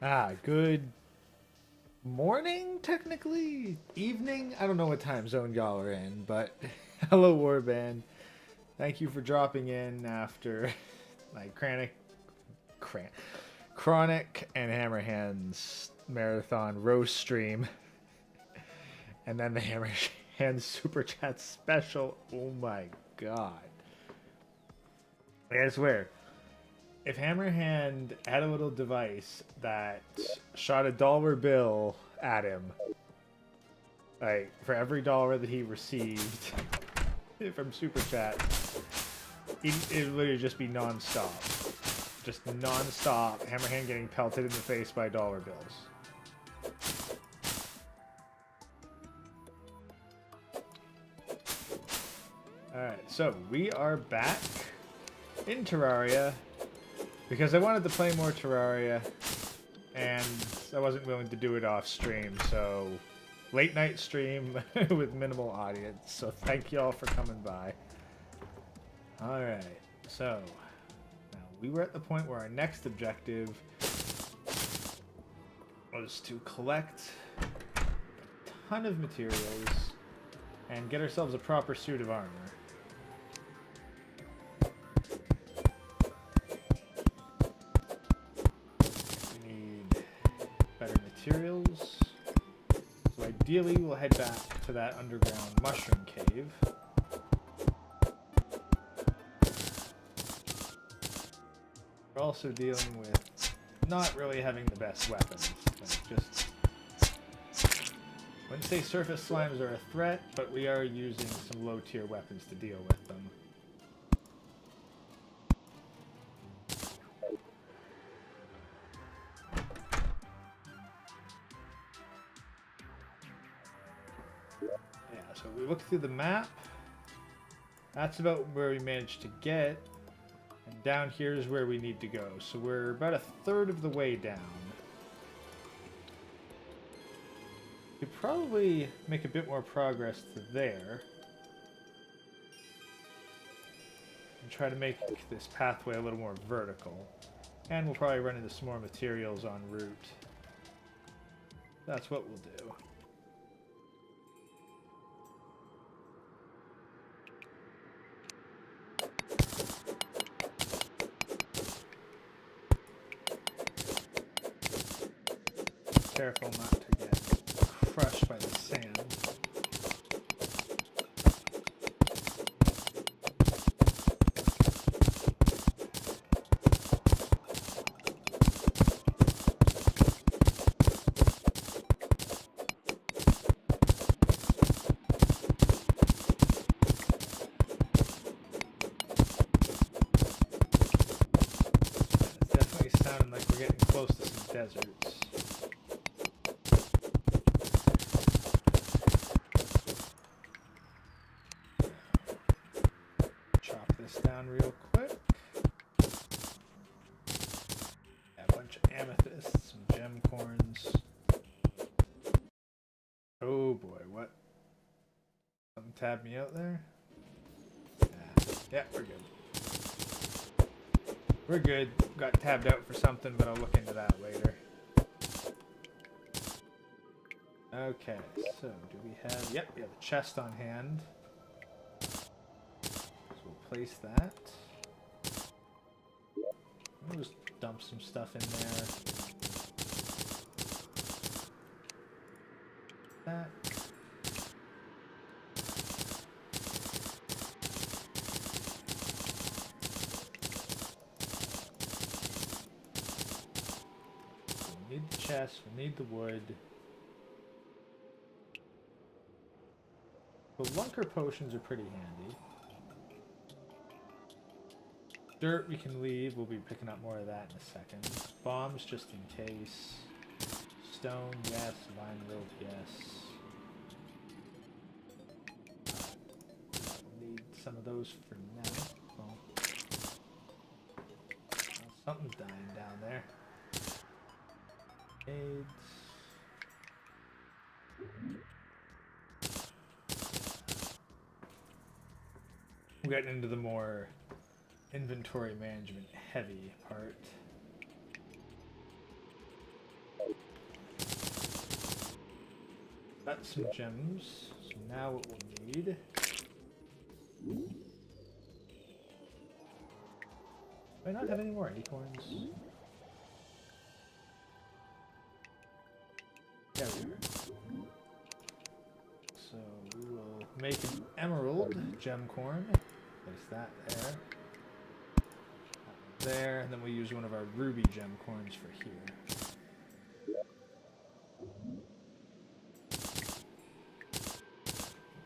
Good morning, technically? Evening? I don't know what time zone y'all are in, but hello, Warband. Thank you for dropping in after my cran, Chronic and Hammerhand's marathon roast stream, and then the Hammerhand Super Chat special. Oh my god. I swear, if Hammerhand had a little device that shot a dollar bill at him, like for every dollar that he received from Super Chat, it would literally just be non-stop. Just non-stop Hammerhand getting pelted in the face by dollar bills. Alright, so we are back in Terraria because I wanted to play more Terraria and I wasn't willing to do it off stream, so late night stream with minimal audience. So thank you all for coming by. Alright, so now we were at the point where our next objective was to collect a ton of materials and get ourselves a proper suit of armor. Materials. So ideally we'll head back to that underground mushroom cave. We're also dealing with not really having the best weapons. Like just wouldn't say surface slimes are a threat, but we are using some low tier weapons to deal with them. So we look through the map. That's about where we managed to get. And down here is where we need to go. So we're about a third of the way down. We could probably make a bit more progress to there. And try to make this pathway a little more vertical. And we'll probably run into some more materials en route. That's what we'll do. Careful not to get crushed by the sand. It's definitely sounding like we're getting close to some deserts. Down real quick. Yeah, a bunch of amethysts, some gem corns. Oh boy, what? Something tabbed me out there? Yeah, we're good. We're good. Got tabbed out for something, but I'll look into that later. Okay, so do we have... Yep, we have a chest on hand. Place that. We'll just dump some stuff in there. That. We need the chest, we need the wood. The lunker potions are pretty handy. Dirt we can leave, we'll be picking up more of that in a second. Bombs just in case. Stone, yes. Vine rope, yes. We'll need some of those for now. Well, something's dying down there. AIDS. We're getting into the more inventory management heavy part. got some gems. So now what we'll need... Do I not have any more acorns? There we are. So we will make an emerald gem corn. Place that there. That there, and then we'll use one of our ruby gem corns for here.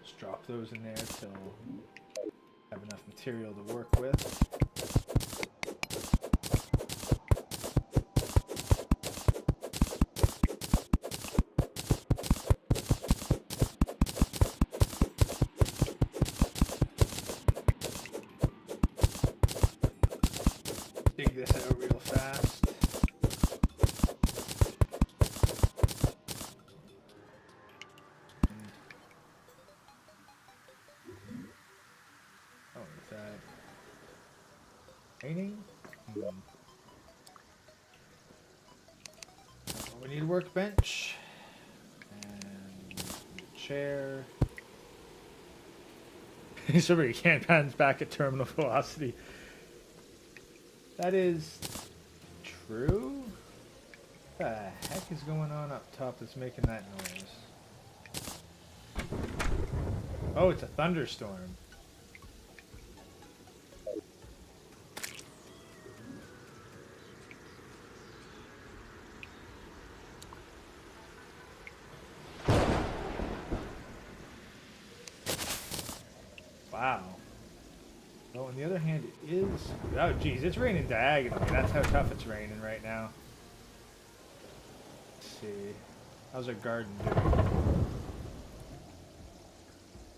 Just drop those in there till I have enough material to work with. Dig this out real fast. Oh, is that raining? We need a workbench and a chair. Somebody can't pans back at terminal velocity. That is true? What the heck is going on up top that's making that noise? Oh, it's a thunderstorm. Wow. Well, on the other hand, it is... Oh, geez, it's raining diagonally. That's how tough it's raining right now. Let's see. How's our garden doing?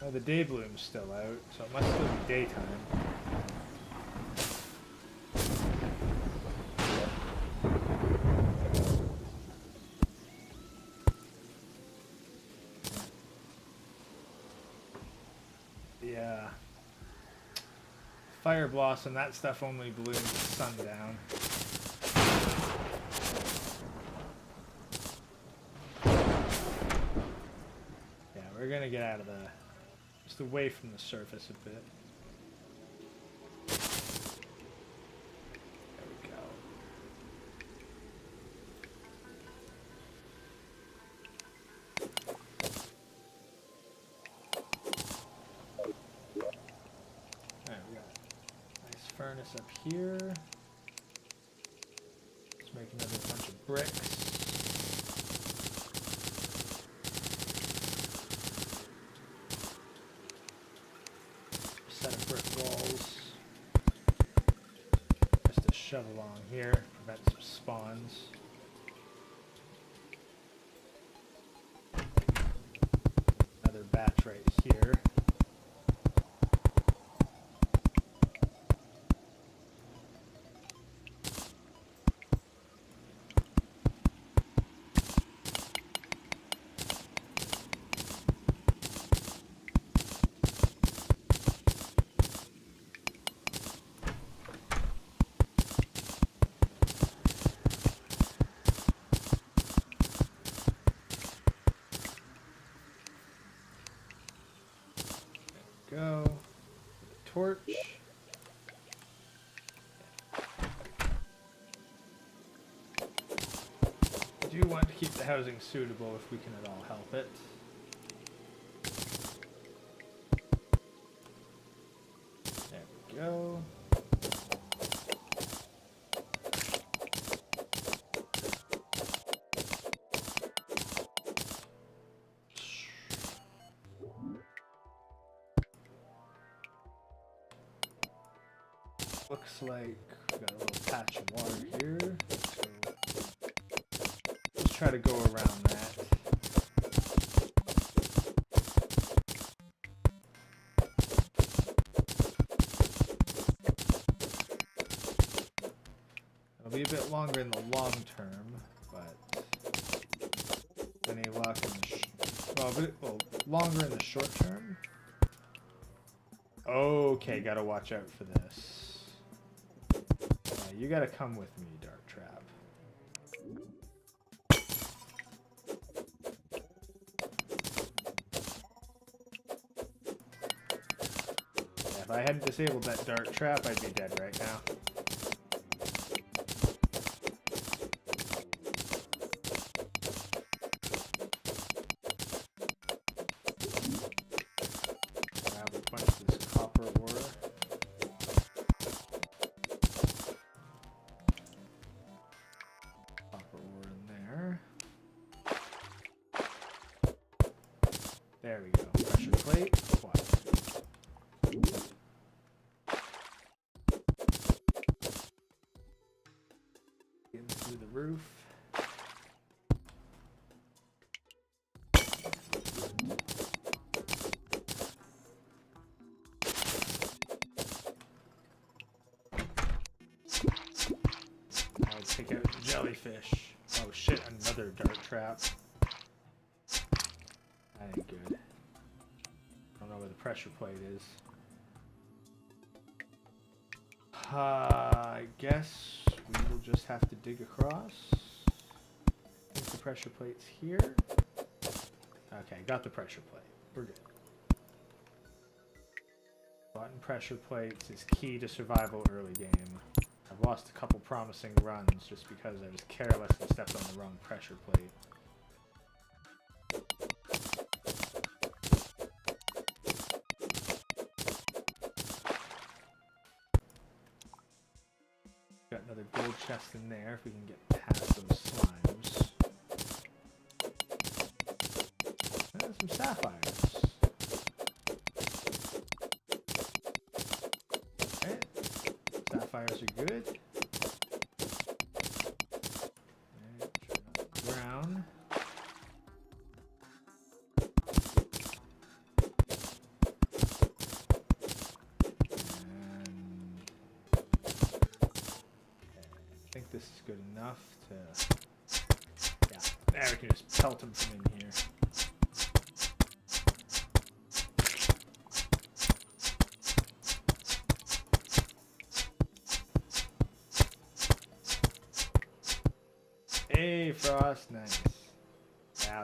Oh, the day bloom's still out, so it must still be daytime. Yeah. Fire blossom, that stuff only blooms at sundown. Yeah, we're gonna get out of the... just away from the surface a bit. There we go. Alright, we got a nice furnace up here. Let's make another bunch of bricks. Set of brick walls. Just to shove along here, prevent some spawns. Another batch right here. Go. The torch. I do want to keep the housing suitable if we can at all help it. There we go. Looks like we got a little patch of water here. So let's try to go around that. It'll be a bit longer in the long term, but any luck in the well, longer in the short term. Okay, gotta watch out for this. You gotta come with me, Dark Trap. if I hadn't disabled that dart trap, I'd be dead right now. Grab a bunch of this copper ore. Copper ore in there. There we go. Pressure plate. What? In through the roof. I'll take out the jellyfish. Oh shit, another dart trap. That ain't good. I don't know where the pressure plate is. I guess we will just have to dig across. I think the pressure plate's here. Okay, got the pressure plate. We're good. Button pressure plates is key to survival early game. I've lost a couple promising runs just because I was careless and stepped on the wrong pressure plate. Got another gold chest in there if we can get past those slimes. And some sapphires. Okay. Sapphires are good. Okay, brown. I think this is good enough to... Yeah, there we can just pelt them from in here. Hey, Frost, nice. Yeah.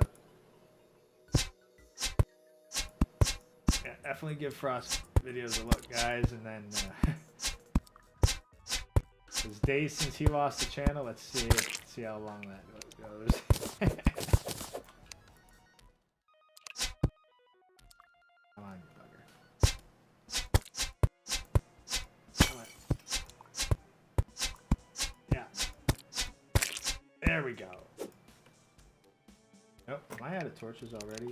Yeah, definitely give Frost videos a look, guys, and then... It's days since he lost the channel. Let's see how long that goes. Come on, you bugger. Come on. Yeah. There we go. Oh, am I out of torches already?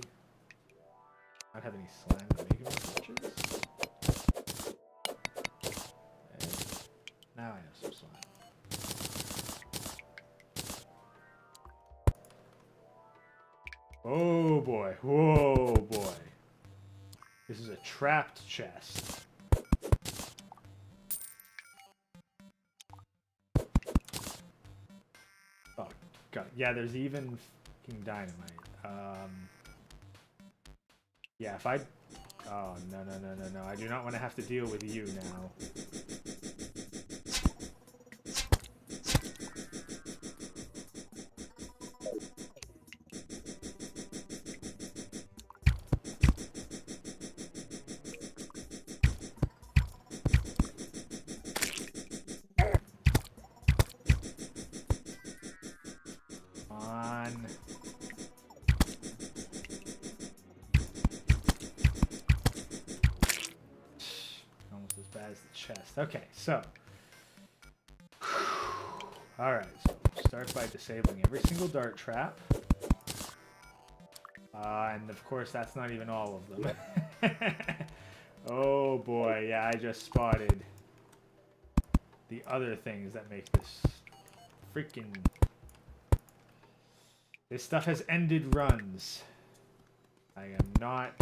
I don't have any slime to make more torches. Now I have some slime. Oh boy, whoa boy. This is a trapped chest. Oh, God. Yeah, there's even fucking dynamite. Yeah, if I... Oh, no. I do not want to have to deal with you now. Okay, so alright, so start by disabling every single dart trap. And of course that's not even all of them. Oh boy, yeah, I just spotted the other things that make this freaking... This stuff has ended runs. I am not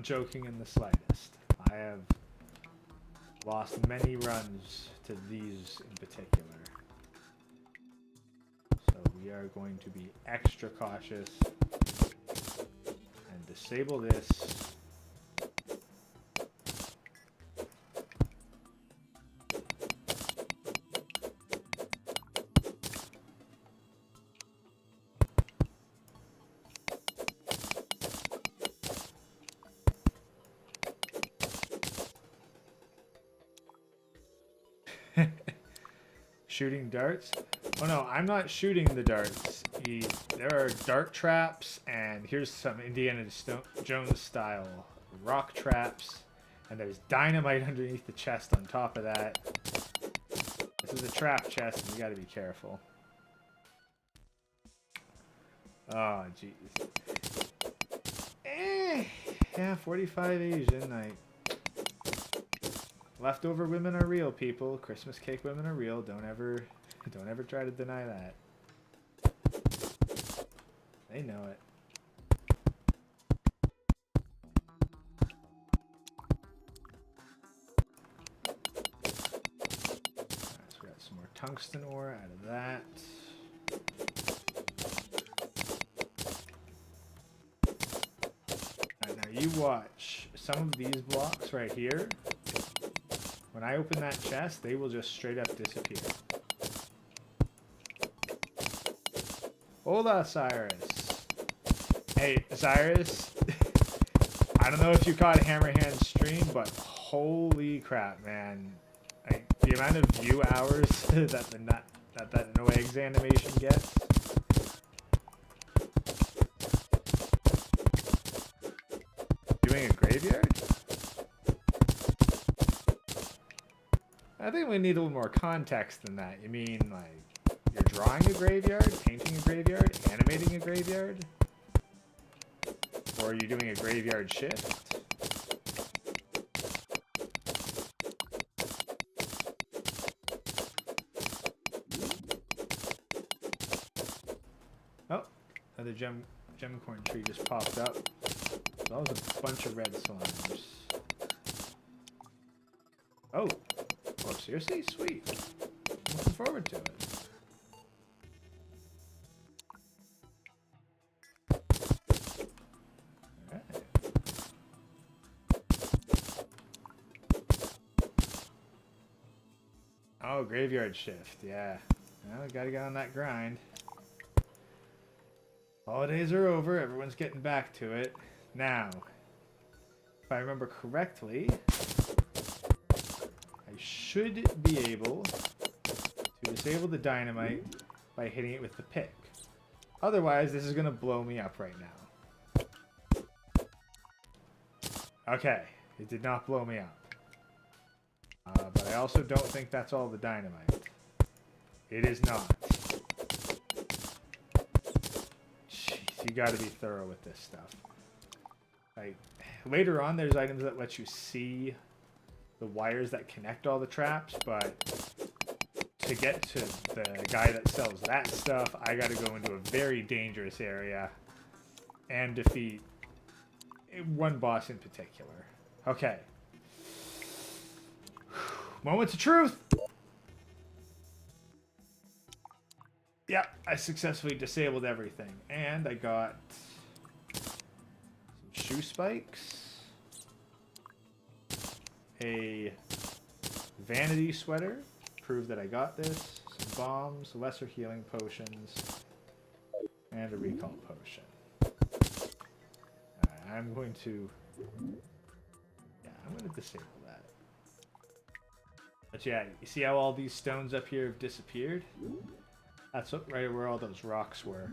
joking in the slightest. I have lost many runs to these in particular. So we are going to be extra cautious and disable this. Shooting darts? Oh no, I'm not shooting the darts. There are dart traps, and here's some Indiana Jones style rock traps, and there's dynamite underneath the chest on top of that. This is a trap chest, and you gotta be careful. Oh, jeez. Yeah, 45 Asian. Leftover women are real, people. Christmas cake women are real. Don't ever try to deny that. They know it. Alright, so we got some more tungsten ore out of that. Alright, now you watch. Some of these blocks right here, when I open that chest, they will just straight up disappear. Hola, Cyrus. Hey, Cyrus. I don't know if you caught Hammerhand's stream, but holy crap, man. Like, the amount of view hours that no eggs animation gets. Doing a graveyard? I think we need a little more context than that. You mean, like, you're drawing a graveyard, painting a graveyard, animating a graveyard? Or are you doing a graveyard shift? Oh, another gemcorn tree just popped up. So that was a bunch of red slimes. Oh, seriously? Sweet. Looking forward to it. Alright. Oh, graveyard shift, yeah. Well, we gotta get on that grind. Holidays are over, everyone's getting back to it. Now, if I remember correctly, I should be able to disable the dynamite by hitting it with the pick. Otherwise, this is going to blow me up right now. Okay, it did not blow me up. But I also don't think that's all the dynamite. It is not. Jeez, you gotta be thorough with this stuff. Like, later on, there's items that let you see the wires that connect all the traps, but to get to the guy that sells that stuff, I gotta go into a very dangerous area and defeat one boss in particular. Okay. Moments of truth! Yep, I successfully disabled everything. And I got some shoe spikes, a vanity sweater, prove that I got this, some bombs, lesser healing potions, and a recall potion. Alright, I'm going to disable that. But yeah, you see how all these stones up here have disappeared? That's right where all those rocks were.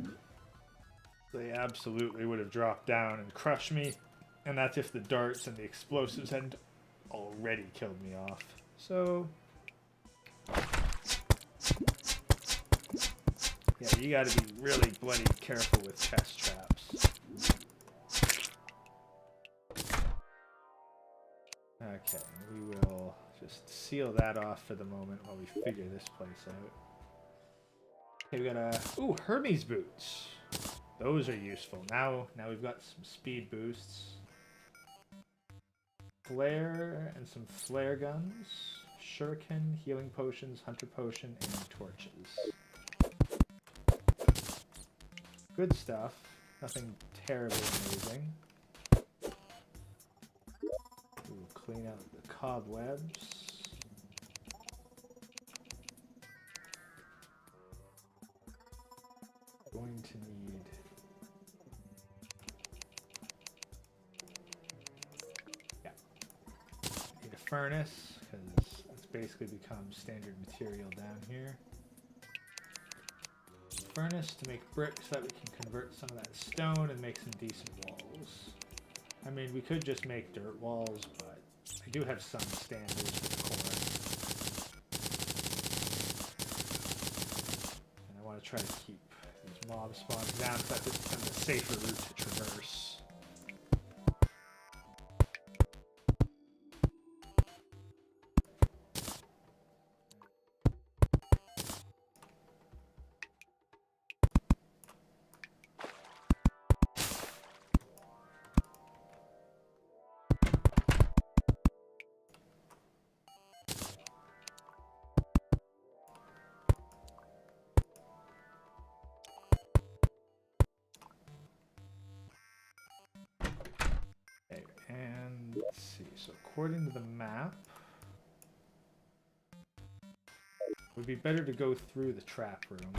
They absolutely would have dropped down and crushed me. And that's if the darts and the explosives hadn't already killed me off. So, yeah, you gotta be really bloody careful with chest traps. Okay, we will just seal that off for the moment while we figure this place out. Okay, we got ooh, Hermes boots. Those are useful. Now we've got some speed boosts. Flare and some flare guns. Shuriken, healing potions, hunter potion, and torches. Good stuff. Nothing terribly amazing. We'll clean out the cobwebs. Going to need a furnace because it's basically become standard material down here. furnace to make bricks so that we can convert some of that stone and make some decent walls. I mean, we could just make dirt walls, but I do have some standards for the core. And I want to try to keep these mob spawns down so that this becomes a safer route to traverse. And let's see, so according to the map, it would be better to go through the trap room.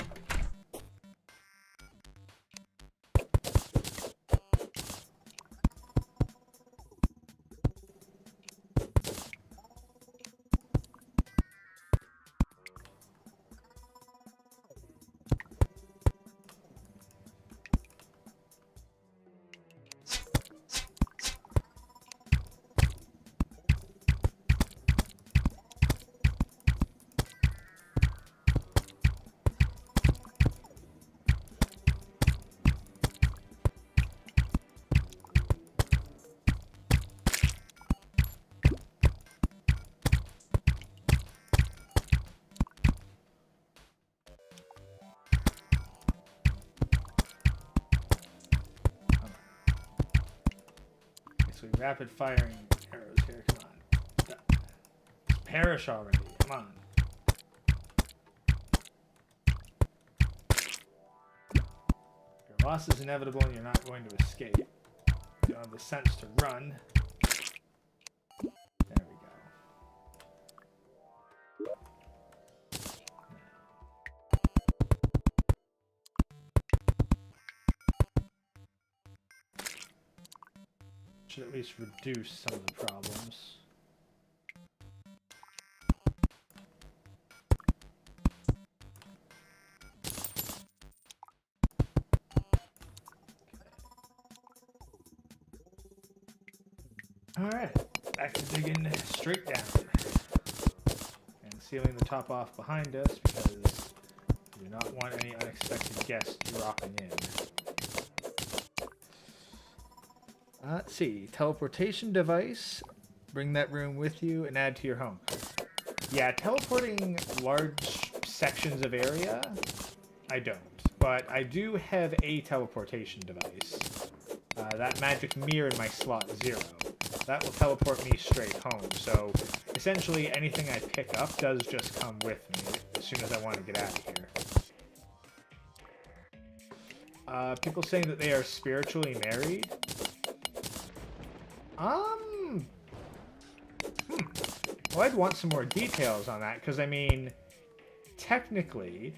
So rapid firing arrows here, come on. Just perish already, come on. Your loss is inevitable and you're not going to escape. You don't have the sense to run. There we go. Should at least reduce some of the problems. Alright, back to digging straight down. And sealing the top off behind us because we do not want any unexpected guests dropping in. Let's see, teleportation device, bring that room with you and add to your home. Yeah, teleporting large sections of area, I don't. But I do have a teleportation device. That magic mirror in my slot 0. That will teleport me straight home. So essentially anything I pick up does just come with me as soon as I want to get out of here. People saying that they are spiritually married. Well, I'd want some more details on that, because, I mean, technically,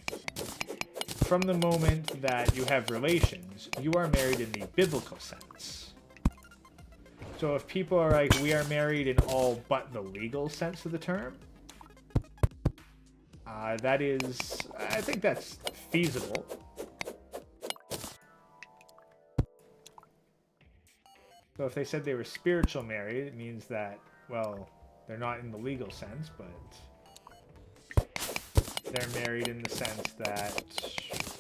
from the moment that you have relations, you are married in the biblical sense. So if people are like, we are married in all but the legal sense of the term, that is, I think that's feasible. So if they said they were spiritual married, it means that, well, they're not in the legal sense, but they're married in the sense that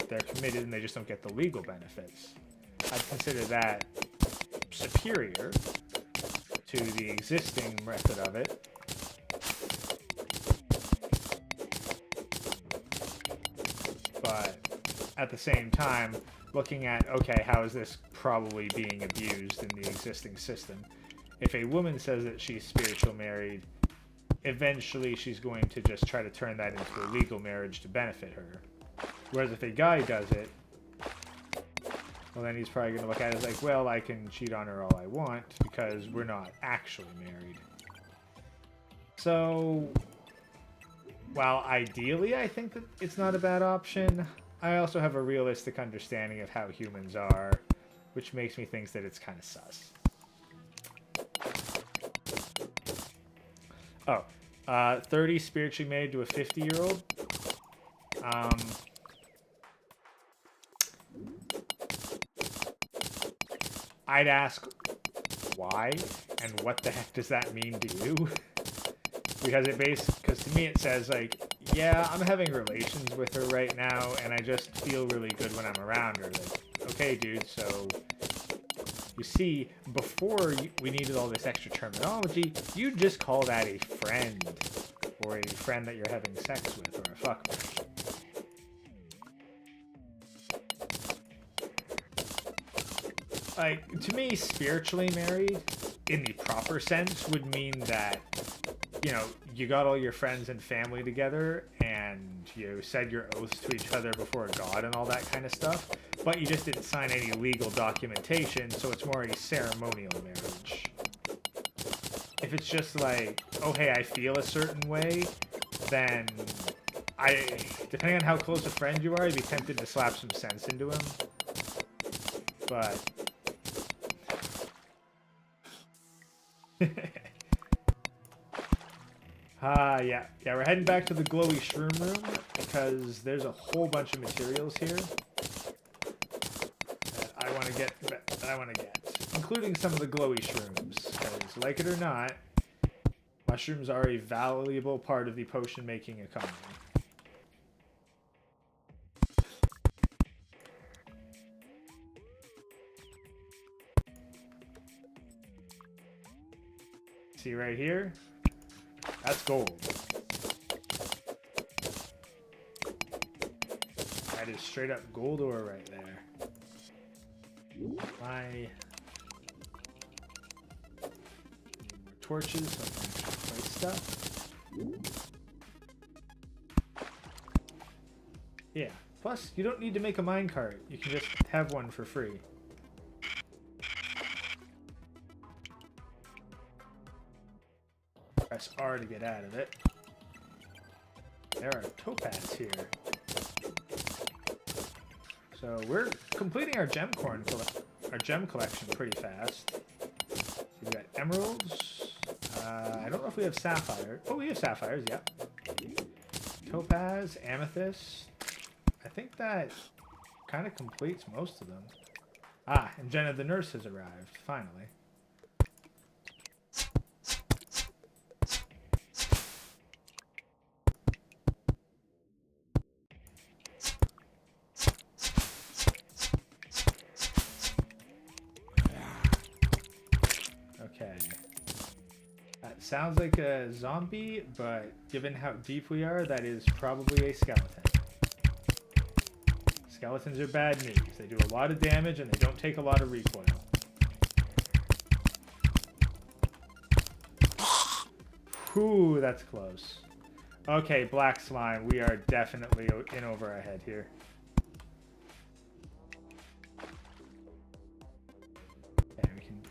they're committed and they just don't get the legal benefits. I'd consider that superior to the existing method of it. But at the same time, looking at, okay, how is this probably being abused in the existing system? If a woman says that she's spiritual married, eventually she's going to just try to turn that into a legal marriage to benefit her. Whereas if a guy does it, well, then he's probably going to look at it as like, well, I can cheat on her all I want because we're not actually married. So, while ideally I think that it's not a bad option, I also have a realistic understanding of how humans are, which makes me think that it's kind of sus. Oh, 30 spiritually married to a 50-year-old. I'd ask why and what the heck does that mean to you? Because to me it says like, yeah, I'm having relations with her right now and I just feel really good when I'm around her. Like, okay, dude, so you see, before we needed all this extra terminology, you just call that a friend, or a friend that you're having sex with, or a fuck buddy. Like, to me, spiritually married, in the proper sense, would mean that, you know, you got all your friends and family together, and you said your oaths to each other before God and all that kind of stuff, but you just didn't sign any legal documentation, so it's more a ceremonial marriage. If it's just like, oh hey, I feel a certain way, then depending on how close a friend you are, I'd be tempted to slap some sense into him. But yeah, we're heading back to the glowy shroom room because there's a whole bunch of materials here that I want to get, including some of the glowy shrooms. Because, like it or not, mushrooms are a valuable part of the potion making economy. See right here? That's gold. That is straight up gold ore right there. My torches, so I can actually place stuff. Yeah. Plus, you don't need to make a minecart. You can just have one for free. Press R to get out of it. There are topaz here. So we're completing our gem collection pretty fast. So we've got emeralds. I don't know if we have sapphire. Oh, we have sapphires, yeah. Topaz, amethyst. I think that kind of completes most of them. Ah, and Jenna the nurse has arrived, finally. Okay. That sounds like a zombie, but given how deep we are, that is probably a skeleton. Skeletons are bad news. They do a lot of damage and they don't take a lot of recoil. Whew, that's close. Okay, black slime. We are definitely in over our head here. Okay, we can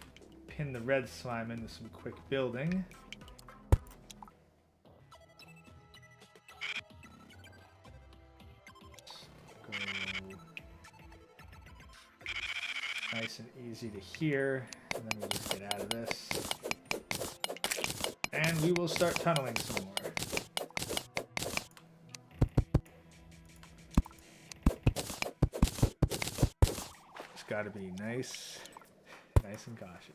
pin the red slime into some quick building. Nice and easy to hear, and then we'll just get out of this. And we will start tunneling some more. It's got to be nice and cautious.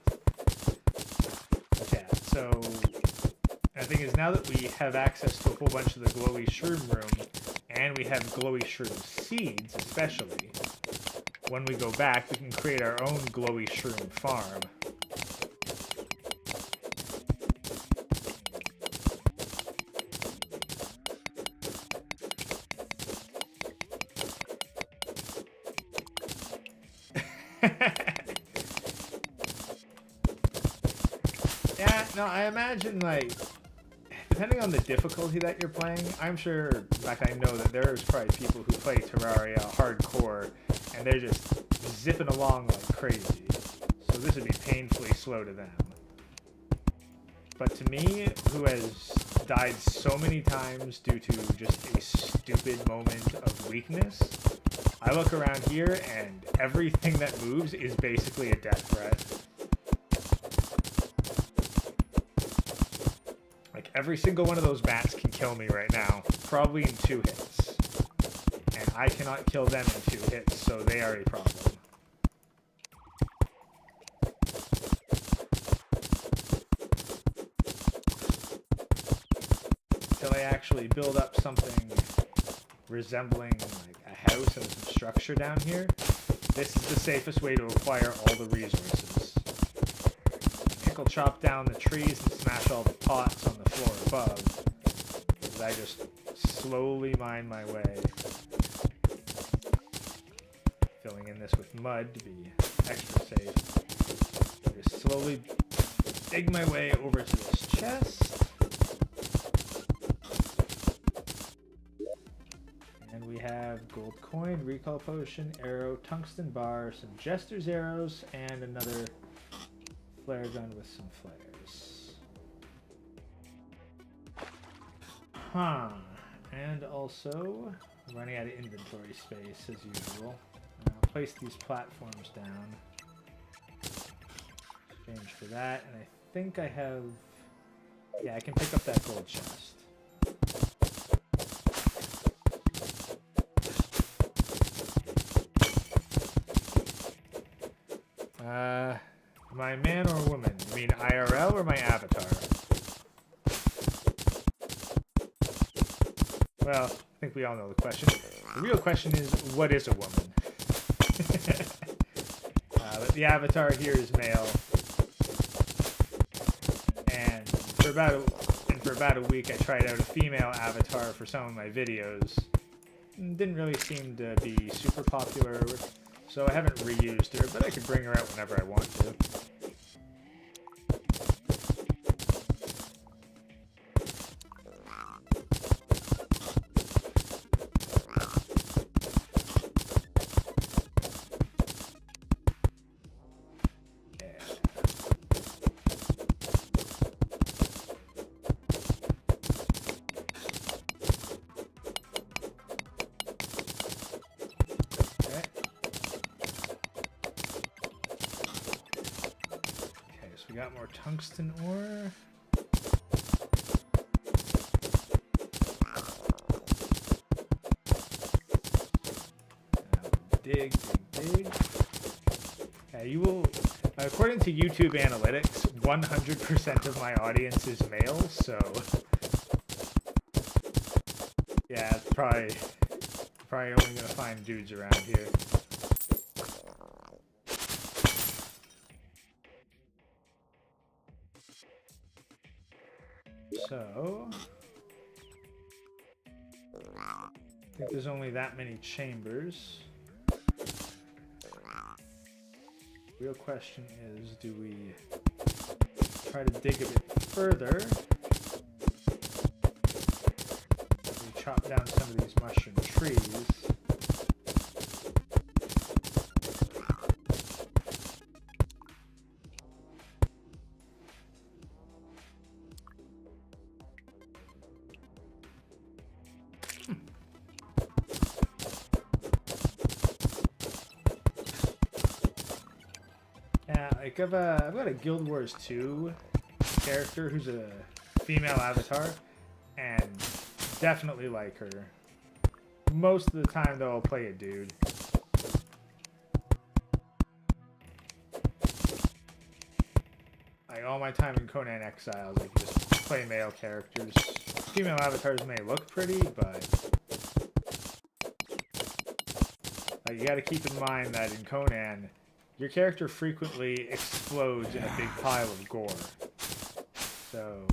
Okay, so the thing is, now that we have access to a whole bunch of the glowy shroom room, and we have glowy shroom seeds especially, when we go back, we can create our own glowy shroom farm. Yeah, no, I imagine, like, depending on the difficulty that you're playing, I'm sure, in fact, I know that there's probably people who play Terarria hardcore, and they're just zipping along like crazy. So this would be painfully slow to them. But to me, who has died so many times due to just a stupid moment of weakness, I look around here and everything that moves is basically a death threat. Like, every single one of those bats can kill me right now, probably in 2 hits. And I cannot kill them in 2 hits, so they are a problem. I actually build up something resembling like a house and some structure down here, this is the safest way to acquire all the resources. Pickle chop down the trees and smash all the pots on the floor above. As I just slowly mine my way. Filling in this with mud to be extra safe. I just slowly dig my way over to this chest. And we have gold coin, recall potion, arrow, tungsten bar, some jester's arrows, and another flare gun with some flares. Huh. And also, running out of inventory space as usual. I'll place these platforms down. Exchange for that, and I think I have... Yeah, I can pick up that gold chest. Am I a man or a woman? You mean IRL or my avatar? Well, I think we all know the question. The real question is, what is a woman? But the avatar here is male. And for about a week I tried out a female avatar for some of my videos. Didn't really seem to be super popular, so I haven't reused her, but I could bring her out whenever I want to. We got more tungsten ore. Dig. Yeah, you will. According to YouTube analytics, 100% of my audience is male, so yeah, it's probably only gonna find dudes around here. So, I think there's only that many chambers. Real question is, do we try to dig a bit further? We chop down some of these mushroom trees. Like I've got a Guild Wars 2 character who's a female avatar, and definitely like her. Most of the time, though, I'll play a dude. Like all my time in Conan Exiles, I can just play male characters. Female avatars may look pretty, but like, you got to keep in mind that in Conan, your character frequently explodes in a big pile of gore. So,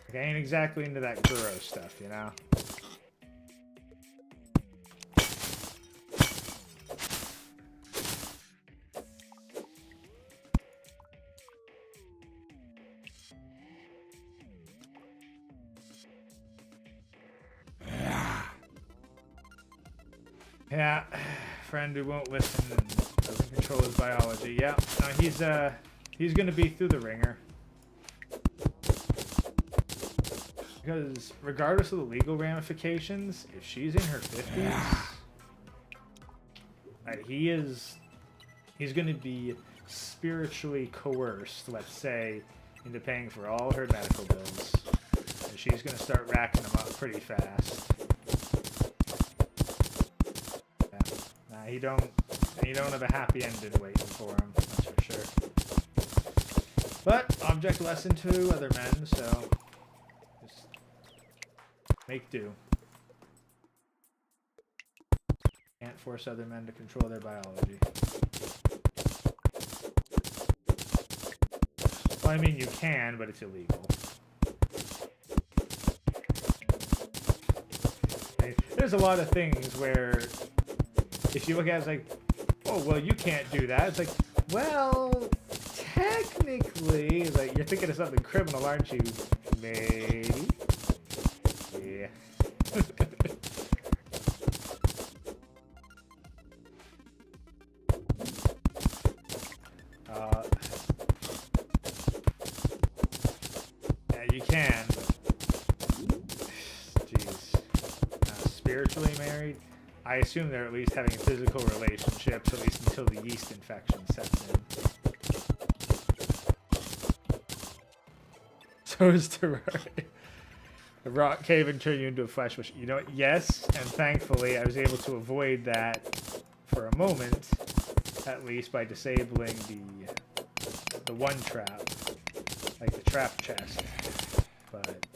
like, I ain't exactly into that Guro stuff, you know? Yeah, friend who won't listen and doesn't control his biology. Yeah, no, he's gonna be through the ringer. Because regardless of the legal ramifications, if she's in her 50s, he's gonna be spiritually coerced, let's say, into paying for all her medical bills. And she's gonna start racking them up pretty fast. He don't have a happy ending waiting for him, that's for sure. But object lesson to other men, so just Make do. Can't force other men to control their biology. Well, I mean, you can, but it's illegal. There's a lot of things where, if you look at it, it's like, oh, well, you can't do that. It's like, well, technically, like, you're thinking of something criminal, aren't you? Maybe. Yeah. Yeah, you can, but jeez. Spiritually married? I assume they're at least having physical relationships, at least until the yeast infection sets in. So is Terarria. The rock cave and turn you into a flesh wish. You know what? Yes, and thankfully I was able to avoid that for a moment, at least by disabling the one trap, like the trap chest. But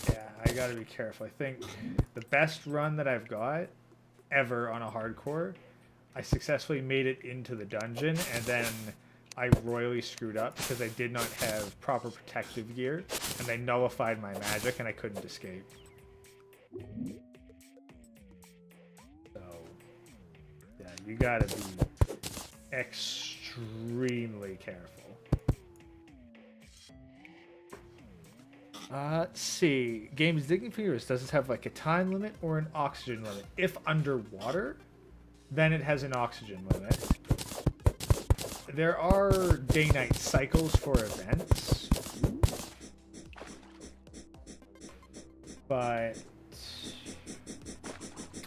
yeah, I gotta be careful. I think the best run that I've got ever on a hardcore, I successfully made it into the dungeon, and then I royally screwed up because I did not have proper protective gear, and they nullified my magic, and I couldn't escape. So, yeah, you gotta be extremely careful. Let's see. Game's digging for yours. Does it have like a time limit or an oxygen limit? If underwater, then it has an oxygen limit. There are day-night cycles for events, but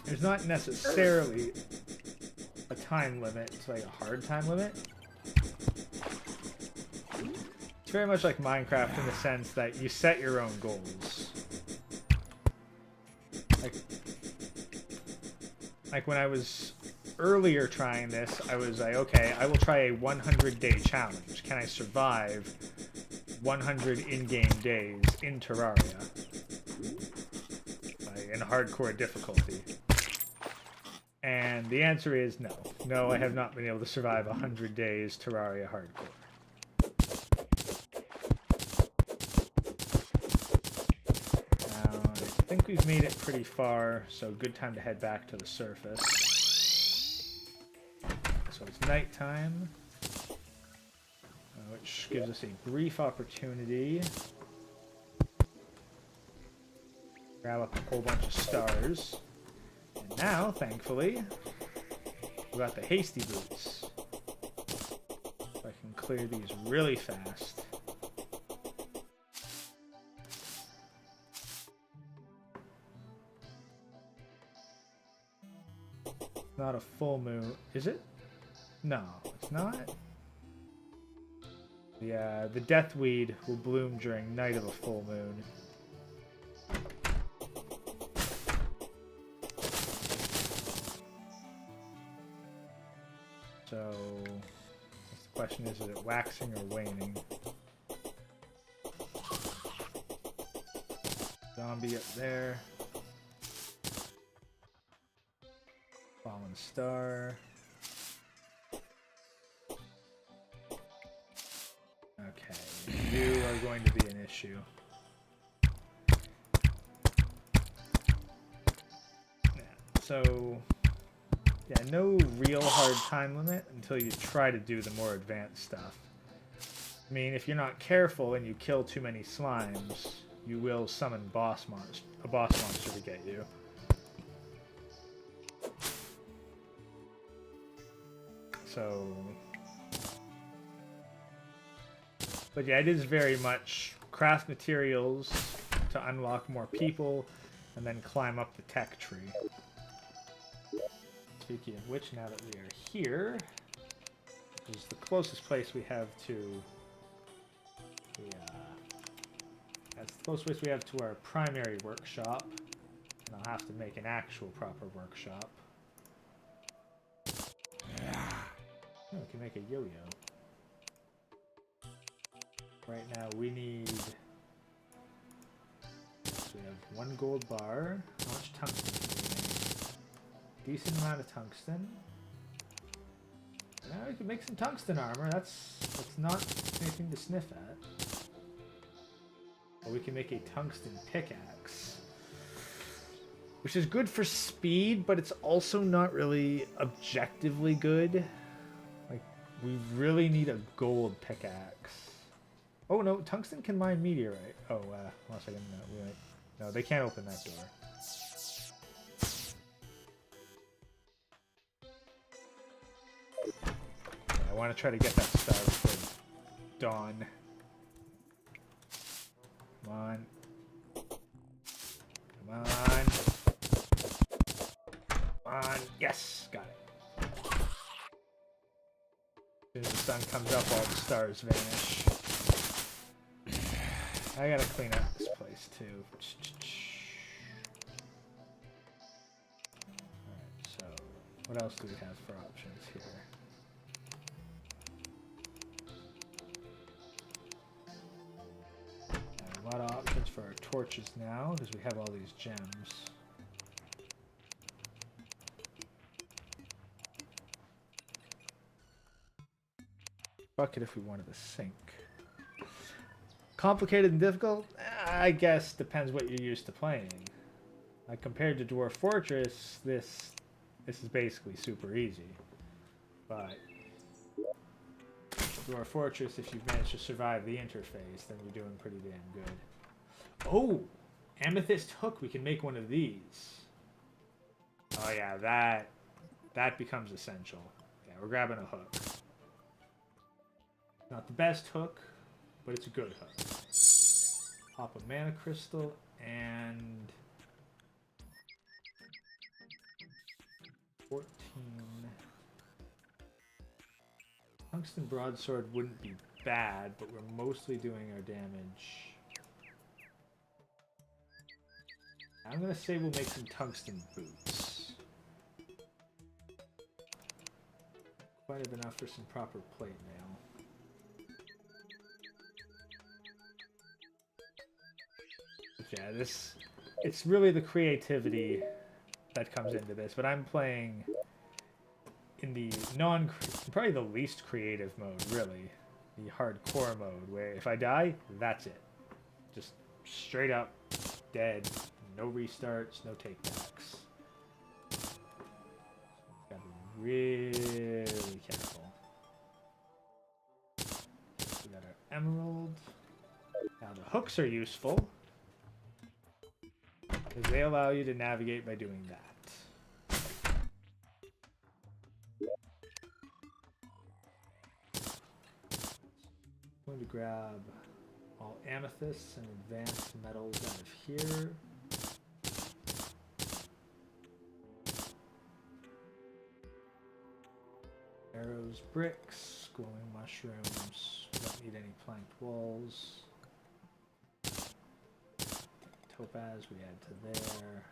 there's not necessarily a time limit. It's like a hard time limit. It's very much like Minecraft in the sense that you set your own goals. Like when I was earlier trying this, I was like, okay, I will try a 100-day challenge. Can I survive 100 in-game days in Terraria? Like, in hardcore difficulty. And the answer is no. No, I have not been able to survive 100 days Terraria hardcore. Now, I think we've made it pretty far, so good time to head back to the surface. So it's nighttime, which gives us a brief opportunity to grab up a whole bunch of stars. And now, thankfully, we got the hasty boots. So I can clear these really fast. Not a full moon, is it? No, it's not. Yeah, the deathweed will bloom during night of a full moon. So, the question is it waxing or waning? Zombie up there. Fallen star. Okay, you are going to be an issue. Yeah, so, yeah, no real hard time limit until you try to do the more advanced stuff. I mean, if you're not careful and you kill too many slimes, you will summon a boss monster to get you. So, but yeah, it is very much craft materials to unlock more people and then climb up the tech tree. Speaking of which, now that we are here, this is the closest place we have to that's the closest place we have to our primary workshop, and I'll have to make an actual proper workshop. Oh, we can make a yo-yo. Right now we need So we have 1 gold bar. How much tungsten can we make? Decent amount of tungsten. Now we can make some tungsten armor. That's not anything to sniff at. Or we can make a tungsten pickaxe, which is good for speed, but it's also not really objectively good. Like, we really need a gold pickaxe. Oh no, tungsten can mine meteorite. Oh, one second. No, they can't open that door. I want to try to get that star before dawn. Come on. Come on. Come on. Yes! Got it. As soon as the sun comes up, all the stars vanish. I gotta clean up this place too. Alright, so what else do we have for options here? A lot of options for our torches now because we have all these gems. Bucket if we wanted to sink. Complicated and difficult? I guess depends what you're used to playing. Like compared to Dwarf Fortress, this is basically super easy. But Dwarf Fortress, if you've managed to survive the interface, then you're doing pretty damn good. Oh! Amethyst hook, we can make one of these. Oh yeah, that becomes essential. Yeah, we're grabbing a hook. Not the best hook, but it's a good hook. Pop a mana crystal and 14. Tungsten broadsword wouldn't be bad, but we're mostly doing our damage. I'm gonna say we'll make some tungsten boots. Quite enough for some proper plate mail. Yeah, it's really the creativity that comes into this, but I'm playing in the probably the least creative mode, really. The hardcore mode, where if I die, that's it. Just straight up dead, no restarts, no takebacks. Gotta be really careful. We got our emerald. Now the hooks are useful, because they allow you to navigate by doing that. I'm going to grab all amethysts and advanced metals out of here. Arrows, bricks, glowing mushrooms. Don't need any planked walls. Topaz we add to there.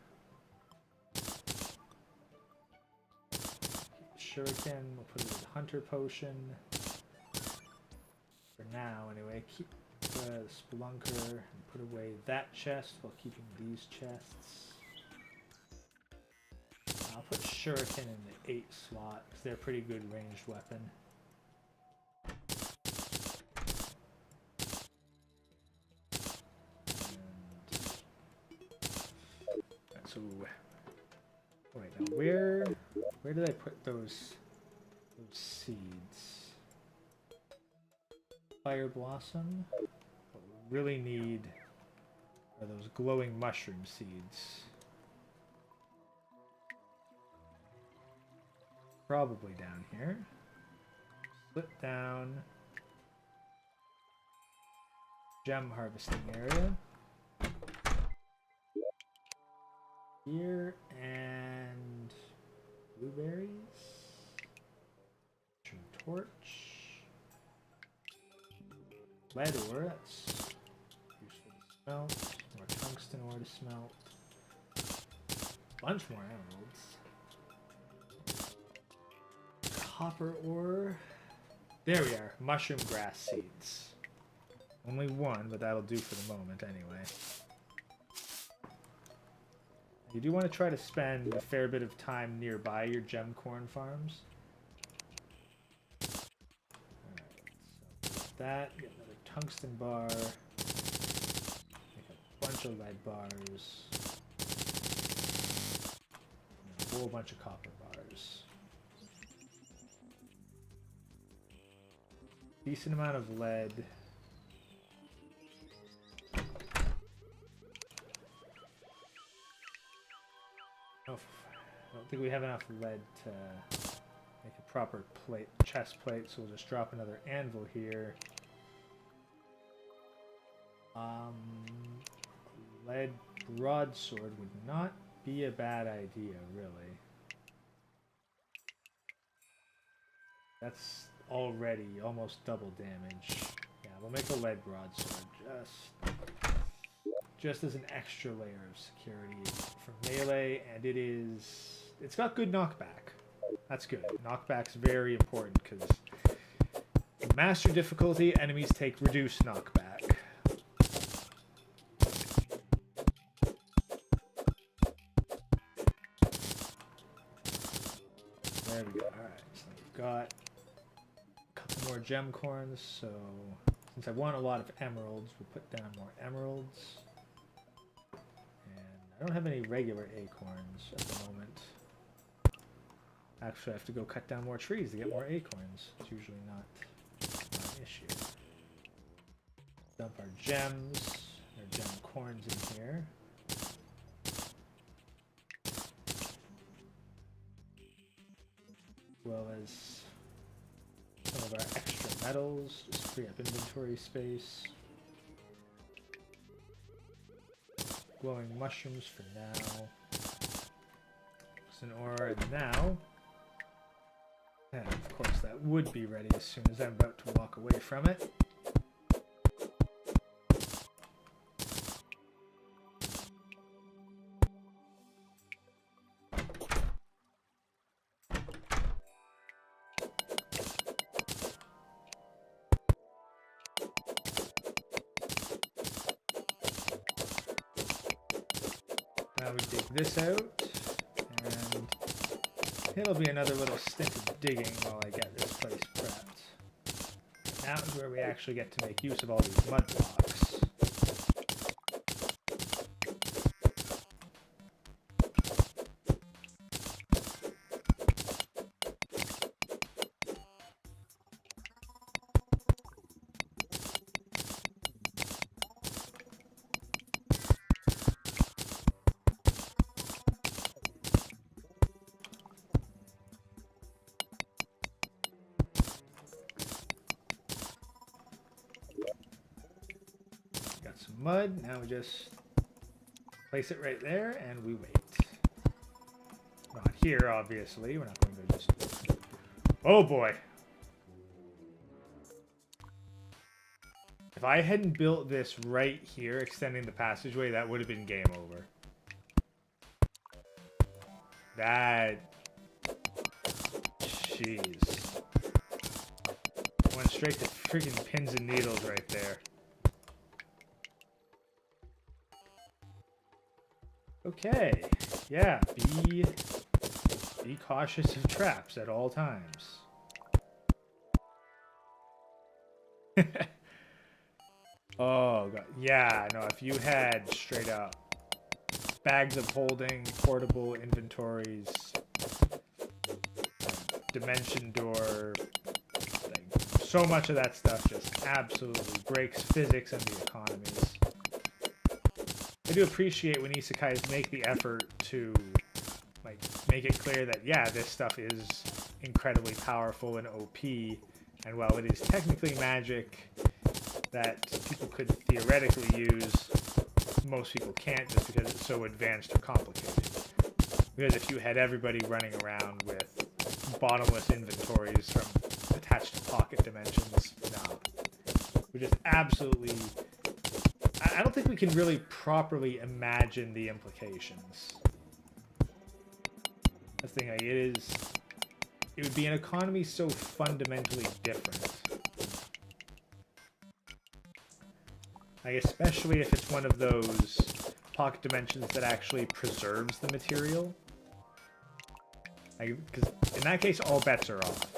Shuriken, we'll put it in Hunter Potion. For now, anyway. Keep the Spelunker and put away that chest while keeping these chests. I'll put Shuriken in the 8 slot because they're a pretty good ranged weapon. So, wait, now where did I put those seeds? Fire Blossom. What we really need are those glowing mushroom seeds. Probably down here. Slip down. Gem harvesting area. Here and blueberries. Torch. Lead ore, that's useful to smelt. More tungsten ore to smelt. Bunch more emeralds. Copper ore. There we are. Mushroom grass seeds. Only one, but that'll do for the moment anyway. You do want to try to spend a fair bit of time nearby your gem corn farms. Alright, so that, get another tungsten bar, make a bunch of lead bars, and a whole bunch of copper bars. Decent amount of lead. I don't think we have enough lead to make a proper chest plate, so we'll just drop another anvil here. Lead broadsword would not be a bad idea, really. That's already almost double damage. Yeah, we'll make a lead broadsword just as an extra layer of security for melee, and it's got good knockback. That's good. Knockback's very important because in master difficulty, enemies take reduced knockback. There we go. Alright, so we've got a couple more gem corns, so since I want a lot of emeralds, we'll put down more emeralds. I don't have any regular acorns at the moment. Actually, I have to go cut down more trees to get more acorns. It's usually not an issue. Dump our gems, our gem corns in here. As well as some of our extra metals, just free up inventory space. Glowing mushrooms for now. An ore, and now. And of course, that would be ready as soon as I'm about to walk away from it. Now we dig this out, and it'll be another little stint of digging while I get this place prepped. Now is where we actually get to make use of all these mud blocks. Mud. Now we just place it right there and we wait. Not here, obviously. We're not going to just... Oh boy! If I hadn't built this right here, extending the passageway, that would have been game over. That... Jeez. Went straight to freaking pins and needles right there. Okay, yeah, be cautious of traps at all times. Oh, God. Yeah, no, if you had straight up bags of holding, portable inventories, dimension door, like, so much of that stuff just absolutely breaks physics and the economies. I do appreciate when isekais make the effort to like make it clear that yeah, this stuff is incredibly powerful and OP, and while it is technically magic that people could theoretically use, most people can't just because it's so advanced or complicated. Because if you had everybody running around with bottomless inventories from attached to pocket dimensions, no. We just absolutely... I don't think we can really properly imagine the implications. That's the thing, like, it would be an economy so fundamentally different. Like, especially if it's one of those pocket dimensions that actually preserves the material. Because in that case, all bets are off.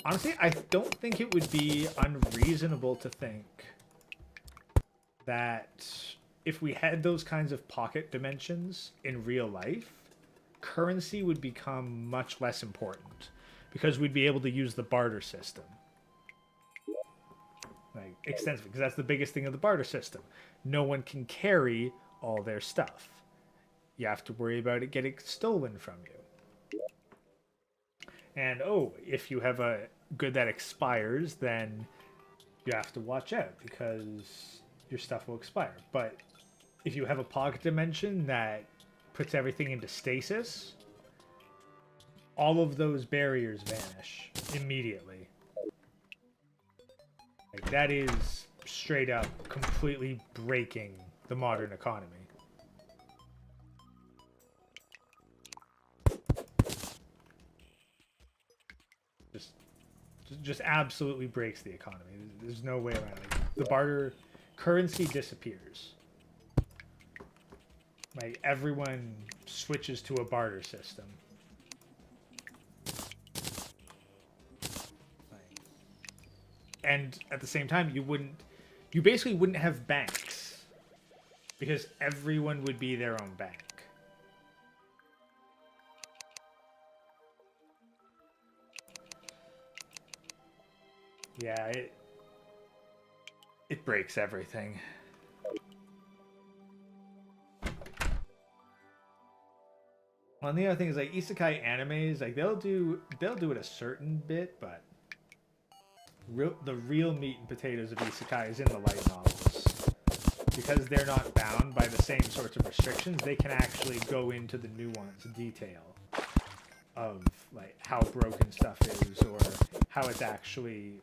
Honestly, I don't think it would be unreasonable to think that if we had those kinds of pocket dimensions in real life, currency would become much less important because we'd be able to use the barter system. Like, extensively, because that's the biggest thing of the barter system. No one can carry all their stuff. You have to worry about it getting stolen from you. And, oh, if you have a good that expires, then you have to watch out because your stuff will expire. But if you have a pocket dimension that puts everything into stasis, all of those barriers vanish immediately. Like, that is straight up completely breaking the modern economy. Just absolutely breaks the economy. There's no way around it. The barter currency disappears. Like, everyone switches to a barter system. And at the same time, you basically wouldn't have banks because everyone would be their own bank. Yeah, it breaks everything. Well, and the other thing is, like, isekai animes, like, they'll do it a certain bit, but the real meat and potatoes of isekai is in the light novels. Because they're not bound by the same sorts of restrictions, they can actually go into the nuanced detail of, like, how broken stuff is or how it's actually,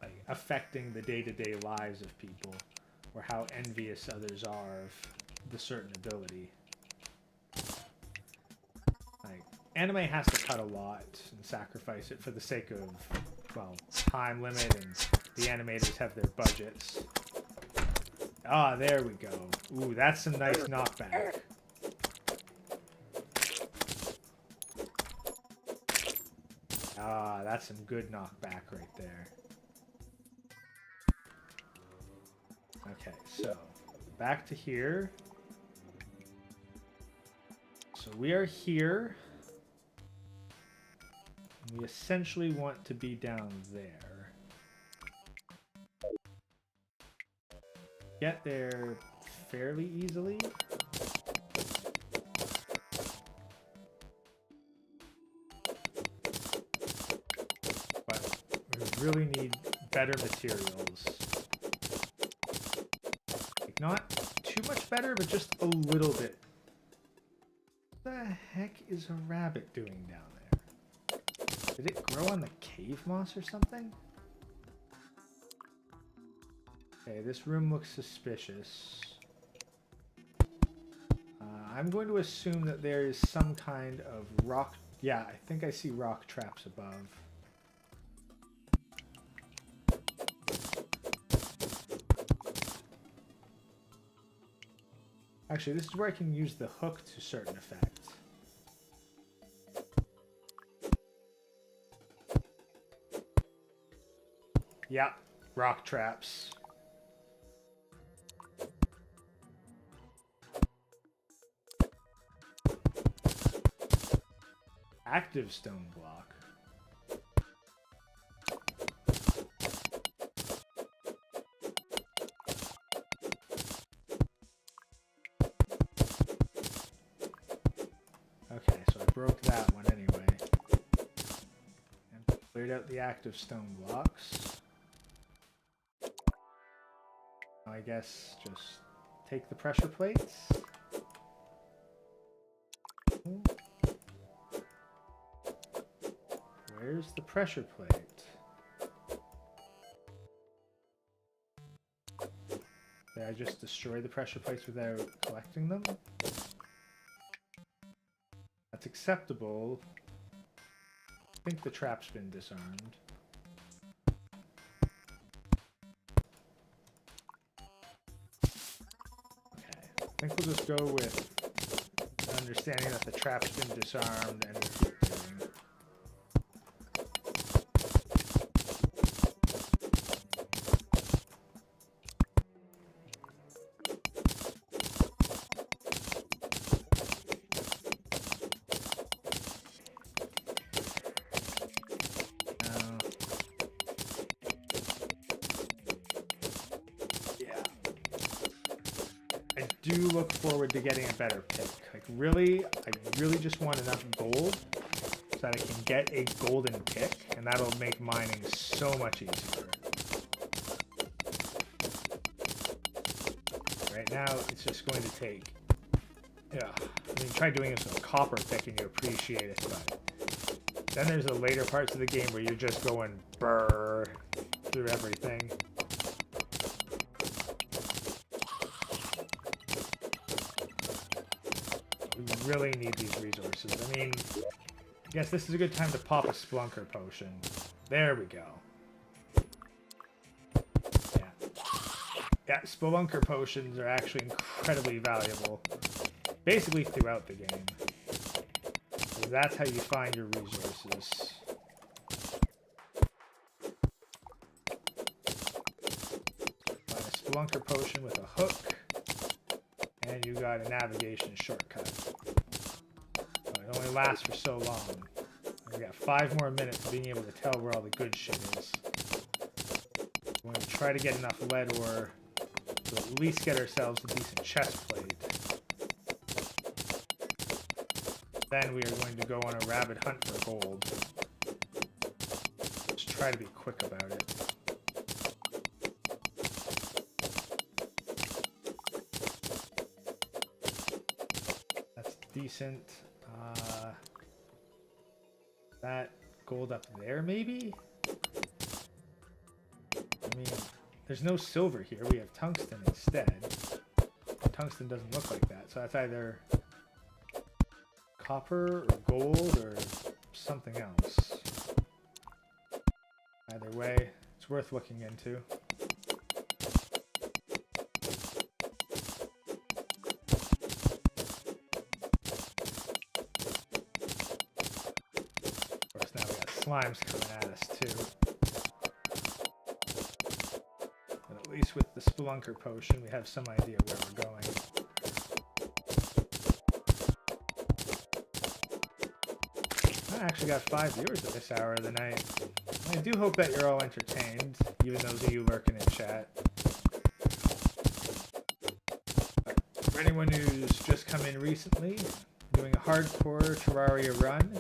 like, affecting the day-to-day lives of people, or how envious others are of the certain ability. Like, anime has to cut a lot and sacrifice it for the sake of, well, time limit, and the animators have their budgets. Ah, there we go. Ooh, that's some nice knockback. Ah, that's some good knockback right there. Okay, so back to here. So we are here. We essentially want to be down there. Get there fairly easily. But we really need better materials. Like, not too much better, but just a little bit. What the heck is a rabbit doing down there? Did it grow on the cave moss or something? Okay, this room looks suspicious. I'm going to assume that there is some kind of rock... Yeah, I think I see rock traps above. Actually, this is where I can use the hook to certain effect. Yeah, rock traps. Active stone block. Okay, so I broke that one anyway. And cleared out the active stone blocks. Now I guess just take the pressure plates. Where's the pressure plate? Did I just destroy the pressure plates without collecting them? That's acceptable. I think the trap's been disarmed. think we'll just go with understanding that the trap's been disarmed and we'll keep going. I do look forward to getting a better pick. Like really, I really just want enough gold so that I can get a golden pick, and that'll make mining so much easier. Right now, it's just going to take, yeah, I mean, try doing this with a copper pick and you appreciate it, but then there's the later parts of the game where you're just going brrr through everything. We really need these resources. I mean, I guess this is a good time to pop a Splunker potion. There we go. Yeah, Spelunker potions are actually incredibly valuable, basically throughout the game. So that's how you find your resources. Find a Spelunker potion with a hook, and you got a navigation shortcut. But it only lasts for so long. We got 5 more minutes of being able to tell where all the good shit is. We're going to try to get enough lead ore to at least get ourselves a decent chest plate. Then we are going to go on a rabid hunt for gold. Just try to be quick about it. That's decent. That gold up there, maybe? I mean, there's no silver here. We have tungsten instead. Tungsten doesn't look like that, so that's either copper or gold or something else. Either way, it's worth looking into. Of course, now we got slimes coming at us too. But at least with the Spelunker potion, we have some idea where we're going. I actually got 5 viewers at this hour of the night. I do hope that you're all entertained, even those of you lurking in chat. For anyone who's just come in recently, I'm doing a hardcore Terarria run.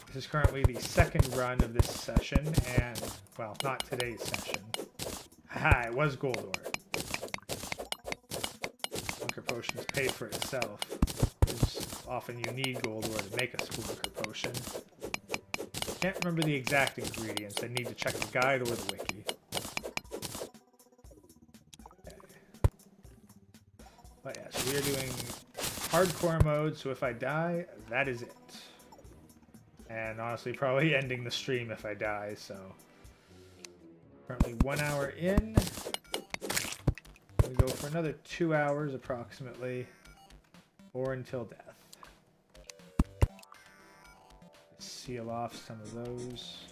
This is currently the 2nd run of this session, and, well, not today's session. Haha, it was gold ore. Spelunker potions pay for itself. Often you need gold ore to make a Spelunker potion. Can't remember the exact ingredients. I need to check the guide or the wiki. Okay. But yeah, so we are doing hardcore mode, so if I die, that is it. And honestly, probably ending the stream if I die, so. Currently 1 hour in. We go for another 2 hours approximately, or until death. Seal off some of those.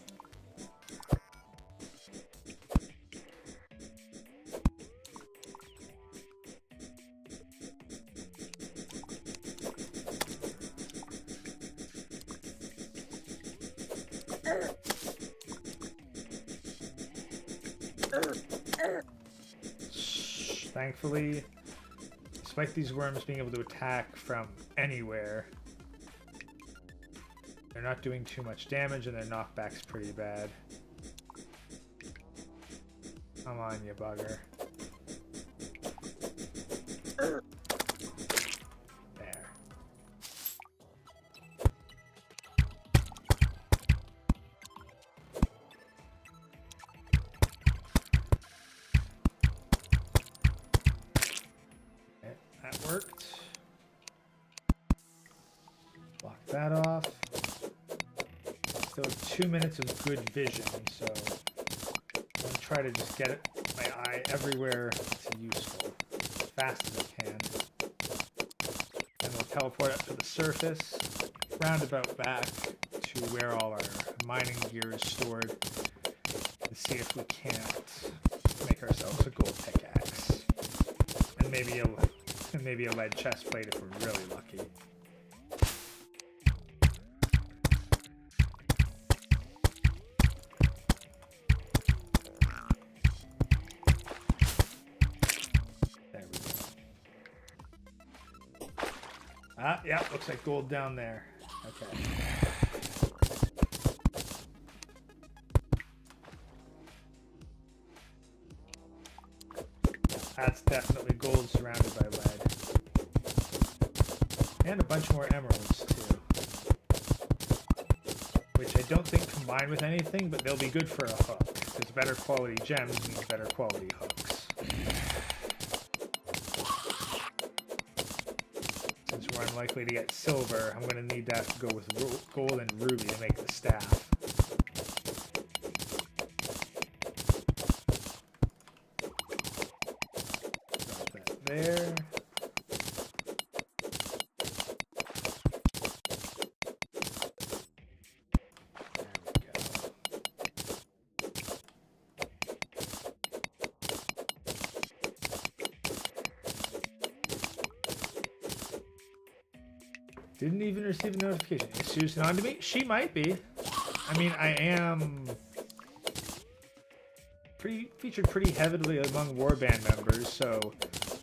Thankfully, despite these worms being able to attack from anywhere, they're not doing too much damage, and their knockback's pretty bad. Come on, you bugger. There. Okay, that worked. Block that off. Still 2 minutes of good vision, so I'm going to try to just get my eye everywhere it's useful, as fast as I can. teleport up to the surface, roundabout back to where all our mining gear is stored, and see if we can't make ourselves a gold pickaxe. And maybe a lead chest plate if we're really lucky. Ah, yeah, looks like gold down there. Okay. That's definitely gold surrounded by lead. And a bunch more emeralds, too. Which I don't think combine with anything, but they'll be good for a hook. Because better quality gems means better quality hooks. Since we're unlikely to get silver, I'm going to need that to go with gold and ruby to make the staff. Drop that there. Didn't even receive a notification. Is Susan on to me? She might be. I mean, I am featured pretty heavily among warband members, so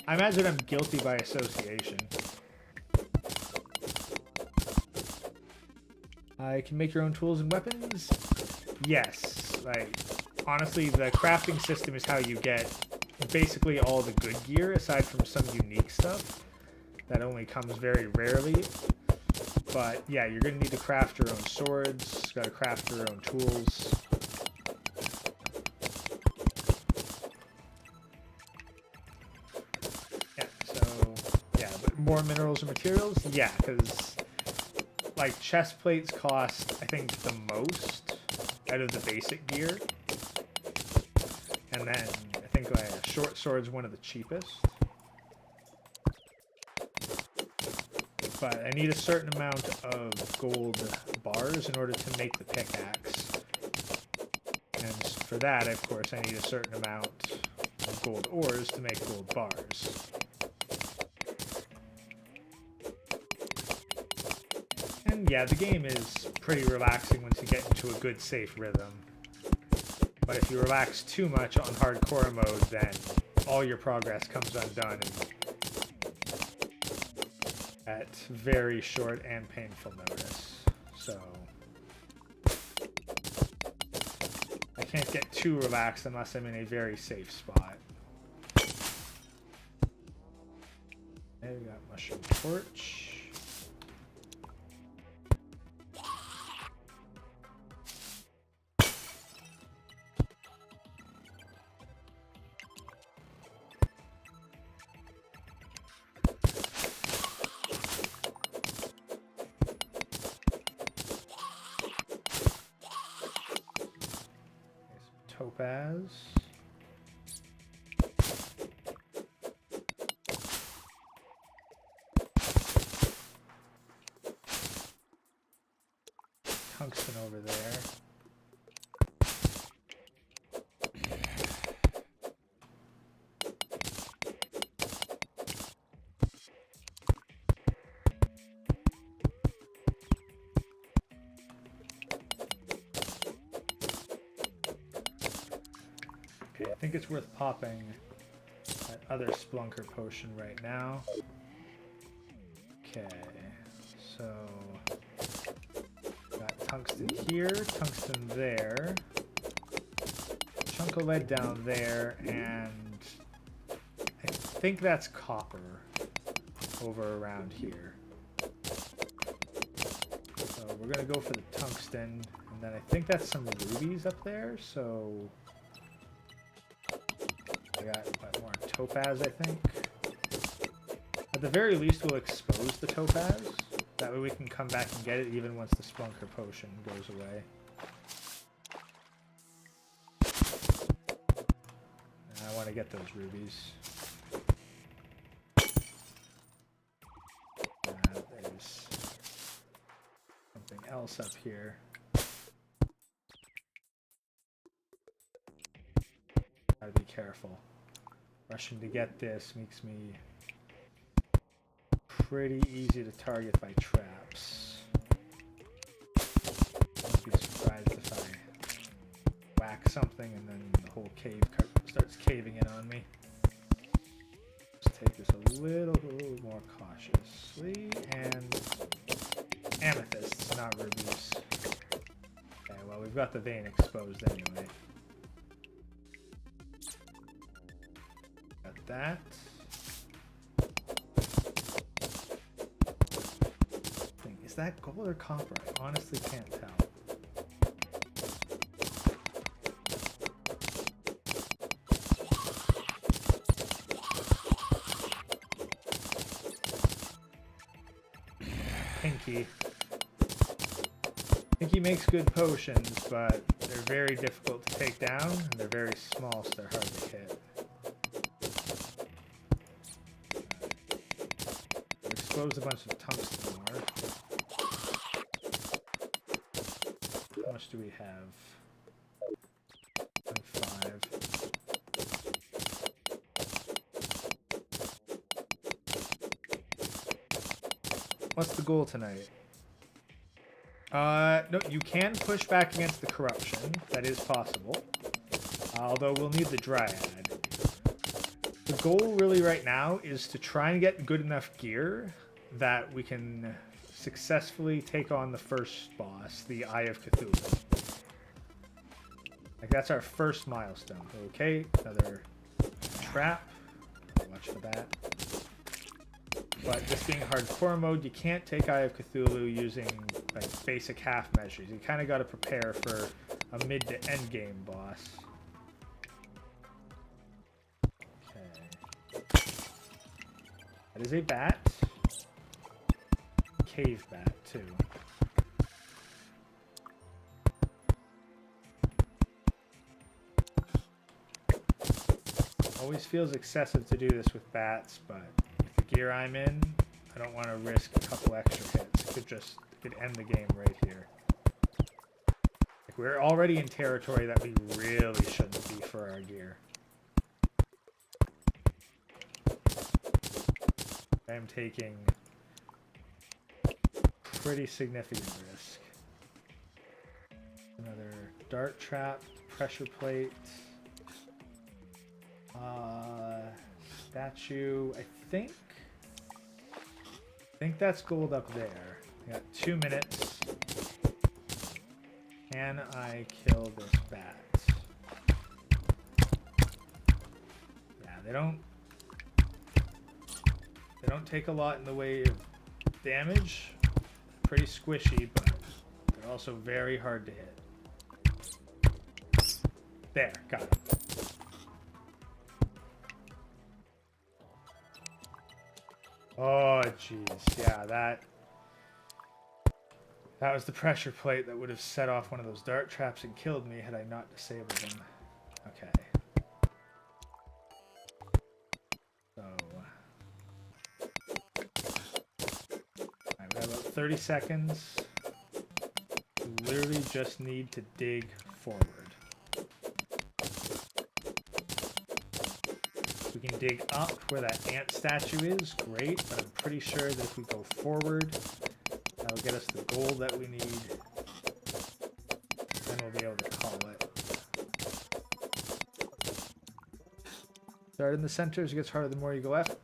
I imagine I'm guilty by association. I can make your own tools and weapons? Yes. Like, honestly, the crafting system is how you get basically all the good gear, aside from some unique stuff that only comes very rarely. But yeah, you're going to need to craft your own swords, got to craft your own tools. Yeah, so, yeah, but more minerals and materials? Yeah, because, like, chest plates cost, I think, the most out of the basic gear. And then, I think, like, a short sword's one of the cheapest. But I need a certain amount of gold bars in order to make the pickaxe. And for that, of course, I need a certain amount of gold ores to make gold bars. And yeah, the game is pretty relaxing once you get into a good, safe rhythm. But if you relax too much on hardcore mode, then all your progress comes undone at very short and painful notice. So I can't get too relaxed unless I'm in a very safe spot. There we got mushroom torch. Topaz. Tungsten over there. Okay, I think it's worth popping that other Splunker potion right now. Okay, so got tungsten here, tungsten there, chunk of lead down there, and I think that's copper over around here. So we're gonna go for the tungsten, and then I think that's some rubies up there, so I got what, more topaz, I think. At the very least, we'll expose the topaz. That way we can come back and get it even once the Splunker potion goes away. And I want to get those rubies. else up here. Gotta be careful. Rushing to get this makes me pretty easy to target by traps. I'd be surprised if I whack something and then the whole cave starts caving in on me. Let's take this a little more cautiously. And amethysts, not rubies. Okay, well, we've got the vein exposed anyway. Got that. Is that gold or copper? I honestly can't tell. Pinky. Pinky makes good potions, but they're very difficult to take down, and they're very small, so they're hard to hit. Expose a bunch of tungsten ore. How much do we have? 25. What's the goal tonight? No, you can push back against the corruption. That is possible. Although we'll need the dryad. The goal really right now is to try and get good enough gear that we can successfully take on the first boss, the Eye of Cthulhu. Like, that's our first milestone. Okay, another trap. Watch for that. But this being hardcore mode, you can't take Eye of Cthulhu using like basic half measures. You kind of got to prepare for a mid to end game boss. Okay. That is a bat. Cave bat, too. Always feels excessive to do this with bats, but with the gear I'm in, I don't want to risk a couple extra hits. It could end the game right here. Like, we're already in territory that we really shouldn't be for our gear. I'm taking pretty significant risk. Another dart trap, pressure plate, statue. I think that's gold up there. I got 2 minutes. Can I kill this bat? Yeah, they don't take a lot in the way of damage. Pretty squishy, but they're also very hard to hit. There, got it. Oh, jeez. Yeah, that was the pressure plate that would have set off one of those dart traps and killed me had I not disabled them. Okay. So, we have about 30 seconds. We literally just need to dig forward. We can dig up where that ant statue is, great, but I'm pretty sure that if we go forward, that'll get us the gold that we need. Then we'll be able to call it. Start in the center as it gets harder the more you go left.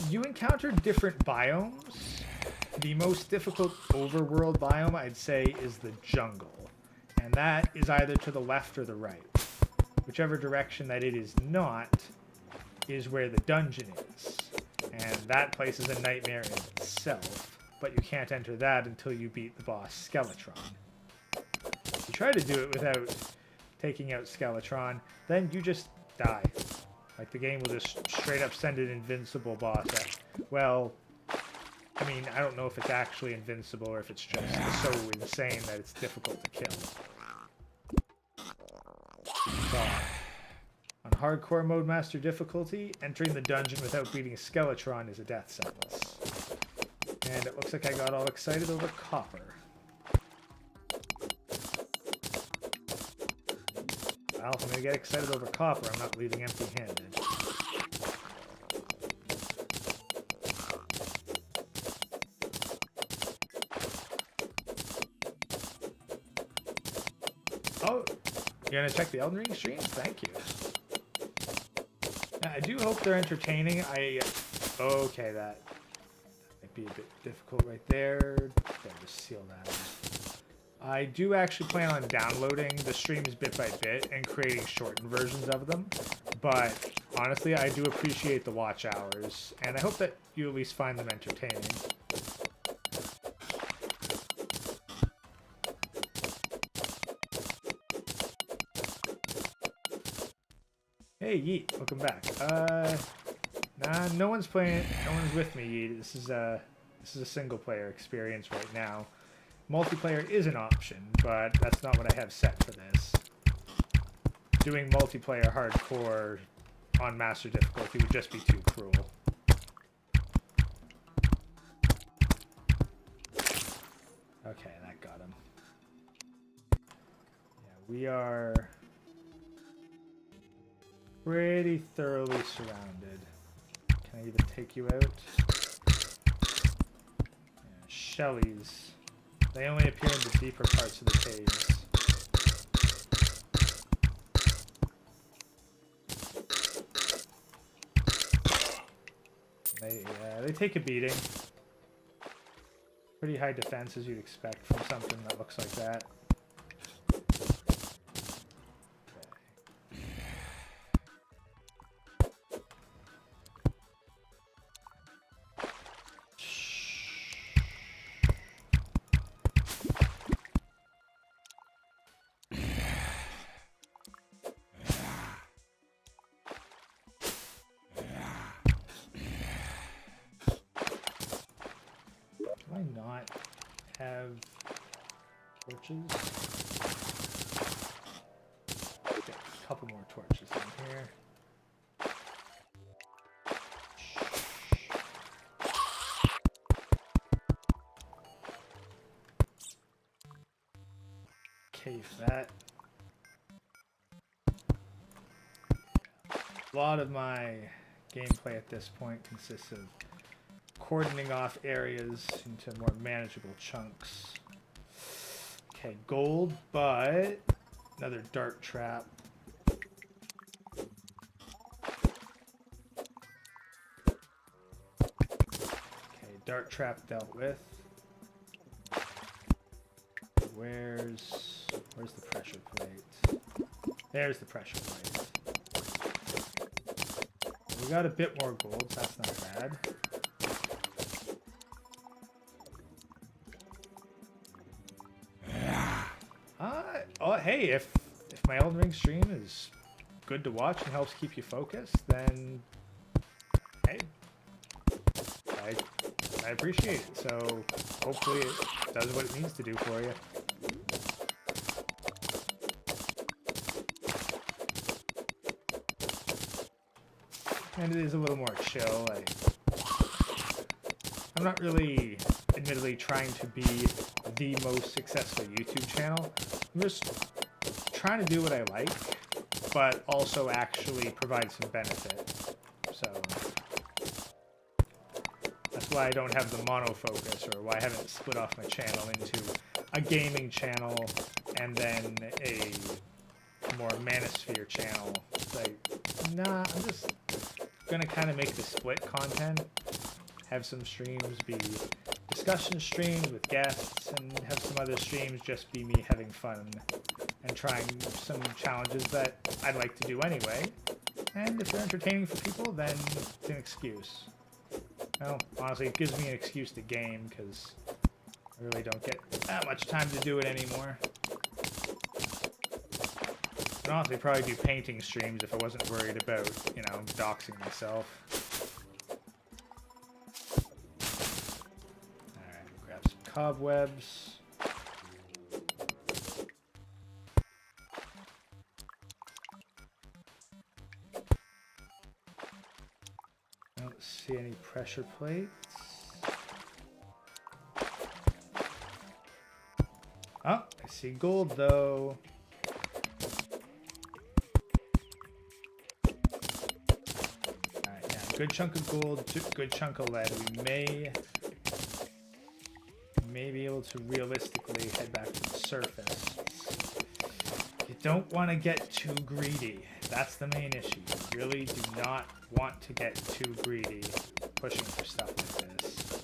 You encounter different biomes. The most difficult overworld biome, I'd say, is the jungle. And that is either to the left or the right. Whichever direction that it is not, is where the dungeon is. And that place is a nightmare in itself. But you can't enter that until you beat the boss, Skeletron. If you try to do it without taking out Skeletron, then you just die. Like, the game will just straight up send an invincible boss at. Well, I mean, I don't know if it's actually invincible or if it's just so insane that it's difficult to kill. So, on hardcore mode master difficulty, entering the dungeon without beating a Skeletron is a death sentence. And it looks like I got all excited over copper. Well, if I'm going to get excited over copper, I'm not leaving empty-handed. Oh, you're going to check the Elden Ring stream? Thank you. I do hope they're entertaining. Okay, that might be a bit difficult right there. Okay, just seal that. I do actually plan on downloading the streams bit by bit and creating shortened versions of them. But honestly, I do appreciate the watch hours, and I hope that you at least find them entertaining. Hey, Yeet, welcome back. Nah, no one's playing. No one's with me, Yeet. This is a single player experience right now. Multiplayer is an option, but that's not what I have set for this. Doing multiplayer hardcore on master difficulty would just be too cruel. Okay, that got him. Yeah, we are pretty thoroughly surrounded. Can I even take you out? Yeah, Shelly's. They only appear in the deeper parts of the caves. They take a beating. Pretty high defense as you'd expect from something that looks like that. Do I not have torches? Okay, a couple more torches in here. Cave that. A lot of my gameplay at this point consists of cordoning off areas into more manageable chunks. Okay, gold, but another dart trap. Okay, dart trap dealt with. Where's the pressure plate? There's the pressure plate. We got a bit more gold, so that's not bad. Oh, hey, if my Elden Ring stream is good to watch and helps keep you focused, then hey, I appreciate it. So hopefully it does what it needs to do for you. And it is a little more chill. I'm not really, admittedly, trying to be the most successful YouTube channel. I'm just trying to do what I like, but also actually provide some benefit. So that's why I don't have the monofocus, or why I haven't split off my channel into a gaming channel and then a more manosphere channel. It's like, nah, I'm just gonna kind of make the split content. Have some streams be discussion streams with guests, and have some other streams just be me having fun and trying some challenges that I'd like to do anyway. And if they're entertaining for people, then it's an excuse. Well, honestly, it gives me an excuse to game, because I really don't get that much time to do it anymore. I'd honestly probably do painting streams if I wasn't worried about, you know, doxing myself. Alright, grab some cobwebs. I don't see any pressure plates. See, gold though. Alright, yeah, good chunk of gold, good chunk of lead. We may be able to realistically head back to the surface. You don't want to get too greedy. That's the main issue. You really do not want to get too greedy pushing for stuff like this.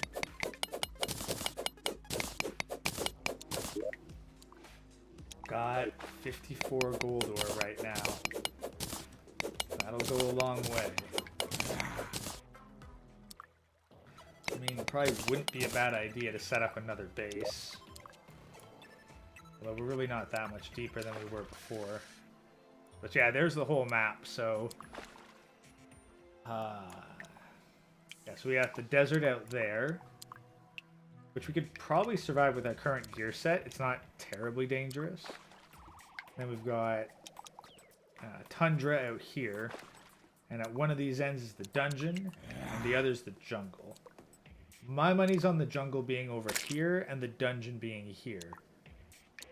Got 54 gold ore right now. That'll go a long way. I mean, it probably wouldn't be a bad idea to set up another base. Although we're really not that much deeper than we were before. But yeah, there's the whole map, so... yeah, so we got the desert out there. Which we could probably survive with our current gear set. It's not terribly dangerous. Then we've got tundra out here. And at one of these ends is the dungeon, and the other's the jungle. My money's on the jungle being over here, and the dungeon being here.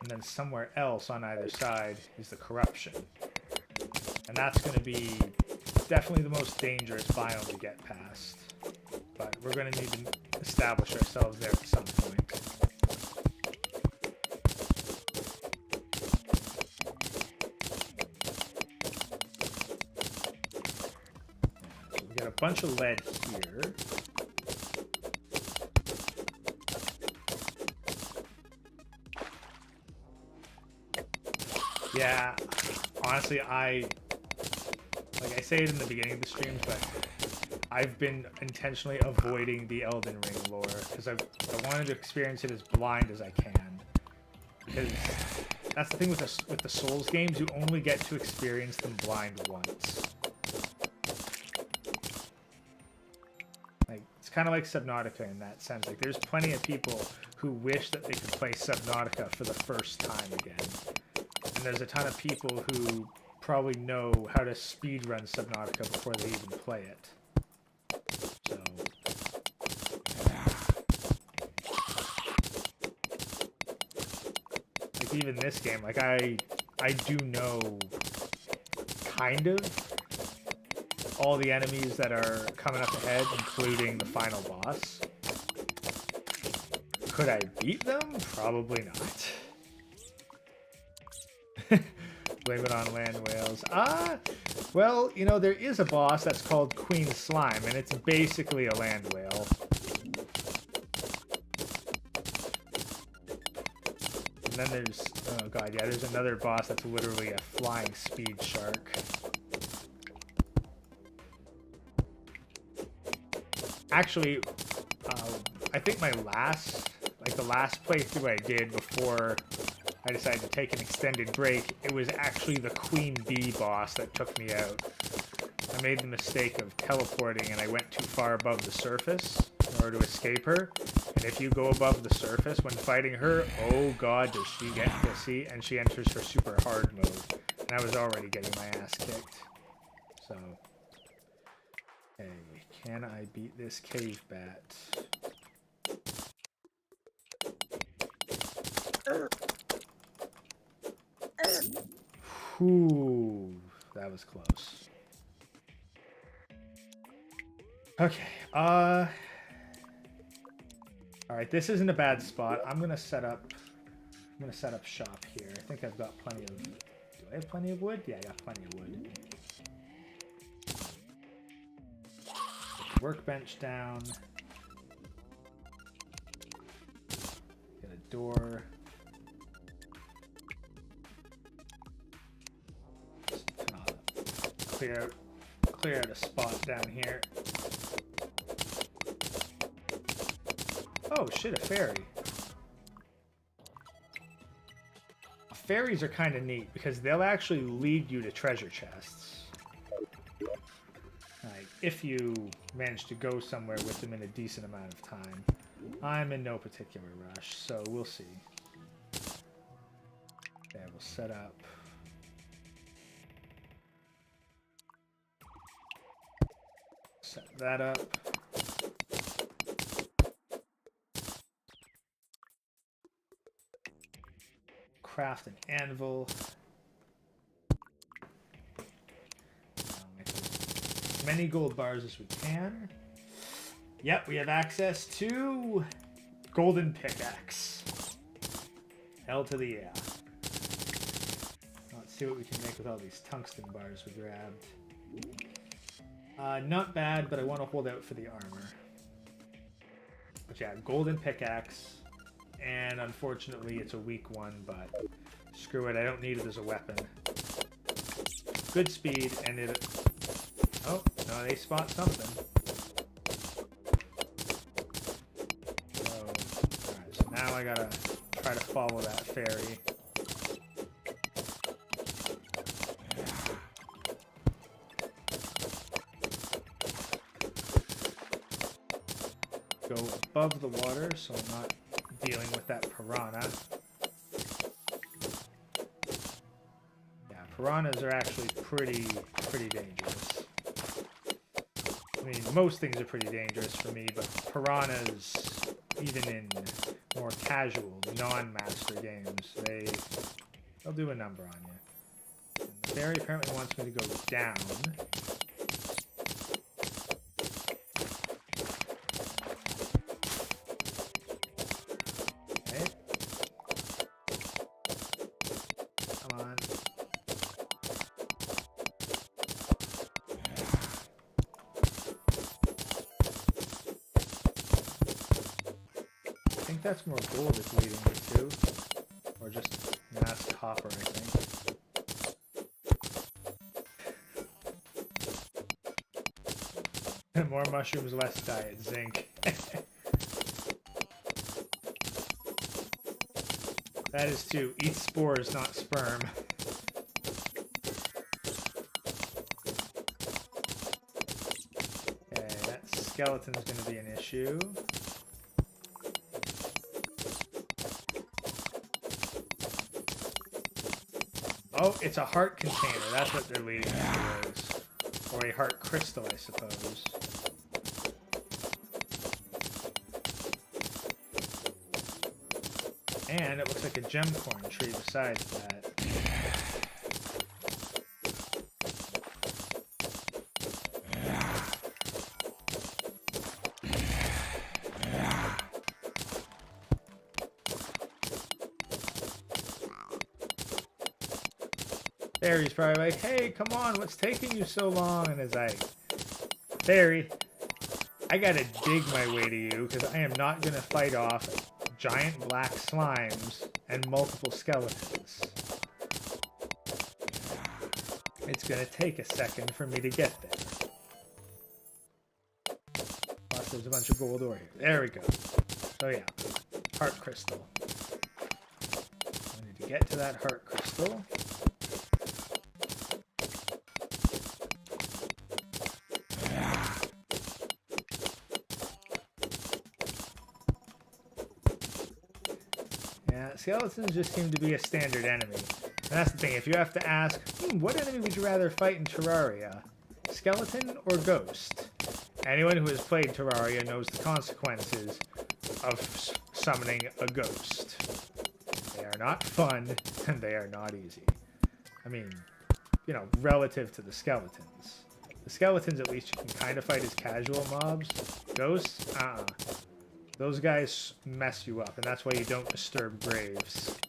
And then somewhere else on either side is the corruption. And that's going to be definitely the most dangerous biome to get past. But we're going to need to establish ourselves there at some point. So we got a bunch of lead here. Yeah, honestly, like I say it in the beginning of the streams, but I've been intentionally avoiding the Elden Ring lore because I wanted to experience it as blind as I can. Because that's the thing with the Souls games, you only get to experience them blind once. Like, it's kind of like Subnautica in that sense. Like, there's plenty of people who wish that they could play Subnautica for the first time again. And there's a ton of people who probably know how to speedrun Subnautica before they even play it. So, like even this game, like I do know kind of all the enemies that are coming up ahead, including the final boss. Could I beat them? Probably not. Blame it on land whales. Well, you know, there is a boss that's called Queen Slime, and it's basically a land whale. And then there's, oh god, yeah, there's another boss that's literally a flying speed shark. Actually, I think my last, like the last playthrough I did before I decided to take an extended break, it was actually the Queen Bee boss that took me out. I made the mistake of teleporting and I went too far above the surface in order to escape her. And if you go above the surface when fighting her, oh god, does she get pissy, and she enters her super hard mode. And I was already getting my ass kicked. So, hey, can I beat this cave bat? Whew, that was close. Okay, alright, this isn't a bad spot. I'm gonna set up shop here. I think I've got plenty of, do I have plenty of wood? Yeah, I got plenty of wood. Workbench down. Get a door. Clear out a spot down here. Oh shit, a fairy. Fairies are kind of neat because they'll actually lead you to treasure chests. Like, if you manage to go somewhere with them in a decent amount of time. I'm in no particular rush, so we'll see. Okay, we'll set up. Set that up. craft an anvil. Make as many gold bars as we can. Yep, we have access to golden pickaxe. Hell to the yeah. Let's see what we can make with all these tungsten bars we grabbed. Not bad, but I want to hold out for the armor. But yeah, golden pickaxe. And unfortunately, it's a weak one, but screw it. I don't need it as a weapon. Good speed, and it... Oh, no, they spot something. Alright, so now I gotta try to follow that fairy. Go above the water so I'm not dealing with that piranha. Yeah, piranhas are actually pretty dangerous. I mean, most things are pretty dangerous for me, but piranhas, even in more casual, non-master games, they'll do a number on you. And the fairy apparently wants me to go down. I think that's more gold it's leading me to. Or just mass copper, I think. More mushrooms, less diet, zinc. That is to eat spores, not sperm. Okay, that skeleton's going to be an issue. Oh, it's a heart container. That's what they're leading me towards. Or a heart crystal, I suppose. And it looks like a gemcorn tree besides that. Fairy's probably like, hey, come on, what's taking you so long? And it's like, Fairy, I gotta dig my way to you because I am not gonna fight off giant black slimes and multiple skeletons. It's gonna take a second for me to get there. Plus there's a bunch of gold ore here. There we go. So yeah, heart crystal. I need to get to that heart crystal. Skeletons just seem to be a standard enemy. And that's the thing, if you have to ask, what enemy would you rather fight in Terarria? Skeleton or ghost? Anyone who has played Terarria knows the consequences of summoning a ghost. They are not fun, and they are not easy. I mean, you know, relative to the skeletons. The skeletons, at least, you can kind of fight as casual mobs. Ghosts? Those guys mess you up, and that's why you don't disturb graves.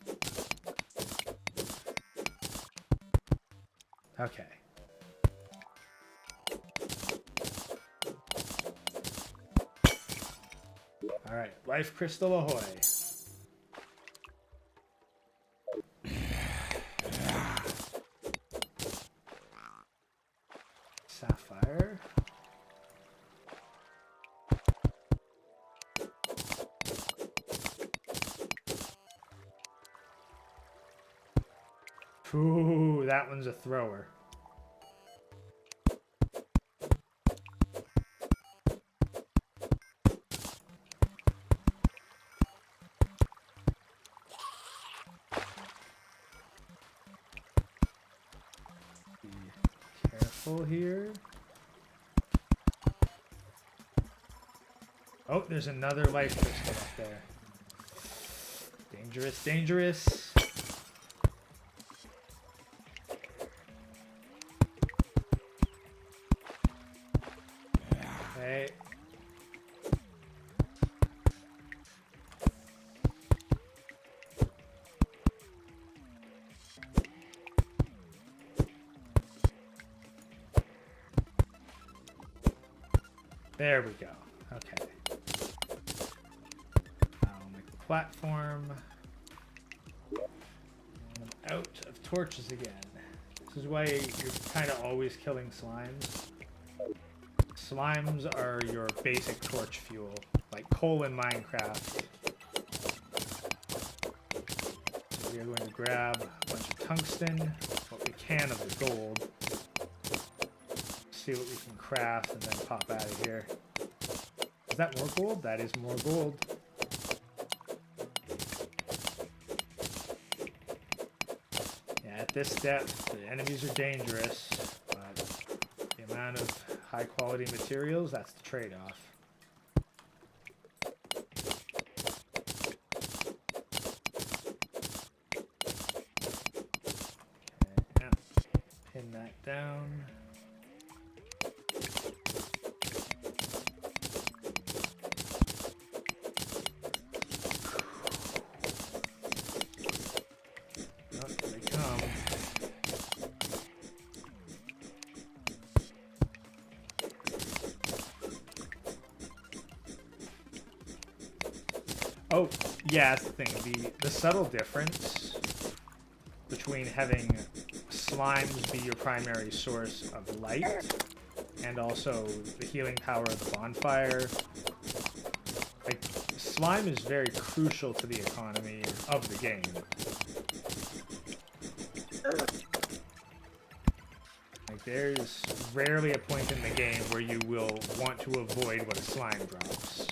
Okay. Alright, life crystal ahoy. Sapphire. Ooh, that one's a thrower. Be careful here. Oh, there's another life crystal up there. Dangerous, dangerous. Okay. There we go. Okay. I'll make the platform. And I'm out of torches again. This is why you're kind of always killing slimes. Slimes are your basic torch fuel, like coal in Minecraft. So we are going to grab a bunch of tungsten, what we can of the gold. See what we can craft and then pop out of here. Is that more gold? That is more gold. Yeah, at this depth, the enemies are dangerous, but the amount of high quality materials, that's the trade-off. Okay, now pin that down. Oh, yeah, that's the thing. The subtle difference between having slimes be your primary source of light and also the healing power of the bonfire. Like, slime is very crucial to the economy of the game. Like, there's rarely a point in the game where you will want to avoid what a slime drops.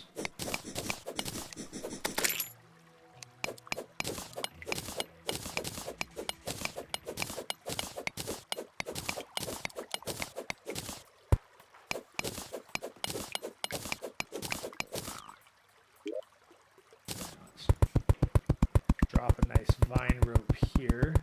Drop a nice vine rope here.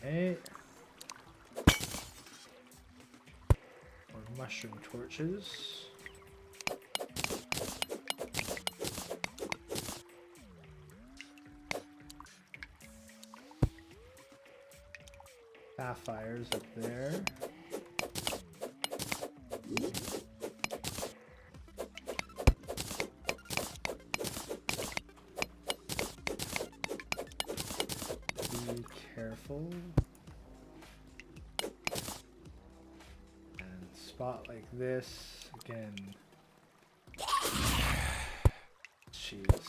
Okay. More mushroom torches. Sapphires up there. Be careful. And spot like this again. Jeez.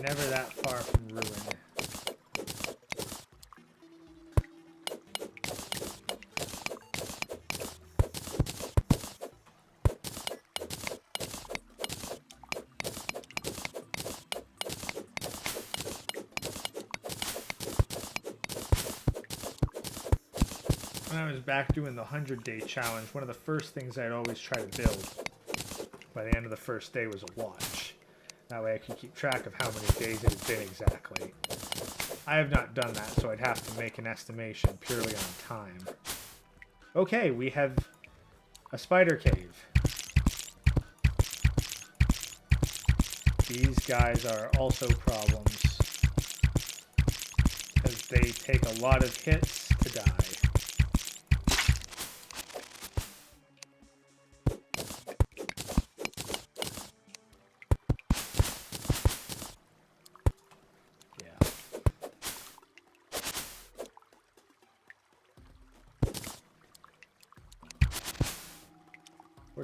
Never that far from ruin. When I was back doing the 100-day challenge, one of the first things I'd always try to build by the end of the first day was a watch. That way I could keep track of how many days it had been exactly. I have not done that, so I'd have to make an estimation purely on time. Okay, we have a spider cave. These guys are also problems, because they take a lot of hits to die.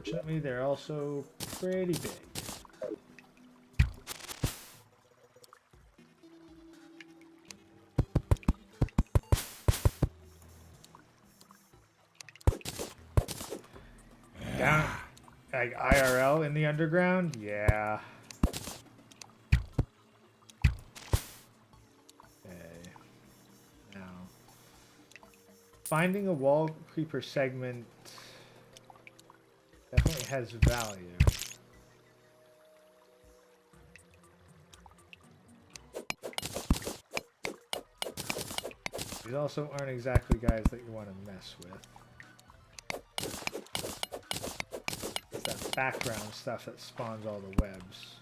Fortunately, they're also pretty big. Down, like IRL in the underground? Yeah. Okay. Now, finding a wall creeper segment definitely has value. These also aren't exactly guys that you want to mess with. It's that background stuff that spawns all the webs.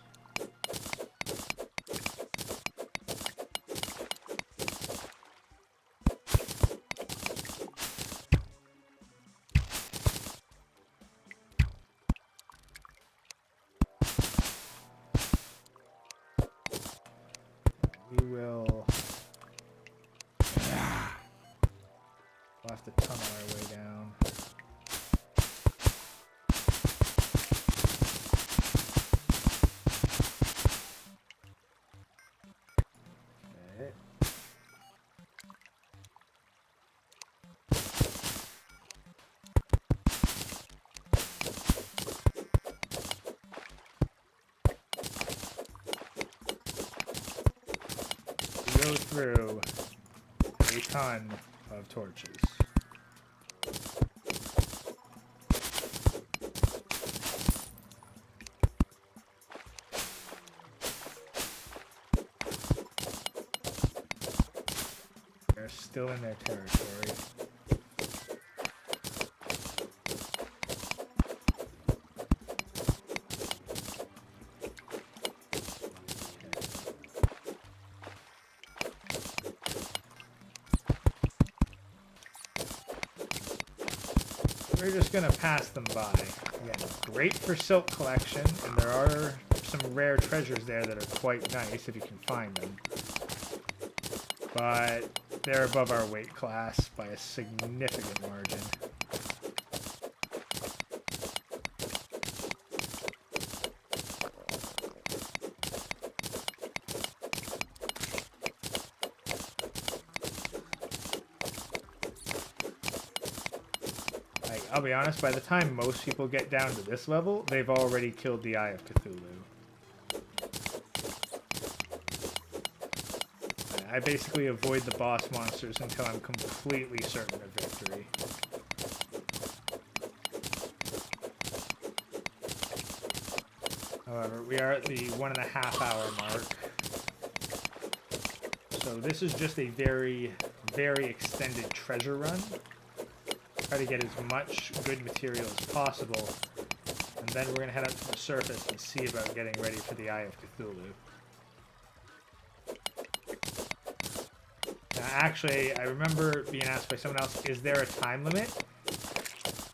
We'll have to tunnel our way down. Okay. We go through a ton of torches. They're still in their territory. We're just gonna pass them by. Again, great for silk collection, and there are some rare treasures there that are quite nice if you can find them. But they're above our weight class by a significant margin. I'll be honest, by the time most people get down to this level, they've already killed the Eye of Cthulhu. I basically avoid the boss monsters until I'm completely certain of victory. However, we are at the 1.5 hour mark. So this is just a very, very extended treasure run. Try to get as much good material as possible, and then we're going to head up to the surface and see about getting ready for the Eye of Cthulhu. Now, actually, I remember being asked by someone else, is there a time limit?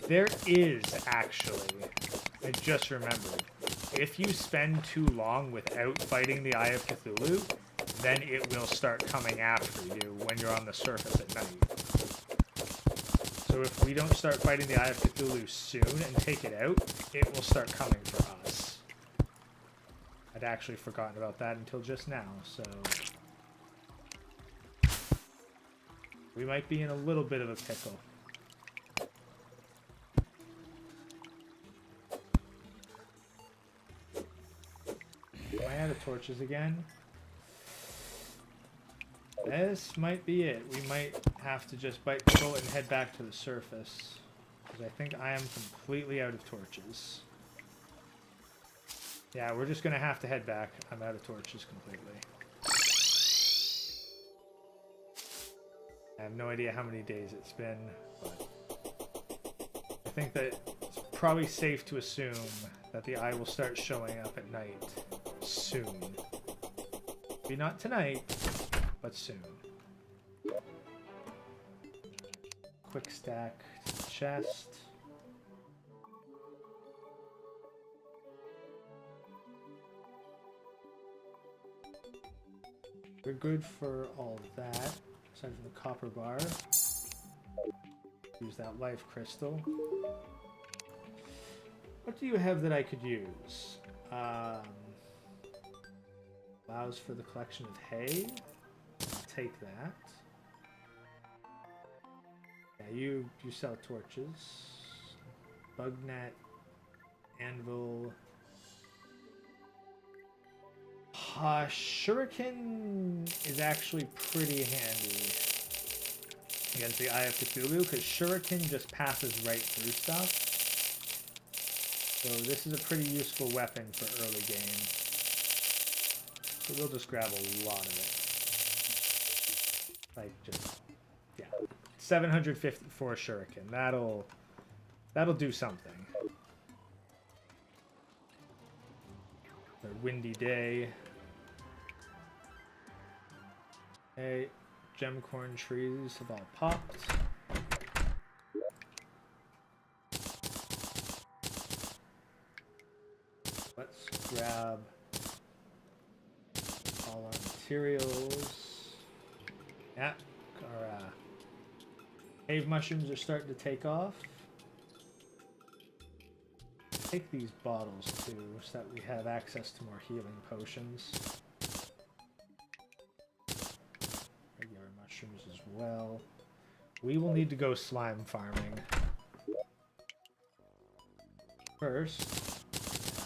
There is, actually. I just remembered. If you spend too long without fighting the Eye of Cthulhu, then it will start coming after you when you're on the surface at night. So if we don't start fighting the Eye of Cthulhu soon and take it out, it will start coming for us. I'd actually forgotten about that until just now, so... we might be in a little bit of a pickle. Am I out of torches again? This might be it. We might have to just bite the bullet and head back to the surface. Because I think I am completely out of torches. Yeah, we're just going to have to head back. I'm out of torches completely. I have no idea how many days it's been, but I think that it's probably safe to assume that the eye will start showing up at night soon. Maybe not tonight, but soon. Quick stack to the chest. We're good for all of that, aside from the copper bar. Use that life crystal. What do you have that I could use? Allows for the collection of hay. I'll take that. Yeah, you sell torches. Bug net. Anvil. Shuriken is actually pretty handy against the Eye of Cthulhu, because Shuriken just passes right through stuff. So this is a pretty useful weapon for early game. So we'll just grab a lot of it. Like, just, yeah. 754 Shuriken. That'll do something. A windy day. Okay, gemcorn trees have all popped. Let's grab all our materials. Yeah, our cave mushrooms are starting to take off. Take these bottles too, so that we have access to more healing potions. Regular mushrooms as well. We will need to go slime farming. First,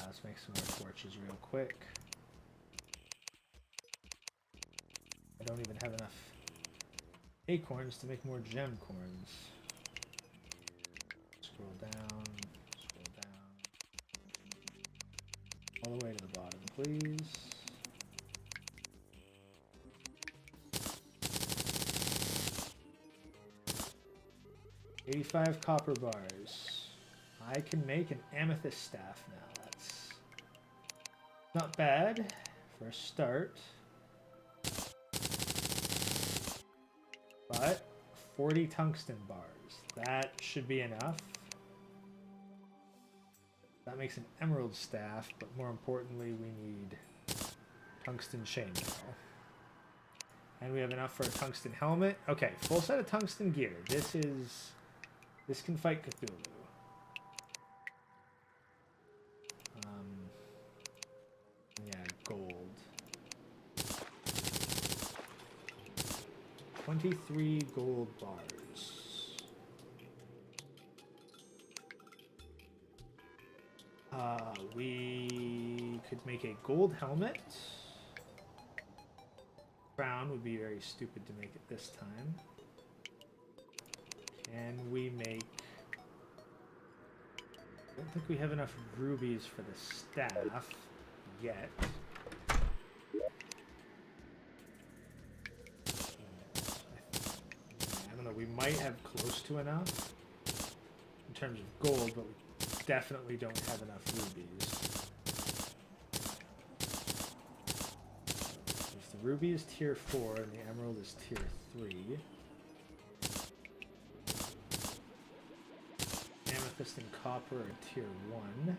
let's make some more torches real quick. I don't even have enough acorns to make more gem corns. Scroll down. All the way to the bottom, please. $85 copper bars. I can make an amethyst staff now. That's not bad for a start. But 40 tungsten bars. That should be enough. That makes an emerald staff, but more importantly, we need tungsten chainmail. And we have enough for a tungsten helmet. Okay, full set of tungsten gear. This can fight Cthulhu. Yeah, gold. 23 gold bars. We could make a gold helmet. Crown would be very stupid to make it this time. Can we make... I don't think we have enough rubies for the staff yet. I don't know, we might have close to enough in terms of gold, but we definitely don't have enough rubies. If the ruby is tier 4 and the emerald is tier 3. Amethyst and copper are tier 1.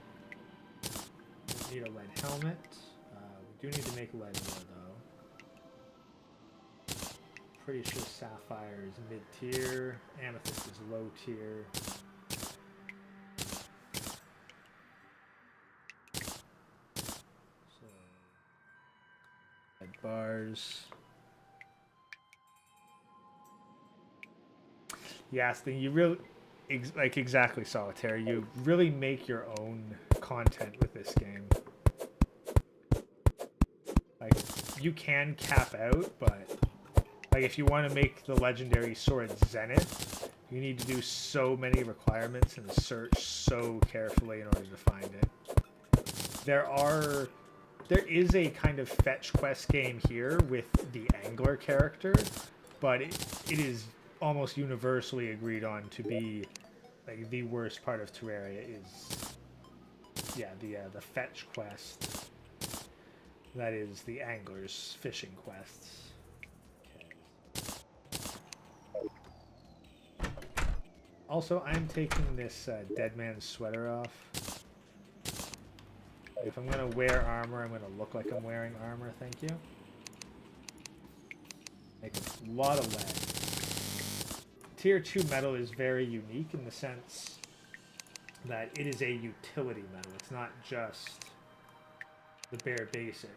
We need a lead helmet. We do need to make lead ore though. Pretty sure sapphire is mid-tier. Amethyst is low tier. Bars. Yes, then you really, like exactly Solitaire, you really make your own content with this game. Like, you can cap out, but like if you want to make the legendary sword Zenith, you need to do so many requirements and search so carefully in order to find it. There is a kind of fetch quest game here with the angler character, but it is almost universally agreed on to be like the worst part of Terraria is, yeah, the fetch quest. That is the angler's fishing quests. Okay. Also, I'm taking this dead man's sweater off. If I'm going to wear armor, I'm going to look like I'm wearing armor, thank you. Make a lot of lead. Tier 2 metal is very unique in the sense that it is a utility medal. It's not just the bare basics.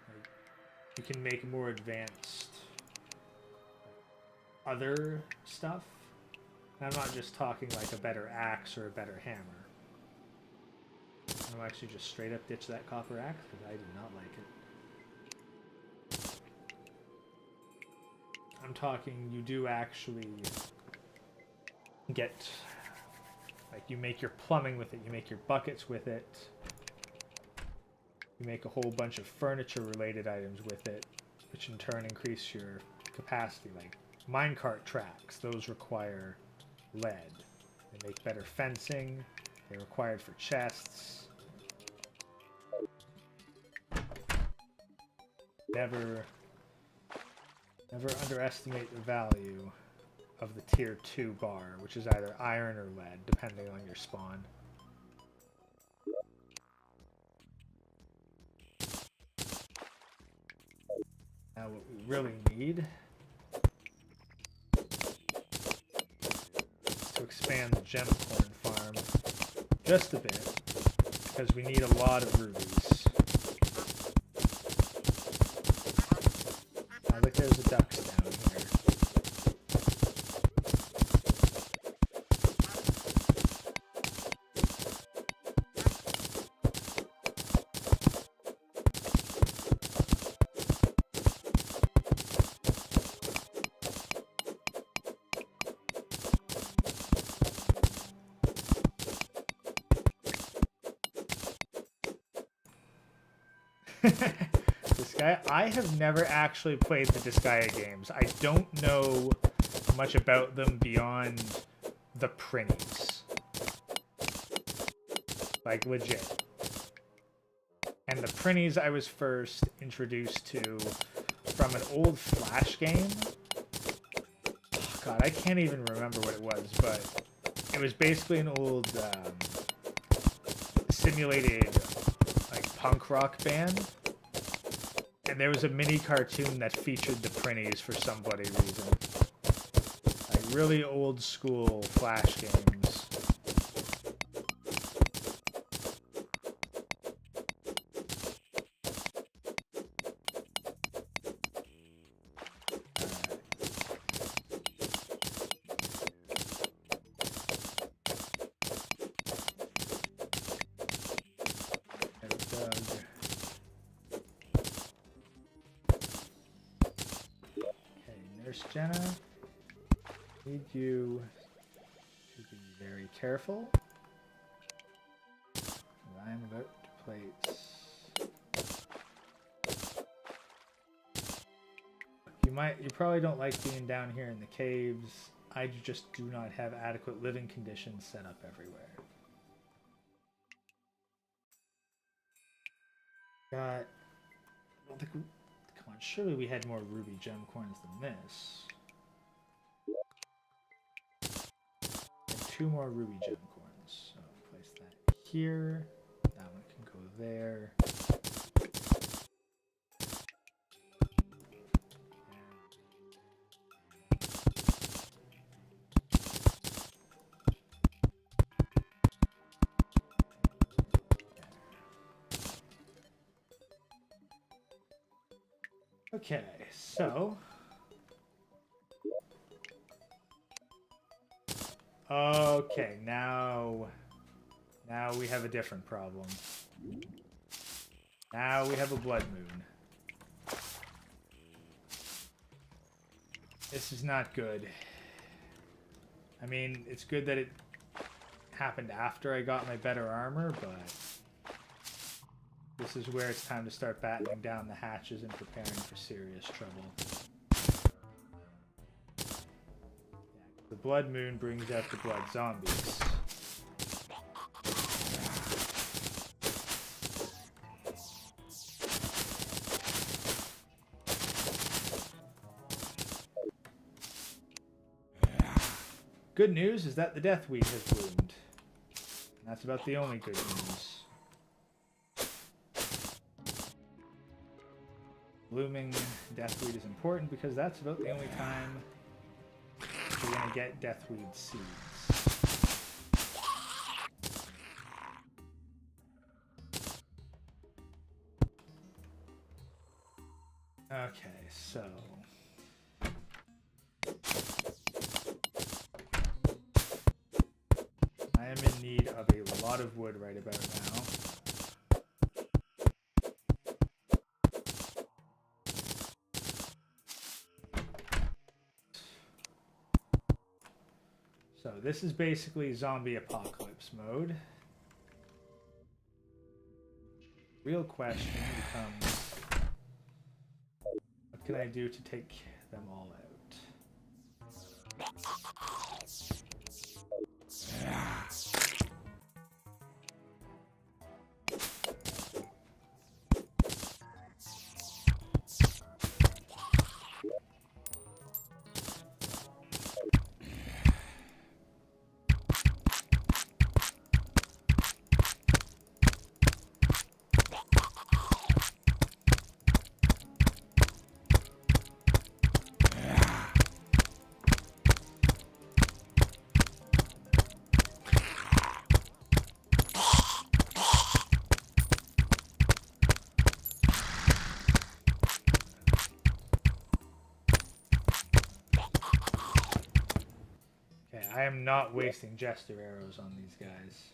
Like, you can make more advanced other stuff. And I'm not just talking like a better axe or a better hammer. I'll actually just straight up ditch that copper axe because I do not like it. I'm talking you do actually get, like, you make your plumbing with it, you make your buckets with it, you make a whole bunch of furniture related items with it, which in turn increase your capacity, like minecart tracks. Those require lead. They make better fencing. They're required for chests. Never underestimate the value of the tier 2 bar, which is either iron or lead, depending on your spawn. Now what we really need is to expand the gem corn farm just a bit, because we need a lot of rubies. I think there's a ducks down here. Disgaea, I have never actually played the Disgaea games. I don't know much about them beyond the printies. Like, legit. And the printies I was first introduced to from an old Flash game. Oh, God, I can't even remember what it was, but it was basically an old simulated punk rock band, and there was a mini cartoon that featured the printies for some bloody reason. Like really old school Flash games. Jenna, need you to be very careful. I'm about to place. You probably don't like being down here in the caves. I just do not have adequate living conditions set up everywhere. Got. Come on, surely we had more ruby gem coins than this. And 2 more ruby gem coins. So place that here. That one can go there. Okay, so okay, now we have a different problem. Now we have a blood moon. This is not good. I mean, it's good that it happened after I got my better armor, but this is where it's time to start battening down the hatches and preparing for serious trouble. Yeah, the blood moon brings out the blood zombies. Good news is that the deathweed has bloomed. And that's about the only good news. Blooming deathweed is important because that's about the only time we're going to get deathweed seeds. so I am in need of a lot of wood right about now. So this is basically zombie apocalypse mode. Real question becomes, what can I do to take them all out? I am not wasting Jester arrows on these guys.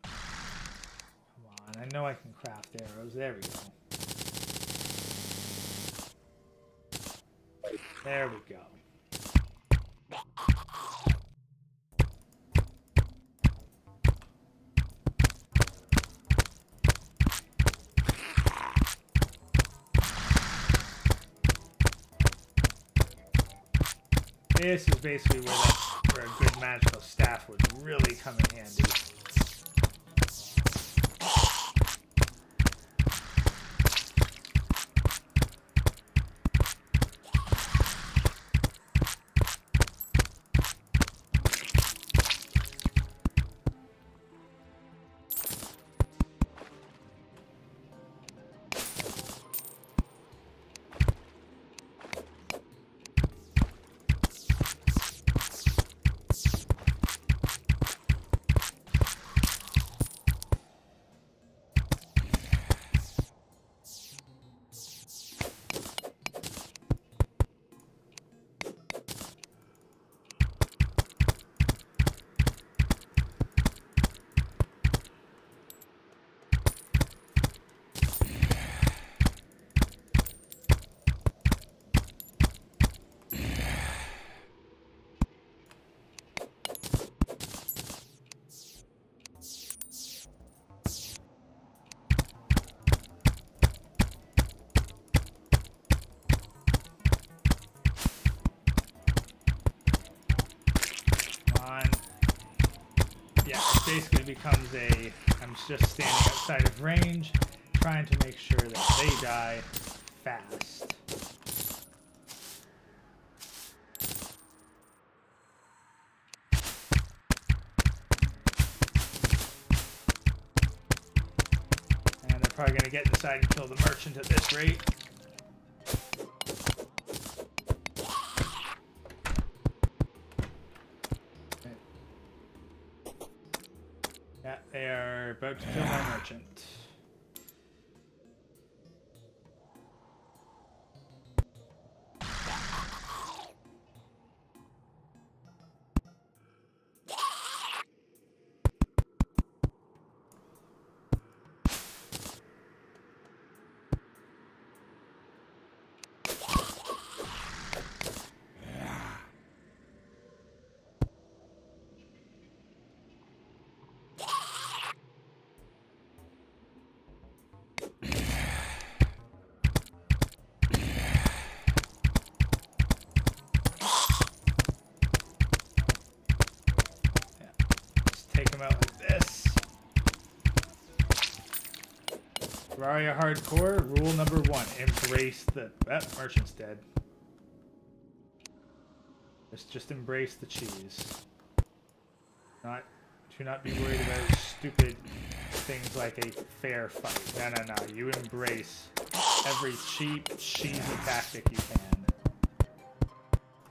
Come on, I know I can craft arrows. There we go. There we go. This is basically where a good magical staff would really come in handy. Basically becomes I'm just standing outside of range, trying to make sure that they die fast. And they're probably going to get inside and kill the merchant at this rate. Yeah, they are about to kill my merchant. Take him out like this. Terarria hardcore, rule number 1, embrace the... merchant's dead. Just embrace the cheese. Do not be worried about stupid things like a fair fight. No. You embrace every cheap, cheesy tactic you can.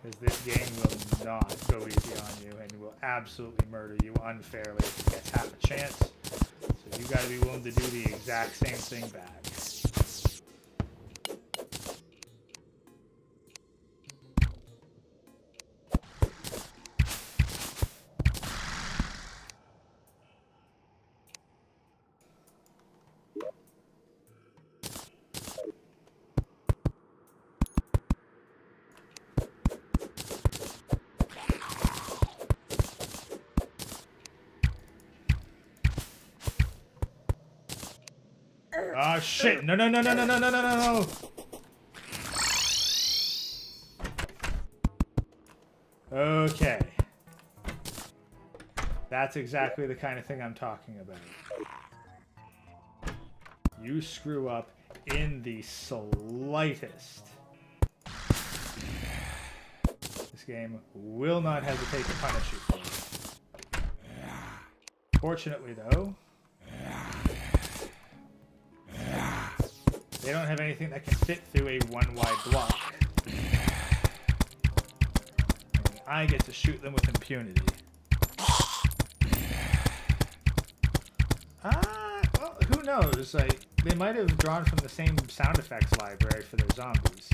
Because this game will not go easy on you and will absolutely murder you unfairly if it gets half a chance. So you gotta be willing to do the exact same thing back. Oh shit! No, no, no, no, no, no, no, no, no! Okay. That's exactly the kind of thing I'm talking about. You screw up in the slightest. This game will not hesitate to punish you for it. Fortunately, though, they don't have anything that can fit through a one-wide block. And I get to shoot them with impunity. Well, who knows? Like, they might have drawn from the same sound effects library for their zombies.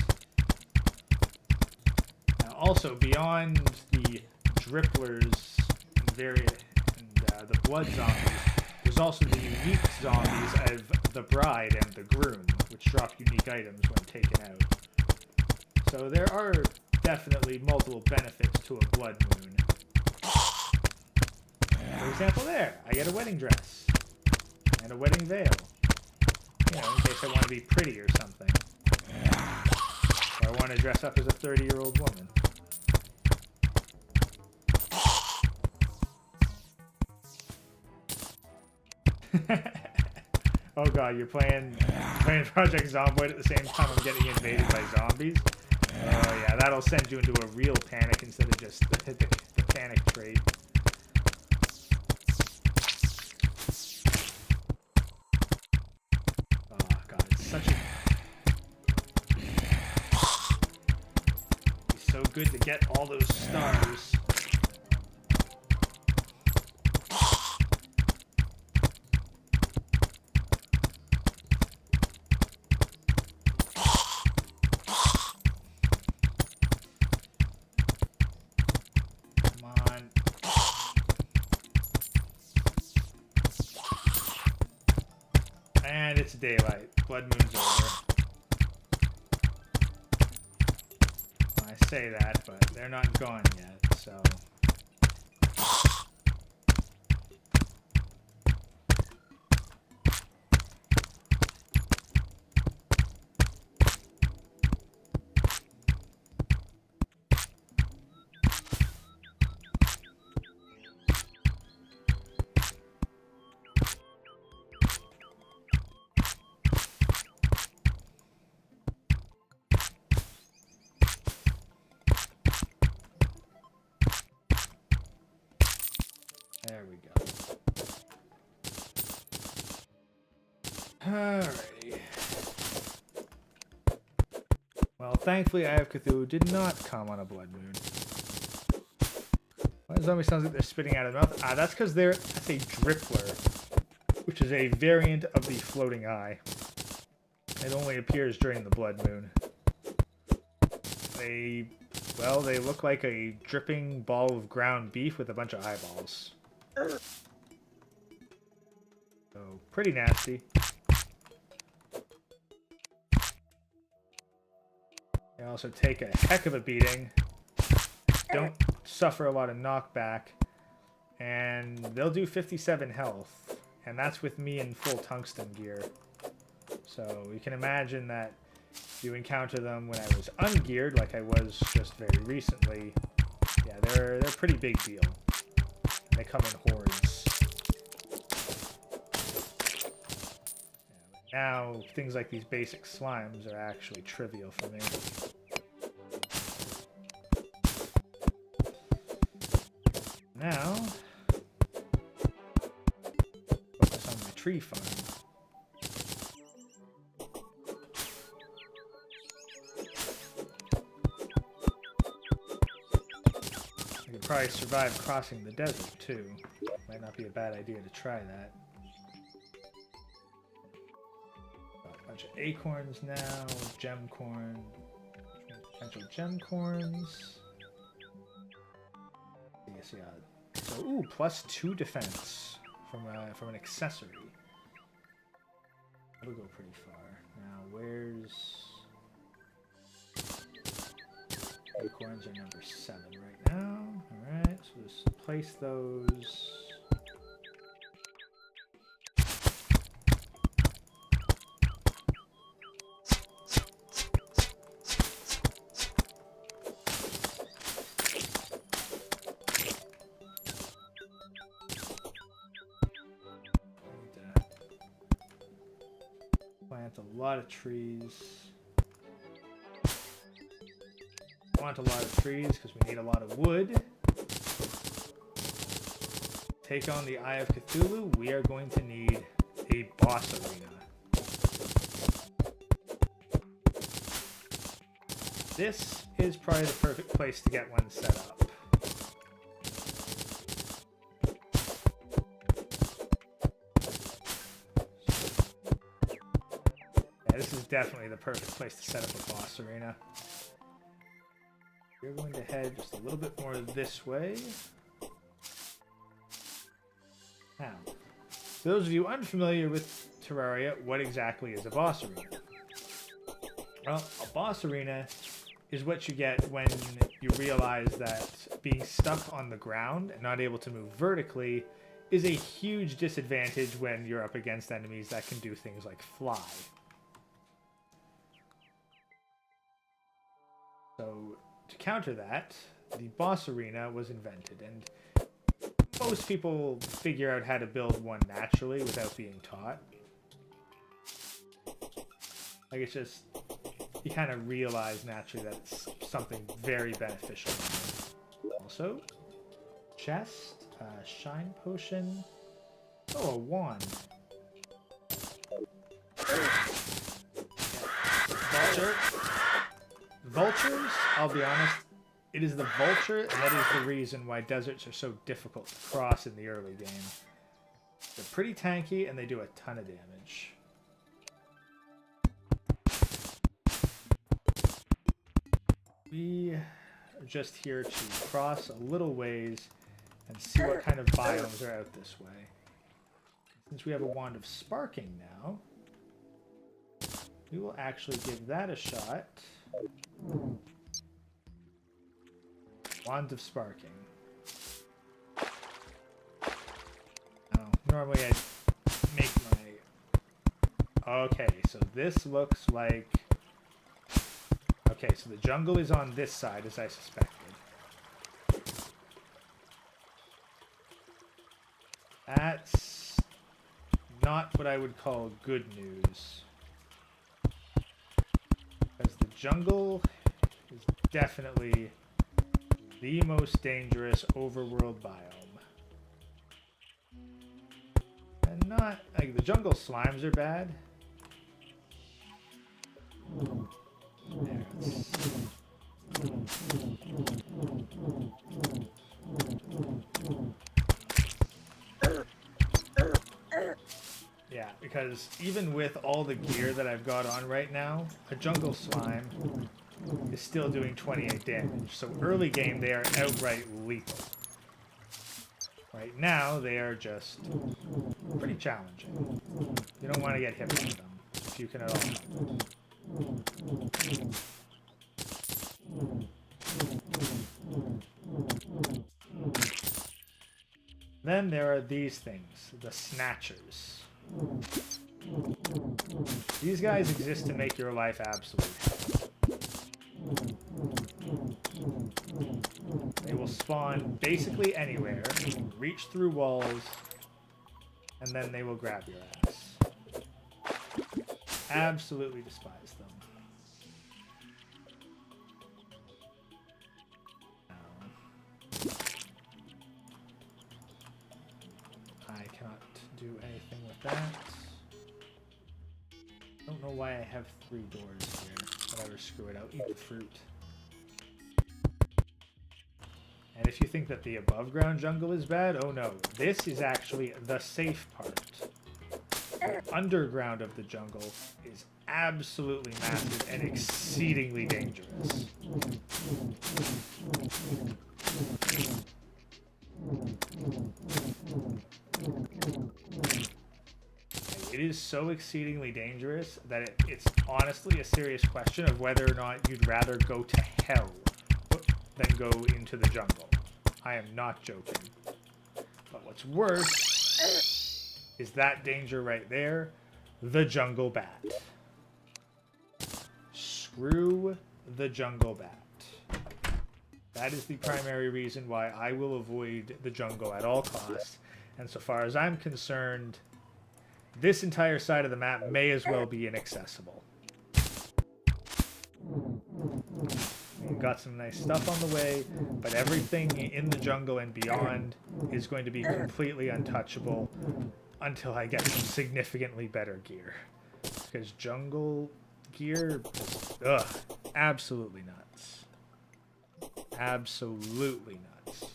Now, also, beyond the dripplers and the blood zombies, there's also the unique zombies of the bride and the groom, which drop unique items when taken out. So there are definitely multiple benefits to a blood moon. For example, there, I get a wedding dress and a wedding veil. You know, in case I want to be pretty or something. Or I want to dress up as a 30-year-old woman. Oh god, you're playing Project Zomboid at the same time I'm getting invaded by zombies? Oh yeah, that'll send you into a real panic instead of just the panic trait. Oh god, it's such a... It's so good to get all those stars. And it's daylight. Blood moon's over. I say that, but they're not gone yet, so... There we go. Alrighty. Well, thankfully, Eye of Cthulhu did not come on a blood moon. Why does zombie sounds like they're spitting out of their mouth? Ah, that's because that's a drippler, which is a variant of the floating eye. It only appears during the blood moon. They look like a dripping ball of ground beef with a bunch of eyeballs. So, pretty nasty. They also take a heck of a beating. Don't suffer a lot of knockback. And they'll do 57 health. And that's with me in full tungsten gear. So, you can imagine that you encounter them when I was ungeared, like I was just very recently. Yeah, they're a pretty big deal. And they come in hordes. Yeah, now, things like these basic slimes are actually trivial for me. Now, focus on my tree farm. probably survive crossing the desert, too. Might not be a bad idea to try that. Got a bunch of acorns now, gem corn, potential gem corns. So, yeah. So, ooh, +2 defense from an accessory. That'll go pretty far. Now, where's... Acorns are number 7 right now. Alright, so just place those. Plant a lot of trees. Want a lot of trees because we need a lot of wood. Take on the Eye of Cthulhu, we are going to need a boss arena. This is probably the perfect place to get one set up. Yeah, this is definitely the perfect place to set up a boss arena. We're going to head just a little bit more this way. Now, for those of you unfamiliar with Terraria, what exactly is a boss arena? Well, a boss arena is what you get when you realize that being stuck on the ground and not able to move vertically is a huge disadvantage when you're up against enemies that can do things like fly. So, to counter that, the boss arena was invented, and most people figure out how to build one naturally without being taught. Like, it's just, you kind of realize naturally that it's something very beneficial. Also, chest, shine potion, oh, a wand. Vulture. Vultures, I'll be honest, it is the vulture that is the reason why deserts are so difficult to cross in the early game. They're pretty tanky and they do a ton of damage. We are just here to cross a little ways and see what kind of biomes are out this way. Since we have a wand of sparking now, we will actually give that a shot. Wand of sparking. Now, normally I'd make my... Okay, so this looks like... Okay, so the jungle is on this side, as I suspected. That's not what I would call good news. Because the jungle is definitely the most dangerous overworld biome. And not, like, the jungle slimes are bad. There, yeah, because even with all the gear that I've got on right now, a jungle slime is still doing 28 damage. So early game, they are outright lethal. Right now, they are just pretty challenging. You don't want to get hit by them, if you can at all. Then there are these things, the snatchers. These guys exist to make your life absolute hell. They will spawn basically anywhere, reach through walls, and then they will grab your ass. Absolutely despise them. I cannot do anything with that. Don't know why I have 3 doors here. Whatever, screw it, I'll eat the fruit. And if you think that the above ground jungle is bad, oh no, this is actually the safe part. The underground of the jungle is absolutely massive and exceedingly dangerous. It is so exceedingly dangerous that it's honestly a serious question of whether or not you'd rather go to hell than go into the jungle. I am not joking. But what's worse is that danger right there, the jungle bat. Screw the jungle bat. That is the primary reason why I will avoid the jungle at all costs. And so far as I'm concerned, this entire side of the map may as well be inaccessible. We've got some nice stuff on the way, but everything in the jungle and beyond is going to be completely untouchable until I get some significantly better gear. Because jungle gear is, absolutely nuts. Absolutely nuts.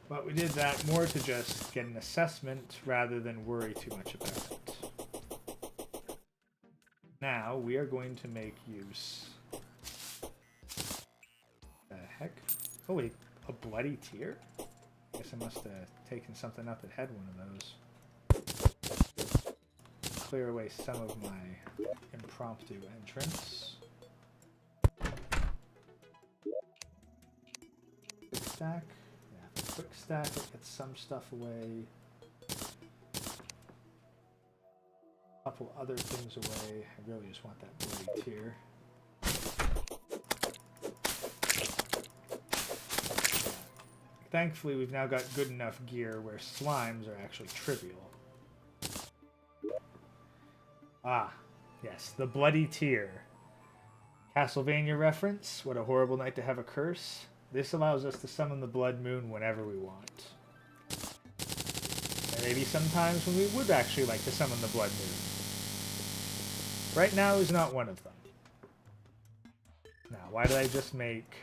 But we did that more to just get an assessment rather than worry too much about it. Now we are going to make use. The heck? Oh wait, a bloody tear? Guess I must have taken something up that had one of those. Clear away some of my impromptu entrance. Quick stack. Yeah, quick stack. It gets some stuff away. Couple other things away. I really just want that bloody tear. Thankfully, we've now got good enough gear where slimes are actually trivial. Ah, yes, the bloody tear. Castlevania reference. What a horrible night to have a curse. This allows us to summon the Blood Moon whenever we want. There may be some times when we would actually like to summon the Blood Moon. Right now is not one of them. Now, why did I just make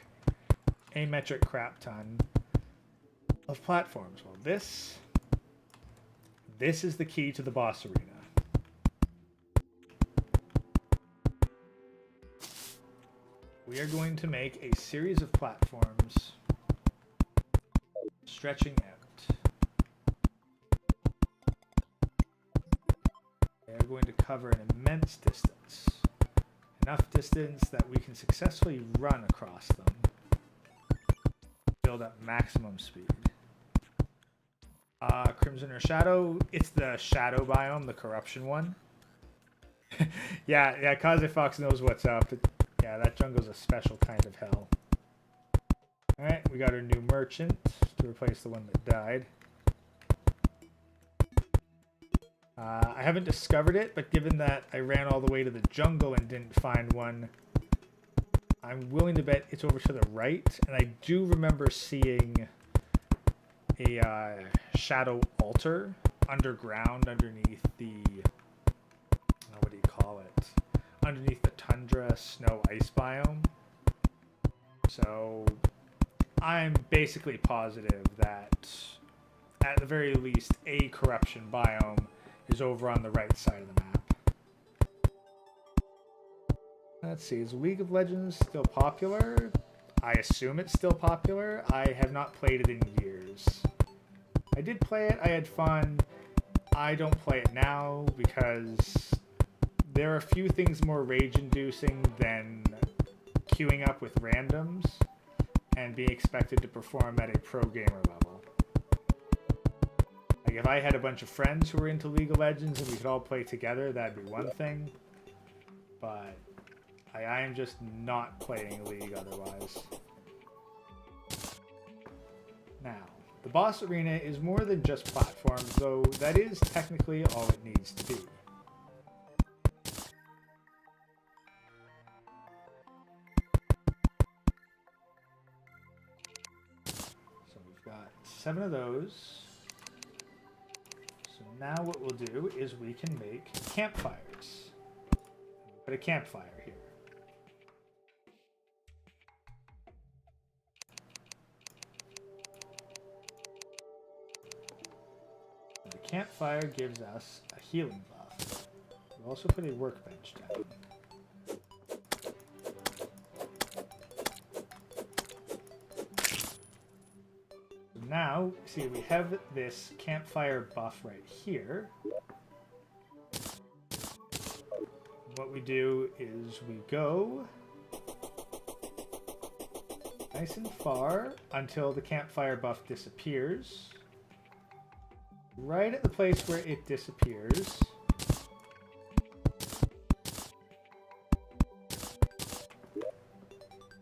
a metric crap ton of platforms? Well, this is the key to the boss arena. We are going to make a series of platforms stretching out. They are going to cover an immense distance. Enough distance that we can successfully run across them. Build up maximum speed. Crimson or Shadow, it's the Shadow biome, the corruption one. yeah, Kaze Fox knows what's up. Yeah, that jungle's a special kind of hell. Alright, we got our new merchant to replace the one that died. I haven't discovered it, but given that I ran all the way to the jungle and didn't find one, I'm willing to bet it's over to the right. And I do remember seeing a shadow altar underground underneath the... what do you call it? Underneath the tundra snow ice biome. So I'm basically positive that at the very least a corruption biome is over on the right side of the map. Let's see, is League of Legends still popular? I assume it's still popular. I have not played it in years. I did play it, I had fun. I don't play it now because there are a few things more rage-inducing than queuing up with randoms and being expected to perform at a pro gamer level. Like, if I had a bunch of friends who were into League of Legends and we could all play together, that'd be one thing. But I am just not playing League otherwise. Now, the boss arena is more than just platforms, though that is technically all it needs to be. So we've got 7 of those. So now what we'll do is we can make campfires. Put a campfire here. Campfire gives us a healing buff. We'll also put a workbench down. Now, see, we have this campfire buff right here. What we do is we go nice and far until the campfire buff disappears. Right at the place where it disappears,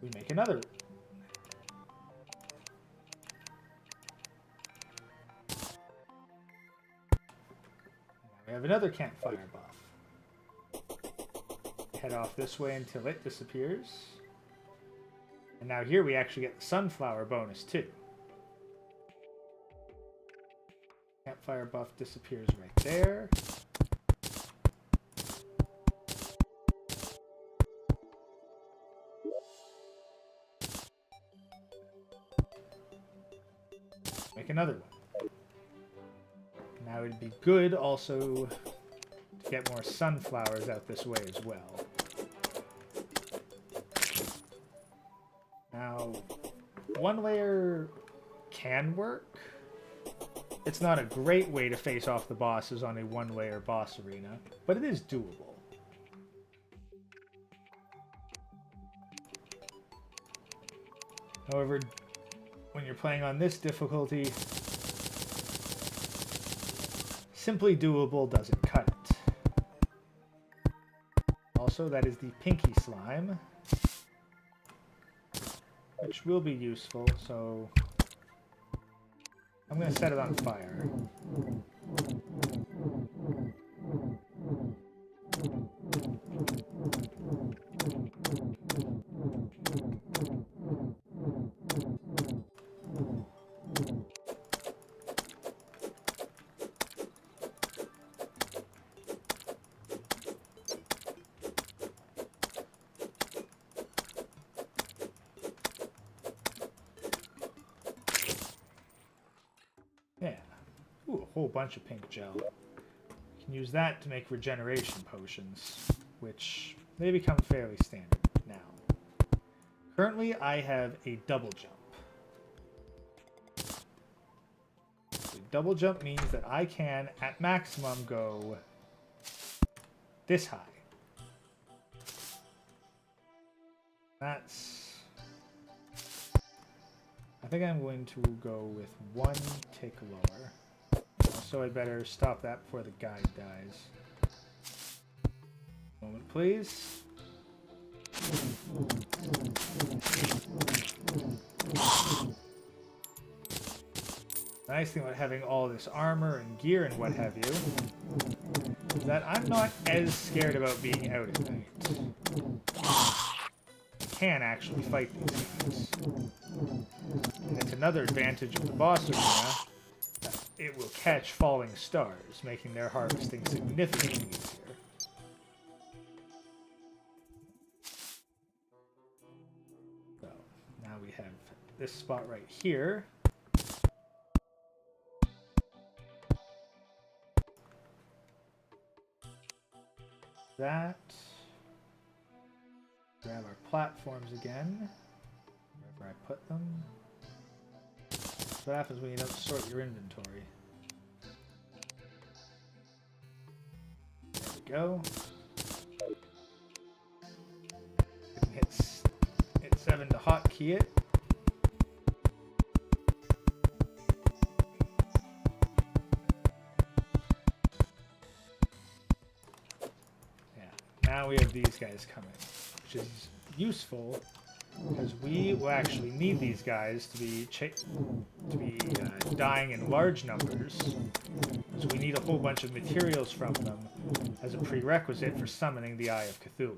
we make another. Now we have another campfire buff. Head off this way until it disappears. And now here we actually get the sunflower bonus too. Campfire buff disappears right there. Make another one. Now it'd be good also to get more sunflowers out this way as well. Now, one layer can work. It's not a great way to face off the bosses on a one-layer boss arena, but it is doable. However, when you're playing on this difficulty, simply doable doesn't cut it. Also, that is the pinky slime, which will be useful, so I'm going to set it on fire. Yeah. Ooh, a whole bunch of pink gel. You can use that to make regeneration potions, which they become fairly standard now. Currently, I have a double jump. A double jump means that I can, at maximum, go this high. That's... I think I'm going to go with one tick lower. So I better stop that before the guide dies. Moment, please. The nice thing about having all this armor and gear and what have you is that I'm not as scared about being out at night. I can actually fight these guys. And it's another advantage of the boss arena that it will catch falling stars, making their harvesting significantly easier. So, now we have this spot right here. That. Grab our platforms again, wherever I put them. That's what happens when you don't sort your inventory. There we go. You can hit 7 to hotkey it. Yeah, now we have these guys coming, which is useful because we will actually need these guys to be dying in large numbers, because we need a whole bunch of materials from them as a prerequisite for summoning the Eye of Cthulhu.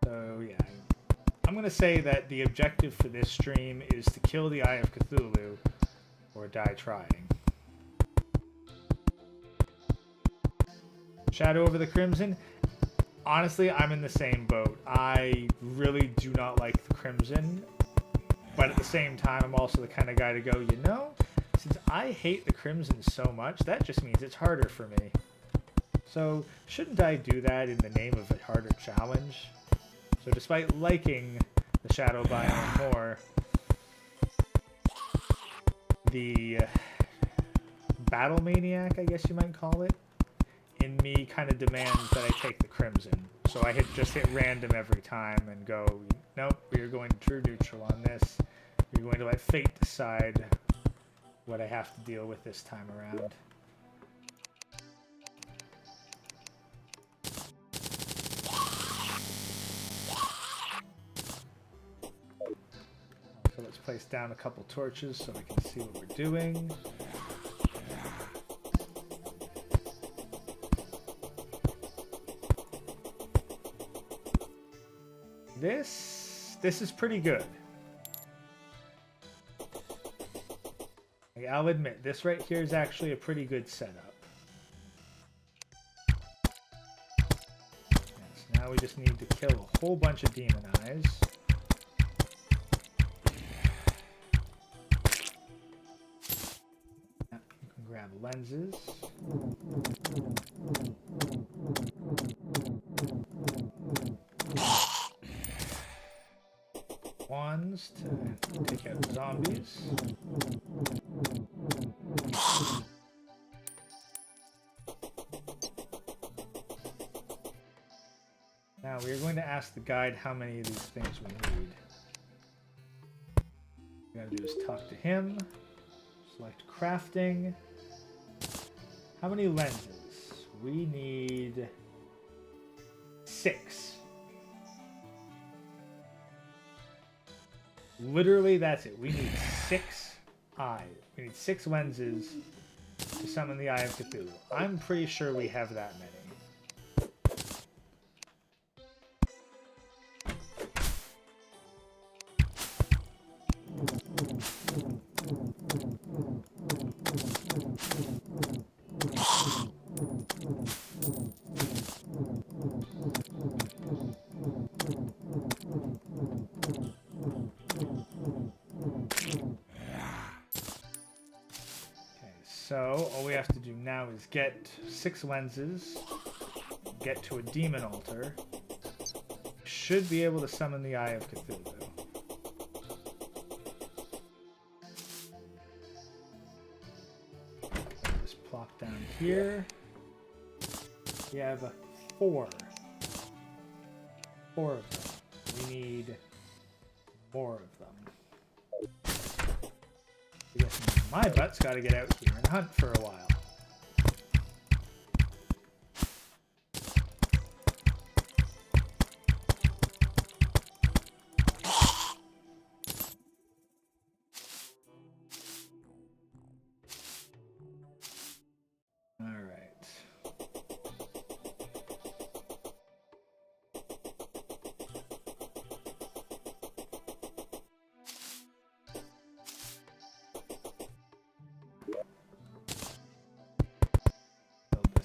So yeah, I'm going to say that the objective for this stream is to kill the Eye of Cthulhu or die trying. Shadow over the Crimson. Honestly, I'm in the same boat. I really do not like the Crimson. But at the same time, I'm also the kind of guy to go, you know, since I hate the Crimson so much, that just means it's harder for me. So, shouldn't I do that in the name of a harder challenge? So despite liking the Shadow biome more, the Battle Maniac, I guess you might call it, in me kind of demands that I take the Crimson. So I just hit random every time and go, nope, we're going to true neutral on this. You're going to let fate decide what I have to deal with this time around. So let's place down a couple torches so we can see what we're doing. This is pretty good. Like, I'll admit, this right here is actually a pretty good setup. Yes, now we just need to kill a whole bunch of demon eyes. You can grab lenses. Wands to take out zombies. Now we are going to ask the guide how many of these things we need. What we gotta do is talk to him. Select crafting. How many lenses? We need 6. Literally, that's it. We need 6 eyes. We need 6 lenses to summon the Eye of Cthulhu. I'm pretty sure we have that many. So, all we have to do now is get 6 lenses, get to a demon altar, should be able to summon the Eye of Cthulhu. Just plop down here. We have 4. 4 of them. We need more of them. I guess my butt's got to get out here and hunt for a while. All right.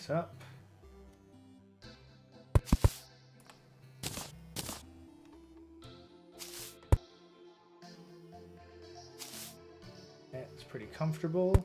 Up. It's pretty comfortable.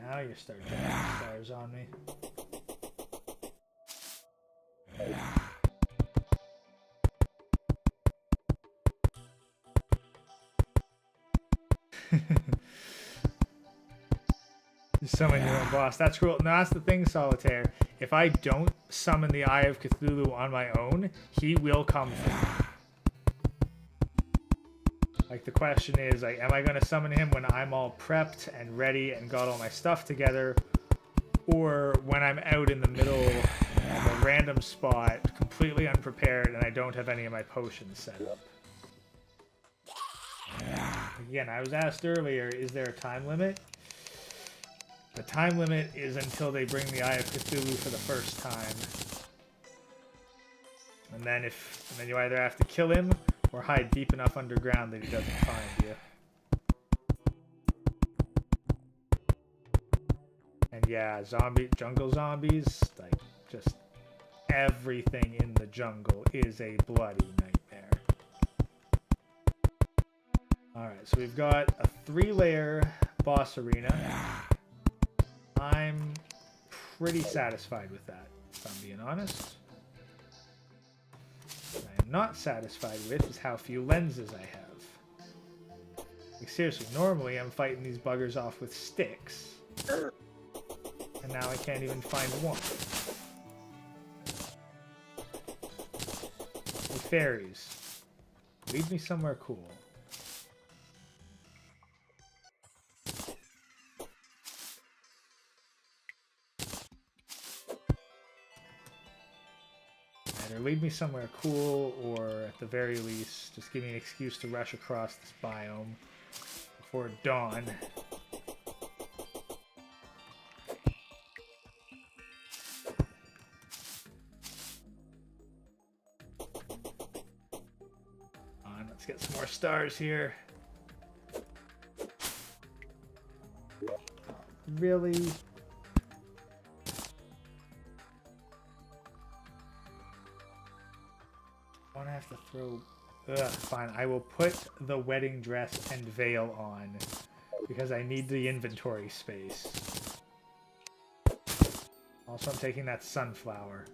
Now you start getting stars on me. You summon your own boss. That's cool. No, that's the thing, Solitaire. If I don't summon the Eye of Cthulhu on my own, he will come for me. Like, the question is, like, am I going to summon him when I'm all prepped and ready and got all my stuff together? Or when I'm out in the middle of a random spot, completely unprepared, and I don't have any of my potions set up. Again, I was asked earlier, is there a time limit? The time limit is until they bring the Eye of Cthulhu for the first time. And then you either have to kill him or hide deep enough underground that he doesn't find you. And yeah, jungle zombies, like, just everything in the jungle is a bloody nightmare. Alright, so we've got a 3-layer boss arena. I'm pretty satisfied with that, if I'm being honest. What I am not satisfied with is how few lenses I have. Like, seriously, normally I'm fighting these buggers off with sticks. And now I can't even find one. Hey, fairies. Lead me somewhere cool. Either lead me somewhere cool, or at the very least, just give me an excuse to rush across this biome before dawn. Let's get some more stars here. Really? I don't have to throw... Ugh, fine. I will put the wedding dress and veil on because I need the inventory space. Also, I'm taking that sunflower.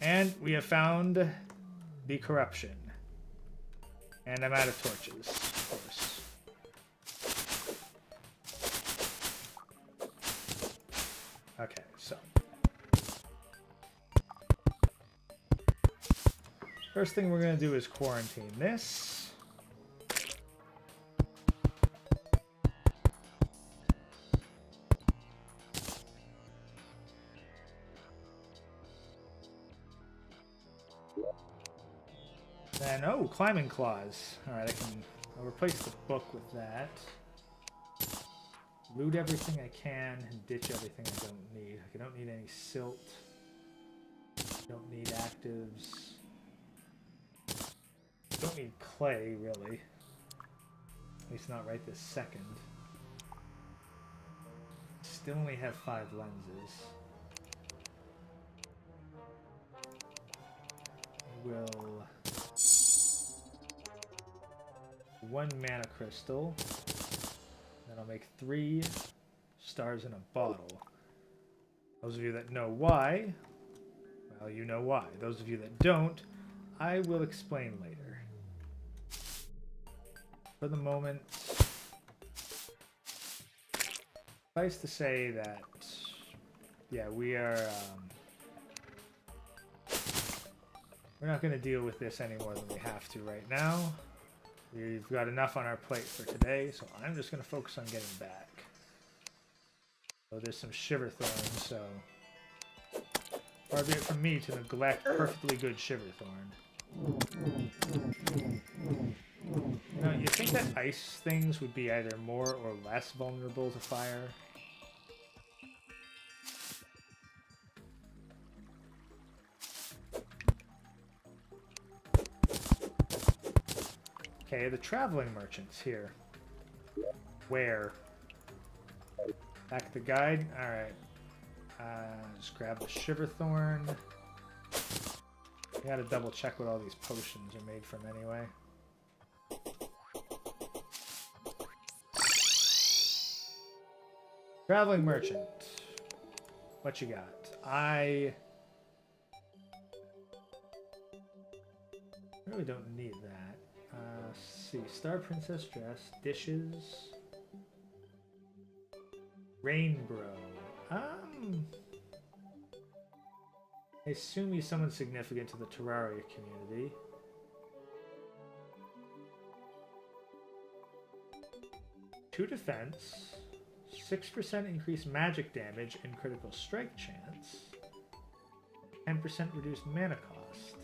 And we have found the corruption. And I'm out of torches, of course. Okay, so. First thing we're going to do is quarantine this. Then, oh, climbing claws. Alright, I'll replace the book with that. Loot everything I can and ditch everything I don't need. Like, I don't need any silt. Don't need actives. Don't need clay, really. At least not right this second. Still only have 5 lenses. Will... 1 mana crystal. Then I'll make 3 stars in a bottle. Those of you that know why, well, you know why. Those of you that don't, I will explain later. For the moment, suffice to say that, yeah, we're not going to deal with this any more than we have to right now. We've got enough on our plate for today, so I'm just going to focus on getting back. So there's some shiver thorns, so far be it from me to neglect perfectly good shiver thorn. You know, you think that ice things would be either more or less vulnerable to fire? Okay, the traveling merchants here. Where? Back at the guide? Alright. Just grab the Shiverthorn. I gotta double check what all these potions are made from anyway. Traveling merchant. What you got? I really don't need that. Let's see. Star Princess dress. Dishes. Rainbow. I assume he's someone significant to the Terarria community. Two defense. 6% increased magic damage and critical strike chance. 10% reduced mana cost.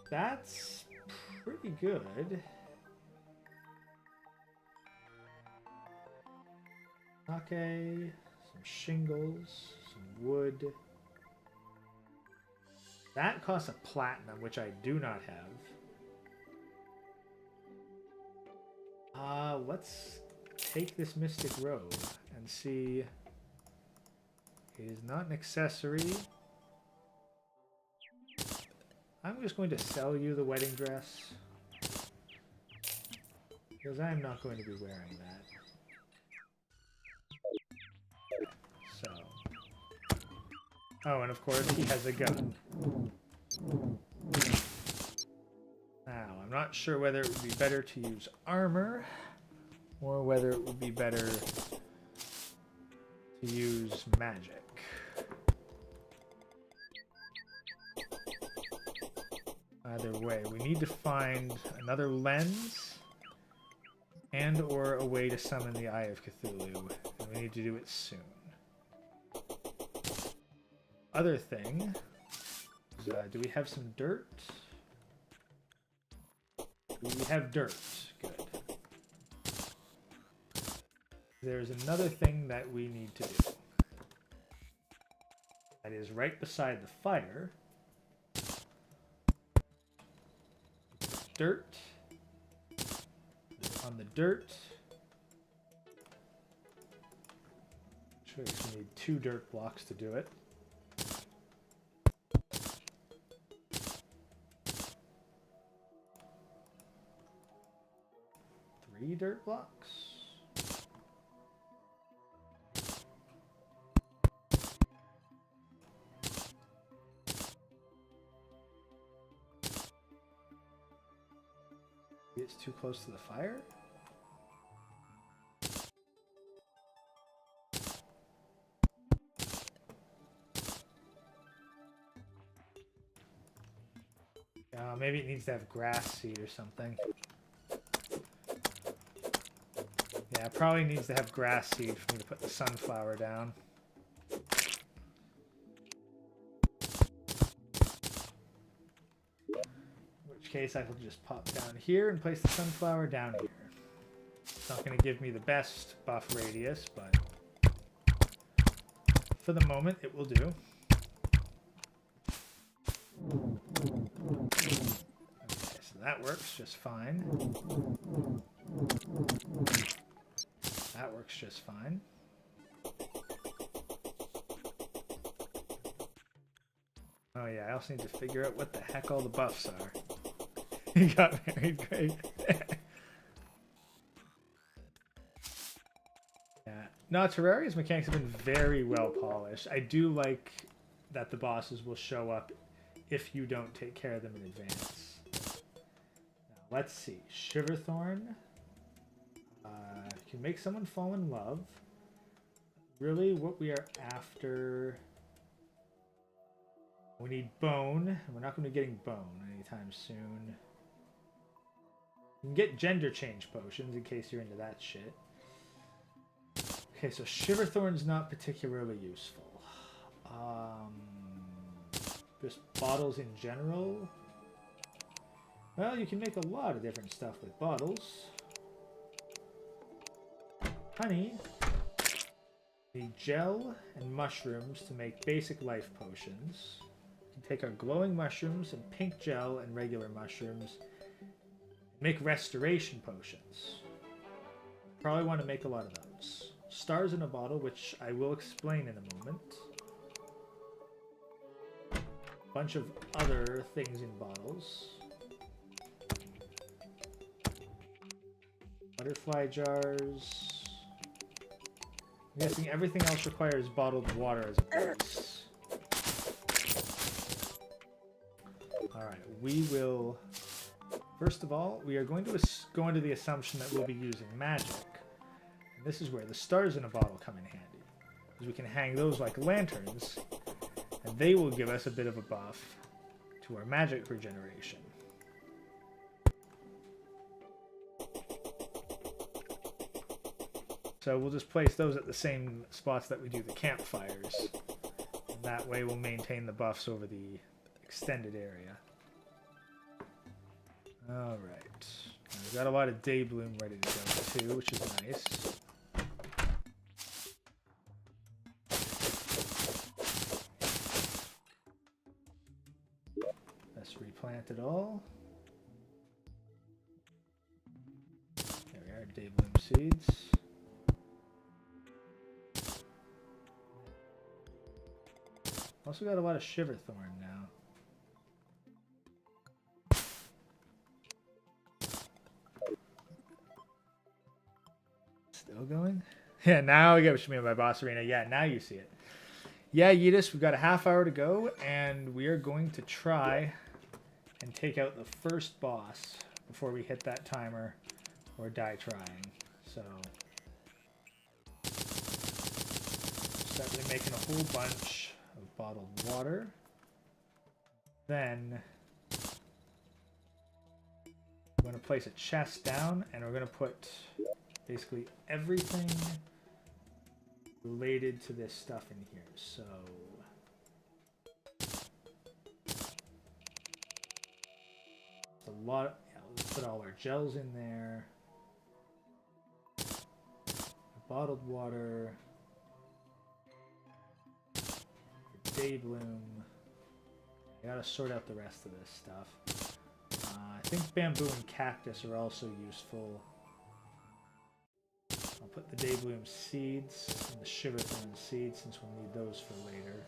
That's pretty good. Okay, some shingles, some wood. That costs a platinum, which I do not have. Let's take this mystic robe and see. It is not an accessory. I'm just going to sell you the wedding dress, because I am not going to be wearing that. So. Oh, and of course he has a gun. Now, I'm not sure whether it would be better to use armor, or whether it would be better to use magic. Either way, we need to find another lens and or a way to summon the Eye of Cthulhu, and we need to do it soon. Other thing, do we have some dirt? We have dirt. Good. There's another thing that we need to do. That is right beside the fire. Dirt. On the dirt. Sure, we need 2 dirt blocks to do it. 3 dirt blocks. It's too close to the fire. Maybe it needs to have grass seed or something. Yeah, it probably needs to have grass seed for me to put the sunflower down. In which case I will just pop down here and place the sunflower down here. It's not going to give me the best buff radius, but for the moment it will do. Okay, so that works just fine. That works just fine. Oh yeah, I also need to figure out what the heck all the buffs are. You got married, great. Yeah. No, Terraria's mechanics have been very well polished. I do like that the bosses will show up if you don't take care of them in advance. Now, let's see. Shiverthorn. Can make someone fall in love. Really, what we are after... We need bone, and we're not going to be getting bone anytime soon. You can get gender change potions in case you're into that shit. Okay, so Shiverthorn's not particularly useful. Just bottles in general. Well, you can make a lot of different stuff with bottles. Honey. The gel and mushrooms to make basic life potions. We can take our glowing mushrooms and pink gel and regular mushrooms. Make restoration potions. Probably want to make a lot of those. Stars in a bottle, which I will explain in a moment. Bunch of other things in bottles. Butterfly jars. I'm guessing everything else requires bottled water as a base. Alright, we will... First of all, we are going to go into the assumption that we'll be using magic. And this is where the stars in a bottle come in handy. Because we can hang those like lanterns, and they will give us a bit of a buff to our magic regeneration. So we'll just place those at the same spots that we do the campfires. And that way we'll maintain the buffs over the extended area. Alright. We've got a lot of day bloom ready to go too, which is nice. Let's replant it all. There we are, day bloom seeds. Also got a lot of shiverthorn now. Still going? Yeah, now I get what you mean by boss arena. Yeah, now you see it. Yeah, Yeetus, we've got a half hour to go, and we are going to try and take out the first boss before we hit that timer or die trying. So, start making a whole bunch of bottled water. Then we're going to place a chest down, and we're going to put basically everything related to this stuff in here. So a lot. Yeah, let's put all our gels in there. Bottled water. Day bloom. I gotta sort out the rest of this stuff. I think bamboo and cactus are also useful. I'll put the day bloom seeds and the shiverthorn seeds since we'll need those for later.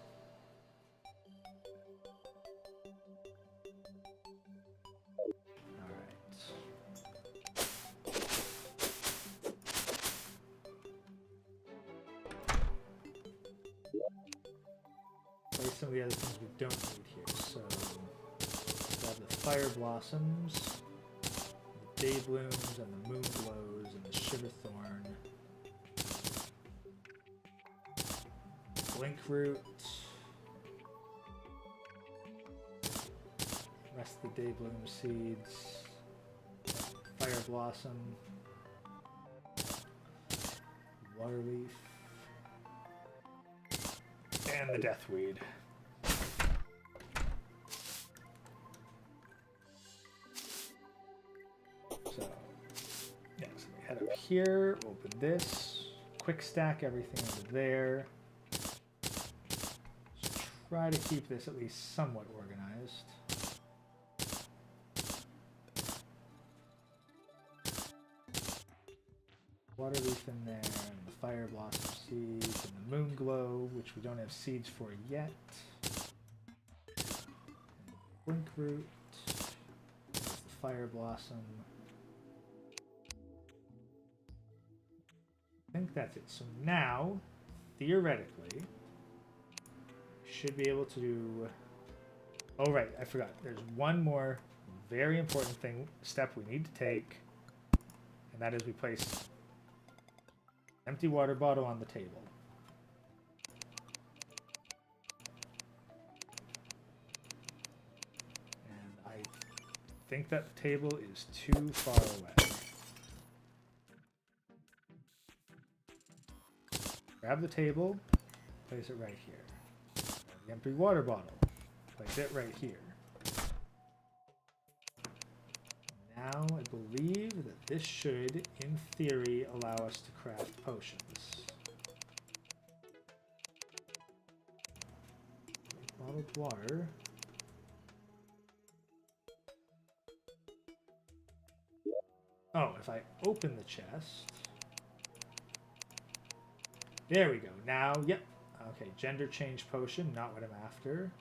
Some of the other things we don't need here. So we have the fire blossoms, the day blooms, and the moon glows, and the shiverthorn, blink root, rest of the day bloom seeds, fire blossom, water leaf, and the deathweed. So, yeah, so we head up here, open this, quick stack everything into there. Just try to keep this at least somewhat organized. Water leaf in there, and the fire blossom seeds, and the moon glow, which we don't have seeds for yet. And blink root, the fire blossom. I think that's it. So now, theoretically, we should be able to do... Oh right, I forgot. There's one more very important step we need to take, and that is we place empty water bottle on the table. And I think that the table is too far away. Grab the table, place it right here. Grab the empty water bottle, place it right here. Now I believe that this should, in theory, allow us to craft potions. Bottled water. Oh, if I open the chest... There we go. Now, yep. Okay, gender change potion, not what I'm after.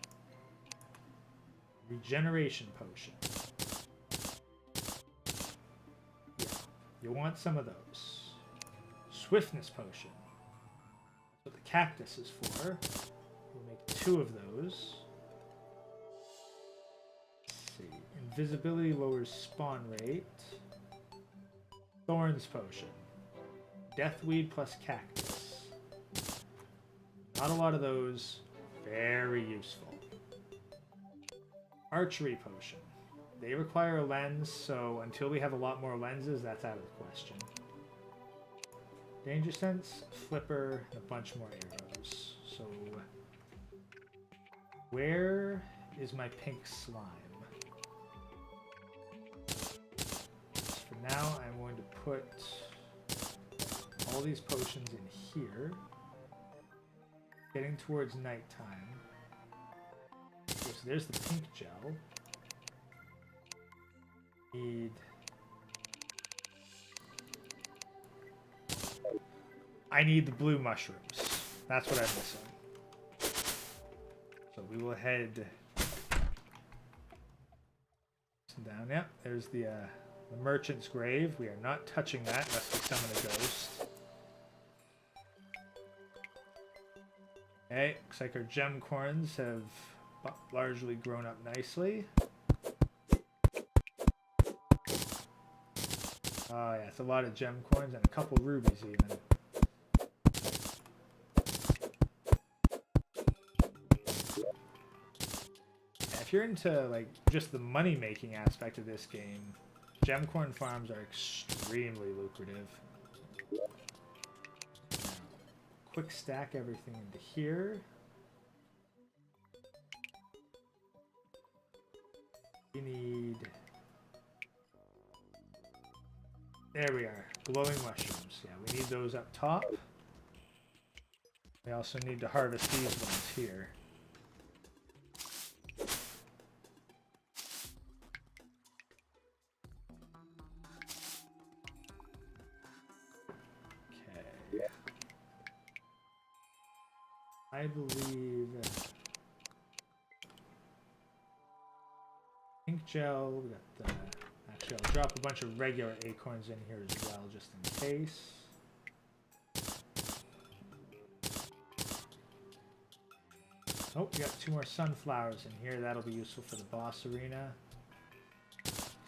Regeneration potion. Yeah, you want some of those. Swiftness potion. That's what the cactus is for. We'll make 2 of those. Let's see. Invisibility lowers spawn rate. Thorns potion. Deathweed plus cactus. Not a lot of those. Very useful. Archery potion. They require a lens, so until we have a lot more lenses, that's out of the question. Danger Sense, Flipper, and a bunch more arrows. So, where is my pink slime? For now, I'm going to put all these potions in here. Getting towards nighttime. Okay, so there's the pink gel. Need... I need the blue mushrooms. That's what I'm missing. So we will head down. Yep, there's the merchant's grave. We are not touching that unless we summon a ghost. Okay, looks like our gem corns have largely grown up nicely. Oh yeah, it's a lot of gem coins and a couple rubies even. Yeah, if you're into like just the money making aspect of this game, gem corn farms are extremely lucrative. Quick stack everything into here. We need... There we are. Glowing mushrooms. Yeah, we need those up top. We also need to harvest these ones here. Okay. I believe... Pink gel, we got the... Actually, I'll drop a bunch of regular acorns in here as well, just in case. Oh, we got 2 more sunflowers in here. That'll be useful for the boss arena.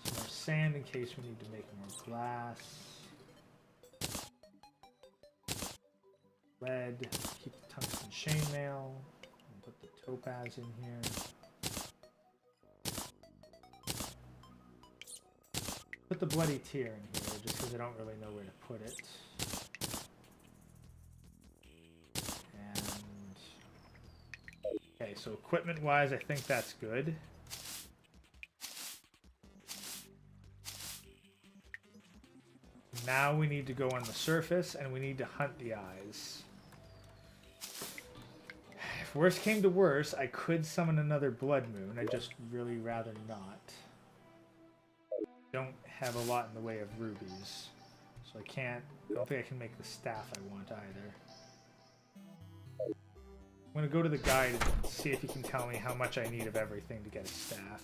Some more sand in case we need to make more glass. Lead. Keep the tungsten chainmail. And put the topaz in here. Put the bloody tear in here, just because I don't really know where to put it. And... okay, so equipment-wise, I think that's good. Now we need to go on the surface, and we need to hunt the eyes. If worst came to worst, I could summon another blood moon. I'd just really rather not. Don't have a lot in the way of rubies, so I don't think I can make the staff I want either. I'm gonna go to the guide and see if he can tell me how much I need of everything to get a staff.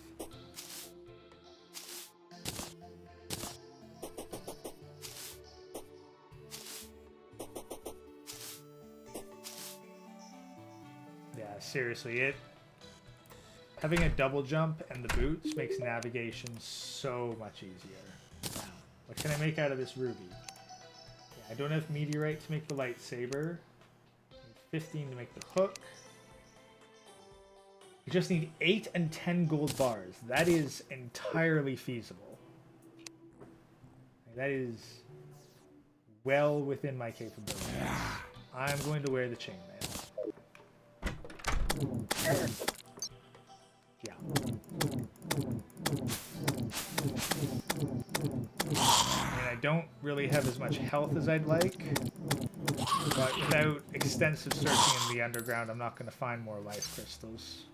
Yeah, seriously, having a double jump and the boots makes navigation so much easier. Now, what can I make out of this ruby? Yeah, I don't have meteorite to make the lightsaber. 15 to make the hook. You just need 8 and 10 gold bars. That is entirely feasible. That is well within my capabilities. I'm going to wear the chainmail. Yeah. I mean, I don't really have as much health as I'd like, but without extensive searching in the underground, I'm not going to find more life crystals.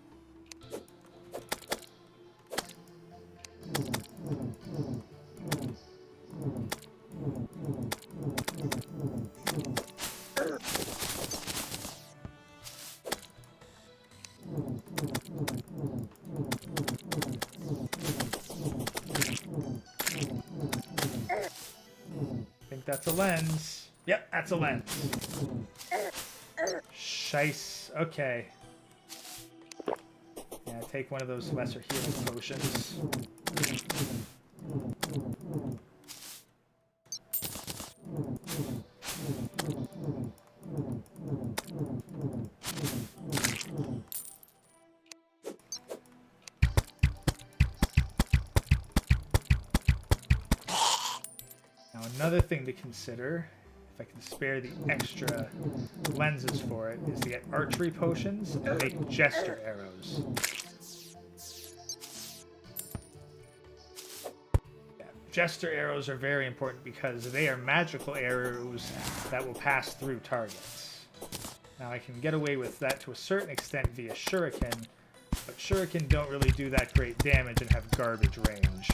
That's a lens. Yep, that's a lens. Shice. Okay. Yeah, take one of those lesser healing potions. Now, another thing to consider, if I can spare the extra lenses for it, is to get archery potions and make jester arrows. Yeah, jester arrows are very important because they are magical arrows that will pass through targets. Now I can get away with that to a certain extent via shuriken, but shuriken don't really do that great damage and have garbage range.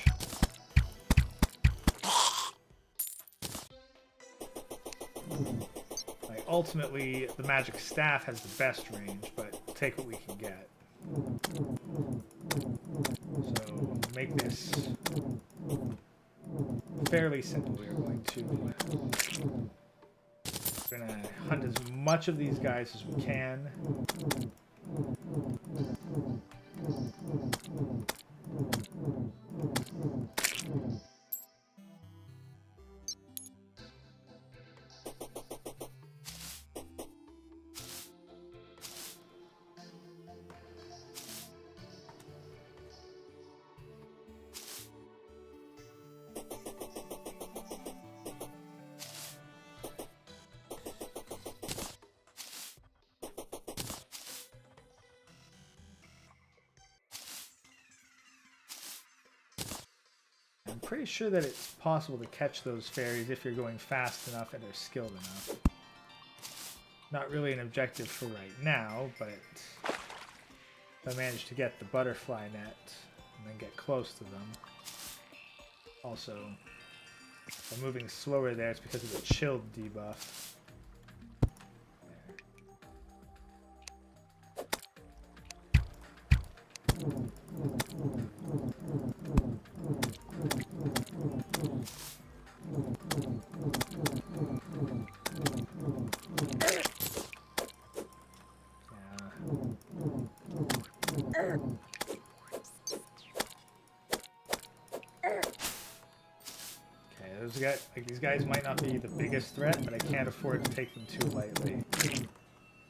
Like, ultimately, the magic staff has the best range, but we'll take what we can get. So, make this fairly simple. We're going to hunt as much of these guys as we can. I'm pretty sure that it's possible to catch those fairies if you're going fast enough and are skilled enough. Not really an objective for right now, but if I manage to get the butterfly net and then get close to them. Also, if I'm moving slower there, it's because of the chilled debuff. These guys might not be the biggest threat, but I can't afford to take them too lightly.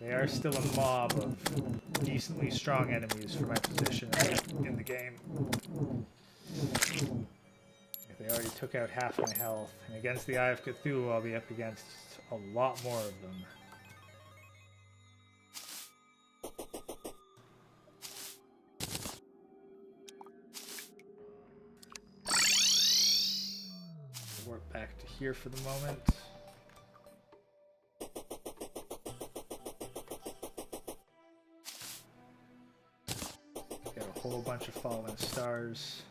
They are still a mob of decently strong enemies for my position in the game. They already took out half my health, and against the Eye of Cthulhu I'll be up against a lot more of them. Warp back to here for the moment. Got a whole bunch of fallen stars.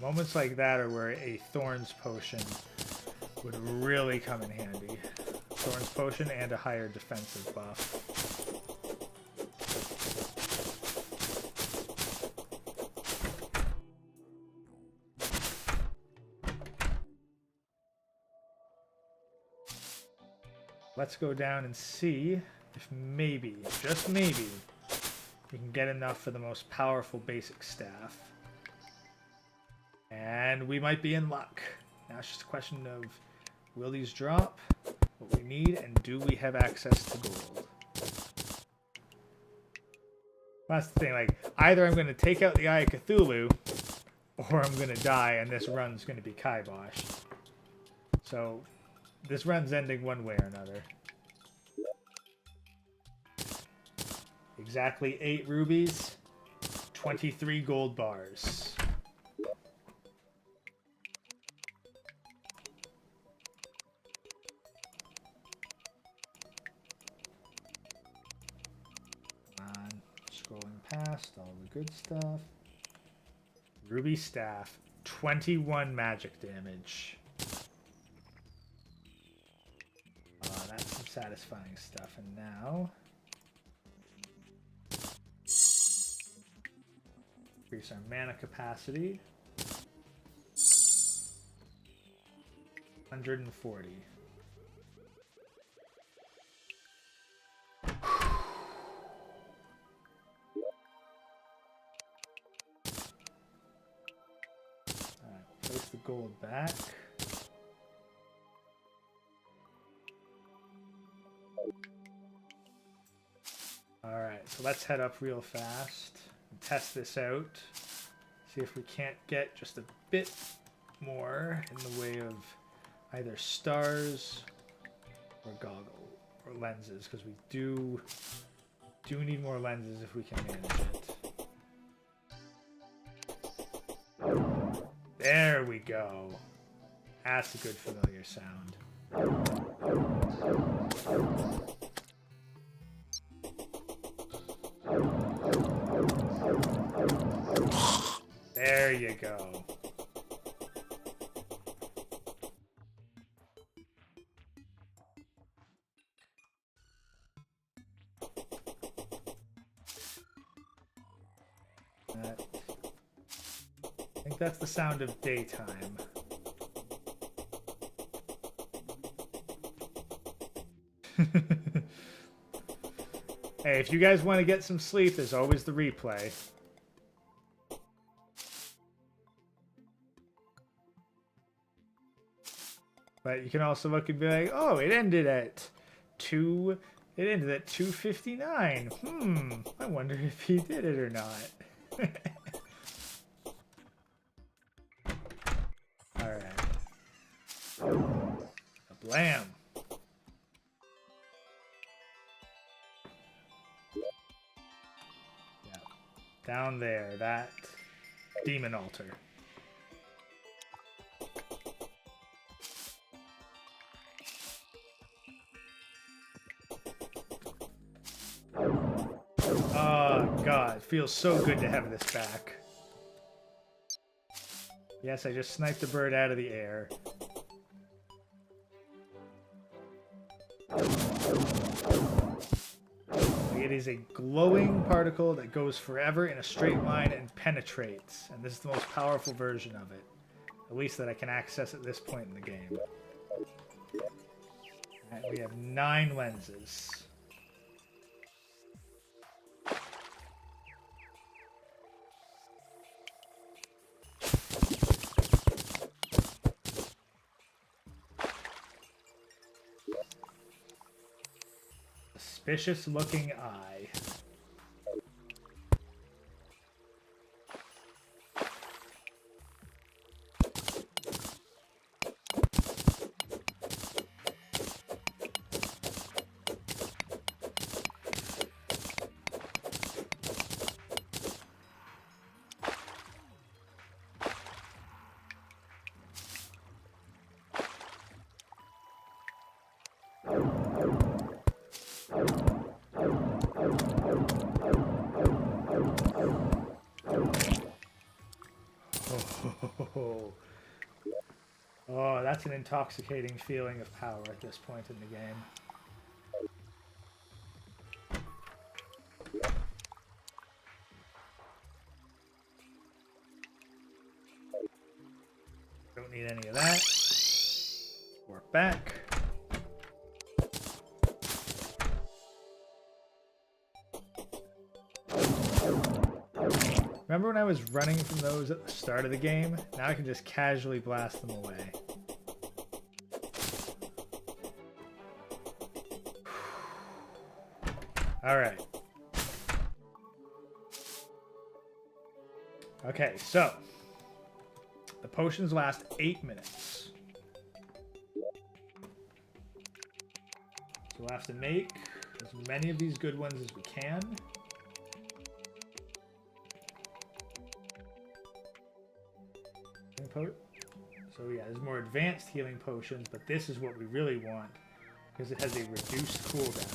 Moments like that are where a Thorns Potion would really come in handy. Thorns Potion and a higher defensive buff. Let's go down and see if maybe, just maybe, we can get enough for the most powerful basic staff. And we might be in luck. Now it's just a question of, will these drop what we need, and do we have access to gold? That's the thing, like, either I'm going to take out the Eye of Cthulhu, or I'm going to die, and this run's going to be kiboshed. So, this run's ending one way or another. Exactly 8 rubies, 23 gold bars. Past all the good stuff. Ruby staff, 21 magic damage. That's some satisfying stuff. And now, increase our mana capacity. 140. the gold back. Alright, so let's head up real fast and test this out. See if we can't get just a bit more in the way of either stars or goggles or lenses, because we do need more lenses if we can manage it. There we go. That's a good familiar sound. There you go. I think that's the sound of daytime. Hey, if you guys want to get some sleep, there's always the replay. But you can also look and be like, oh, it ended at 2:59. I wonder if he did it or not. Alright. Blam. Yeah. Down there, that demon altar. Oh god, it feels so good to have this back. Yes, I just sniped the bird out of the air. It is a glowing particle that goes forever in a straight line and penetrates. And this is the most powerful version of it. At least that I can access at this point in the game. Alright, we have 9 lenses. Suspicious looking eye. Oh, that's an intoxicating feeling of power at this point in the game. Don't need any of that. Work back. Remember when I was running from those at the start of the game? Now I can just casually blast them away. Alright. Okay, so the potions last 8 minutes. So we'll have to make as many of these good ones as we can. So yeah, there's more advanced healing potions, but this is what we really want because it has a reduced cooldown.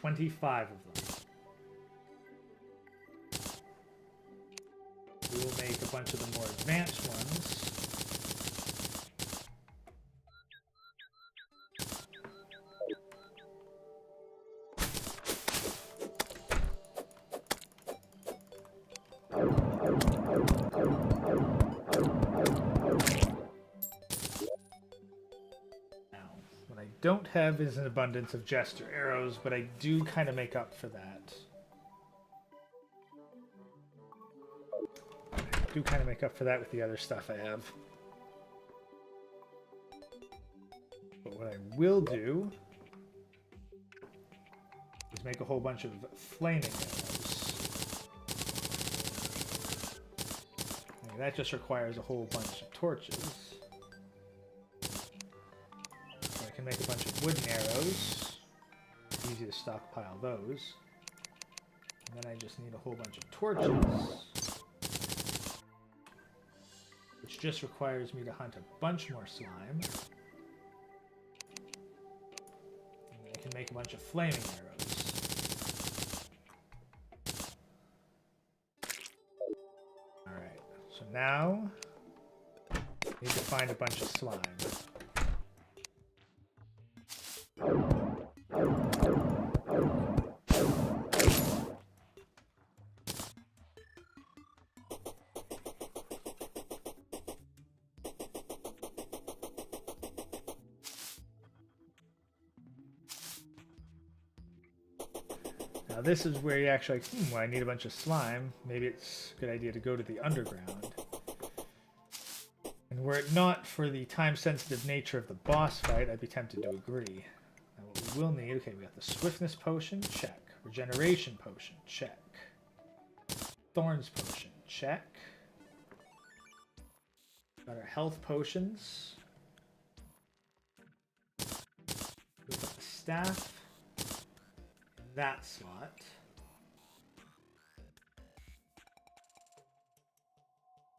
$25 of them. We will make a bunch of the more advanced ones. Don't have is an abundance of jester arrows, but I do kind of make up for that. do kind of make up for that with the other stuff I have. But what I will do is make a whole bunch of flaming arrows. And that just requires a whole bunch of torches. So I can make a bunch of wooden arrows. Easy to stockpile those. And then I just need a whole bunch of torches. Which just requires me to hunt a bunch more slime. And I can make a bunch of flaming arrows. Alright, so now I need to find a bunch of slime. Now this is where you actually, well, I need a bunch of slime. Maybe it's a good idea to go to the underground. And were it not for the time-sensitive nature of the boss fight, I'd be tempted to agree. Now what we will need, okay, we got the swiftness potion, check. Regeneration potion, check. Thorns potion, check. Got our health potions. We've got the staff. That slot.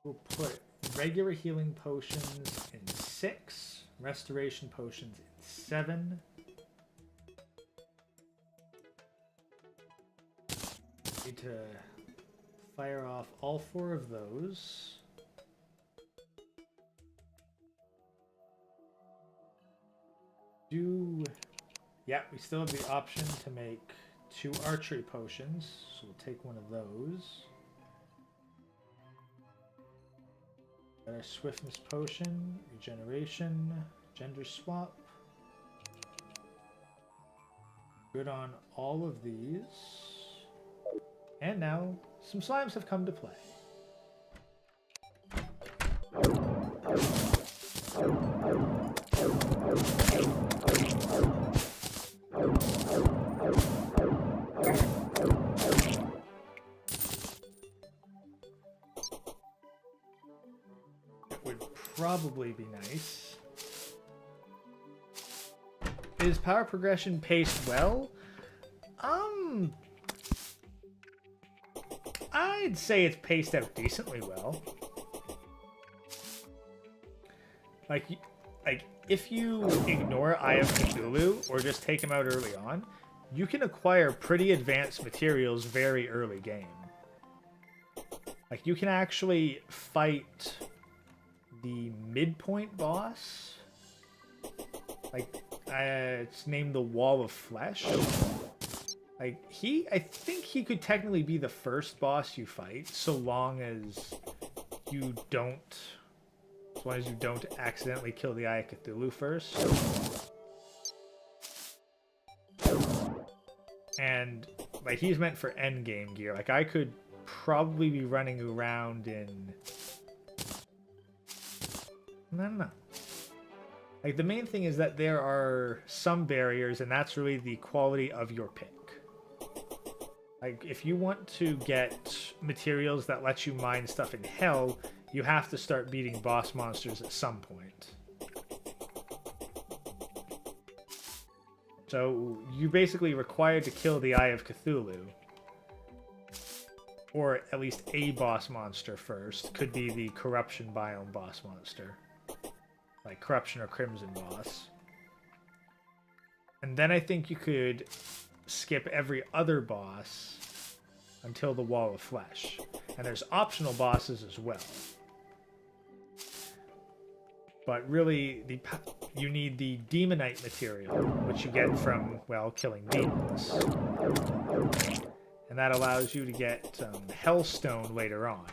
We'll put regular healing potions in 6, restoration potions in 7. Need to fire off all 4 of those. Yeah, we still have the option to make 2 archery potions, so we'll take one of those. Got our swiftness potion, regeneration, gender swap. Good on all of these. And now, some slimes have come to play. Probably be nice. Is power progression paced well? I'd say it's paced out decently well. Like if you ignore Eye of Cthulhu or just take him out early on, you can acquire pretty advanced materials very early game. Like you can actually fight the midpoint boss, like it's named the Wall of Flesh. Like I think he could technically be the first boss you fight, so long as you don't accidentally kill the Eye of Cthulhu first. And like he's meant for end game gear. Like I could probably be running around in, I don't know. Like the main thing is that there are some barriers, and that's really the quality of your pick. Like if you want to get materials that let you mine stuff in hell, you have to start beating boss monsters at some point. So you're basically required to kill the Eye of Cthulhu. Or at least a boss monster first. Could be the Corruption biome boss monster. Like Corruption or Crimson boss. And then I think you could skip every other boss until the Wall of Flesh. And there's optional bosses as well. But really, you need the Demonite material, which you get from, well, killing demons. And that allows you to get Hellstone later on.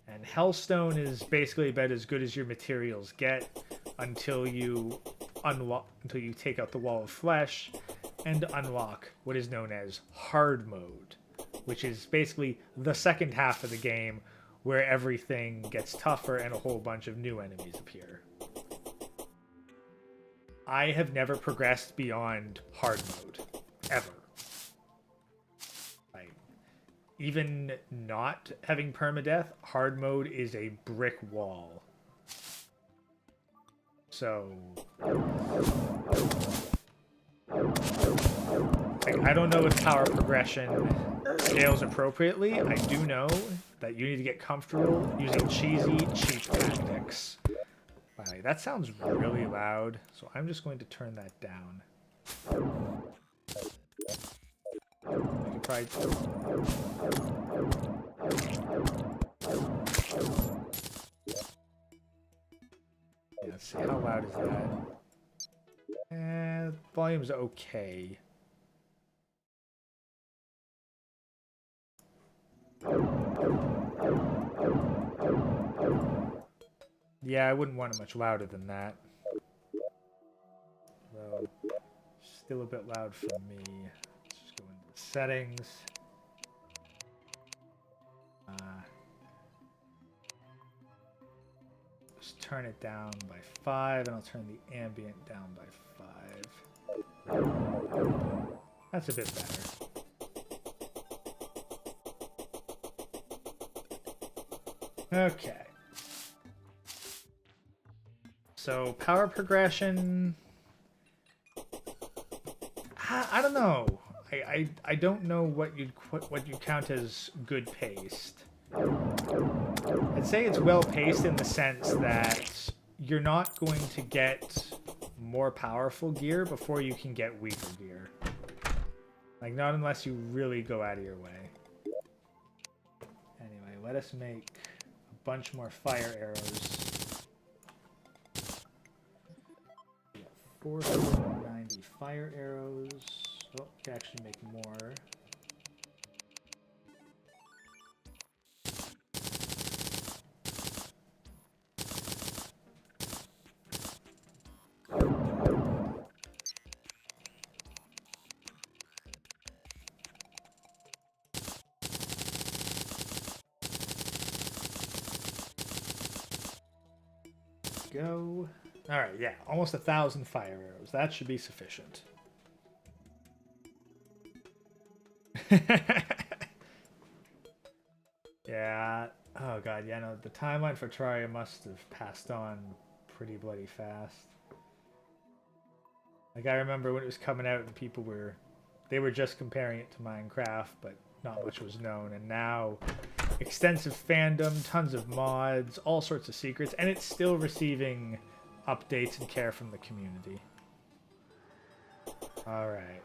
And Hellstone is basically about as good as your materials get until you take out the Wall of Flesh and unlock what is known as hard mode, which is basically the second half of the game where everything gets tougher and a whole bunch of new enemies appear. I have never progressed beyond hard mode, ever. Like, even not having permadeath, hard mode is a brick wall. So, like, I don't know if power progression scales appropriately. I do know that you need to get comfortable using cheesy, cheap tactics. Wow, that sounds really loud, so I'm just going to turn that down. You can probably... Yeah, let's see, how loud is that? Volume's okay. Yeah, I wouldn't want it much louder than that. Though, still a bit loud for me. Let's just go into the settings. Just turn it down by 5, and I'll turn the ambient down by 5. That's a bit better. Okay. So, power progression... I don't know. I don't know what you'd count as good paced. I'd say it's well paced in the sense that you're not going to get more powerful gear before you can get weaker gear. Like, not unless you really go out of your way. Anyway, let us make a bunch more fire arrows. 490 fire arrows. Oh, you can actually make more. Go. All right, yeah, almost 1,000 fire arrows. That should be sufficient. Yeah. Oh god, yeah, no, the timeline for Terraria must have passed on pretty bloody fast. Like, I remember when it was coming out and people were... They were just comparing it to Minecraft, but not much was known. And now, extensive fandom, tons of mods, all sorts of secrets, and it's still receiving updates and care from the community. Alright.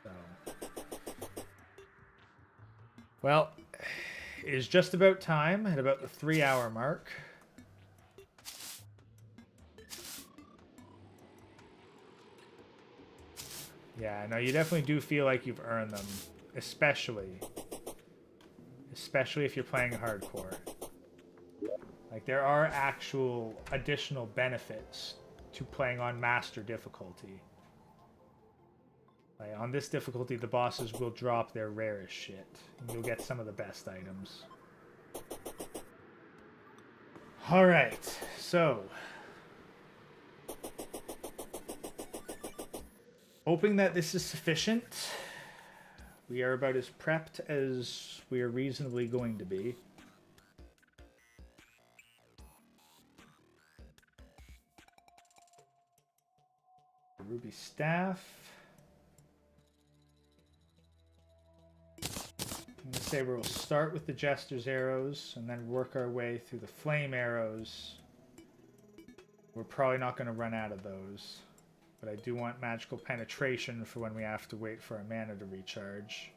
So. Well, it is just about time, at about the 3-hour mark. Yeah, no, you definitely do feel like you've earned them, especially if you're playing hardcore. Like, there are actual additional benefits to playing on master difficulty. Like, on this difficulty, the bosses will drop their rarest shit, and you'll get some of the best items. Alright, so... hoping that this is sufficient. We are about as prepped as we are reasonably going to be. Ruby staff. I'm going to say we'll start with the Jester's arrows and then work our way through the flame arrows. We're probably not going to run out of those. But I do want magical penetration for when we have to wait for our mana to recharge.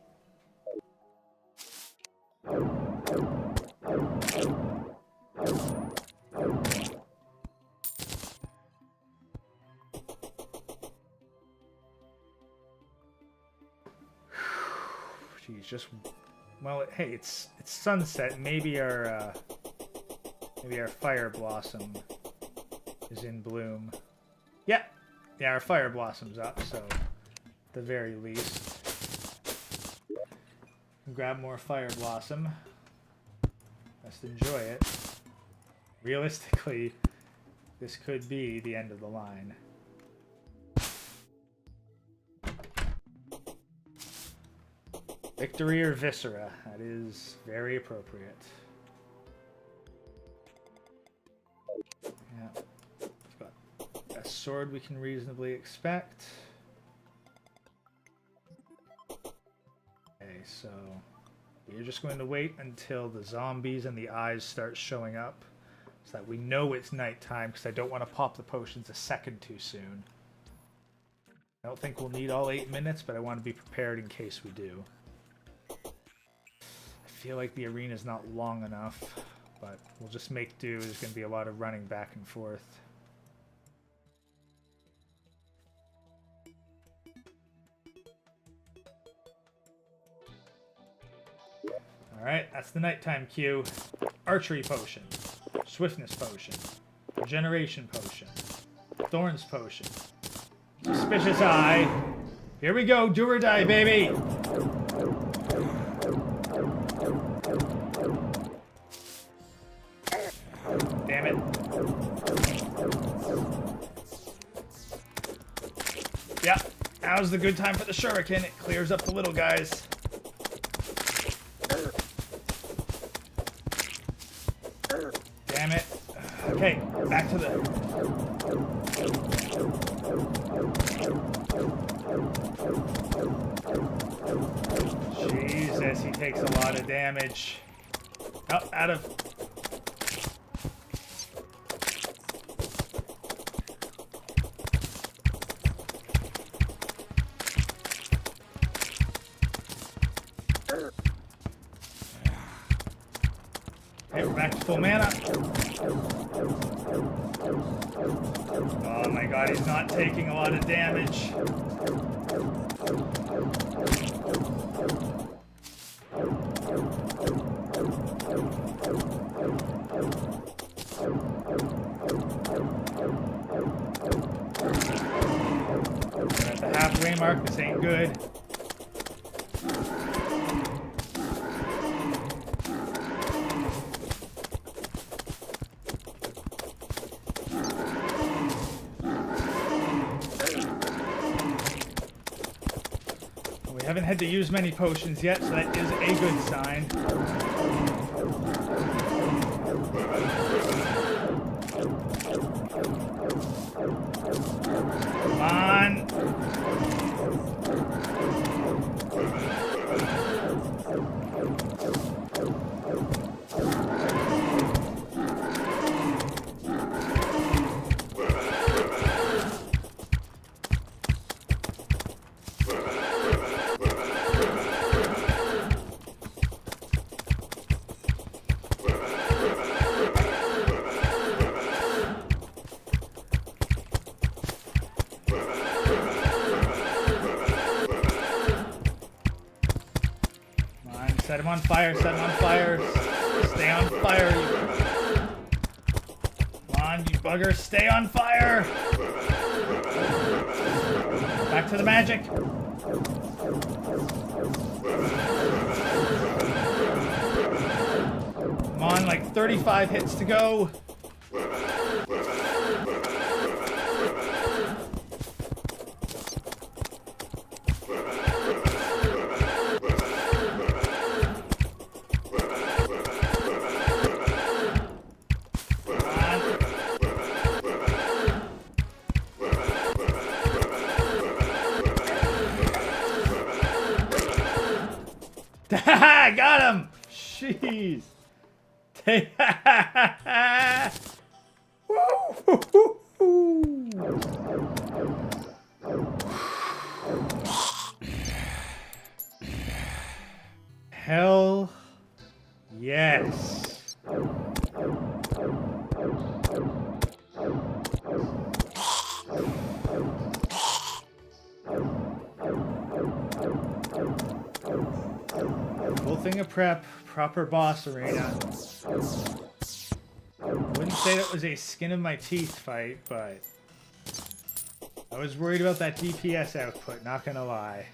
Jeez, just... well, hey, it's sunset. Maybe our fire blossom is in bloom. Yeah! Yeah, our fire blossom's up, so at the very least. Grab more Fire Blossom. Just enjoy it. Realistically, this could be the end of the line. Victory or Viscera. That is very appropriate. Yeah. We've got the best sword we can reasonably expect. Okay, so we're just going to wait until the zombies and the eyes start showing up so that we know it's nighttime, because I don't want to pop the potions a second too soon. I don't think we'll need all 8 minutes, but I want to be prepared in case we do. I feel like the arena's not long enough, but we'll just make do. There's going to be a lot of running back and forth. Alright, that's the nighttime cue. Archery potion. Swiftness potion. Regeneration potion. Thorns potion. Suspicious eye. Here we go, do or die, baby! Damn it. Yeah, now's the good time for the shuriken. It clears up the little guys. Damn it. Okay, back to the... Jesus, he takes a lot of damage. Oh, out of... Okay, we're back to full mana. Oh my god, he's not taking a lot of damage. We're at the halfway mark, this ain't good. We haven't had to use many potions yet, so that is a good sign. Come on! Set him on fire, set him on fire. Stay on fire, you... Come on, you bugger, stay on fire! Back to the magic. Come on, like 35 hits to go. I got him! Jeez. Hell yes. Full thing of prep, proper boss arena. Wouldn't say that was a skin of my teeth fight, but I was worried about that DPS output, not gonna lie.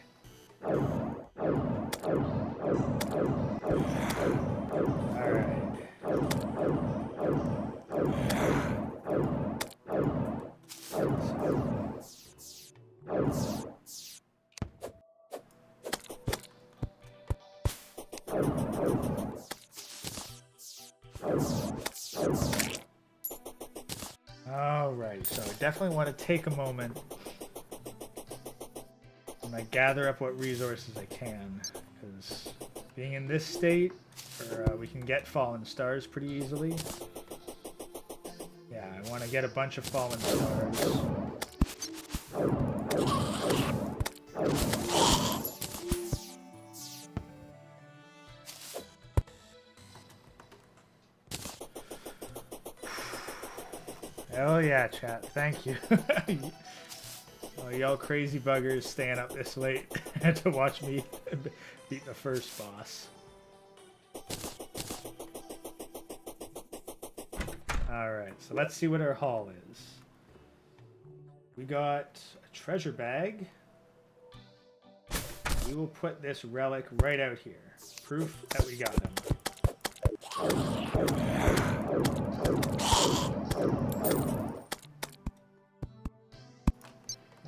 Alright, so I definitely want to take a moment and I gather up what resources I can, because being in this state, we can get fallen stars pretty easily. Yeah, I want to get a bunch of fallen stars. Oh yeah, chat. Thank you. Oh, y'all crazy buggers staying up this late to watch me beat the first boss. Alright, so let's see what our haul is. We got a treasure bag. We will put this relic right out here. Proof that we got him.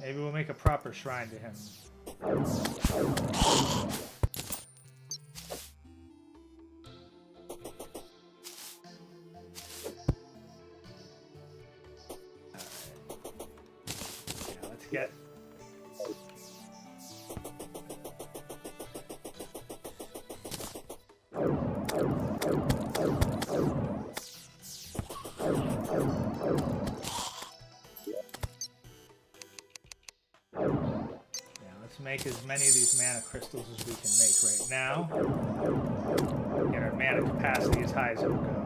Maybe we'll make a proper shrine to him. Get. Let's make as many of these mana crystals as we can make right now. Get our mana capacity as high as it will go.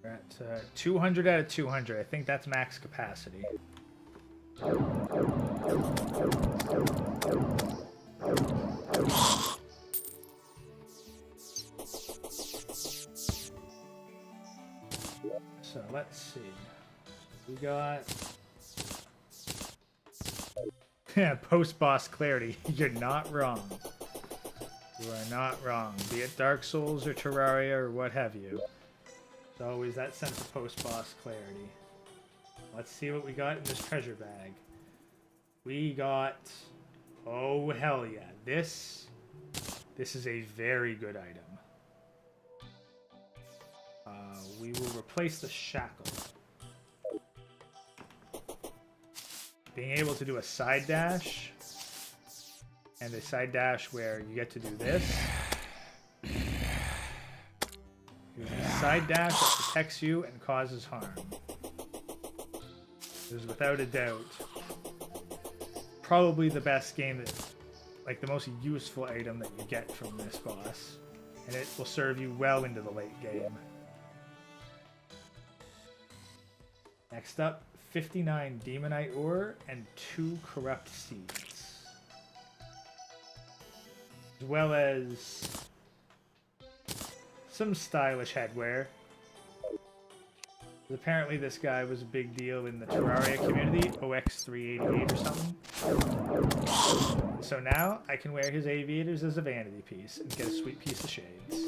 We're at 200 out of 200. I think that's max capacity. So let's see. We got post-boss clarity. You're not wrong. You are not wrong. Be it Dark Souls or Terraria or what have you. There's always that sense of post-boss clarity. Let's see what we got in this treasure bag. We got... Oh, hell yeah. This is a very good item. We will replace the shackle. Being able to do a side dash, and a side dash where you get to do this. There's a side dash that protects you and causes harm. It is without a doubt probably the best game that, like the most useful item that you get from this boss, and it will serve you well into the late game. Next up, 59 Demonite Ore and 2 Corrupt Seeds. As well as some stylish headwear. Apparently this guy was a big deal in the Terarria community, OX388 or something. So now I can wear his aviators as a vanity piece and get a sweet piece of shades.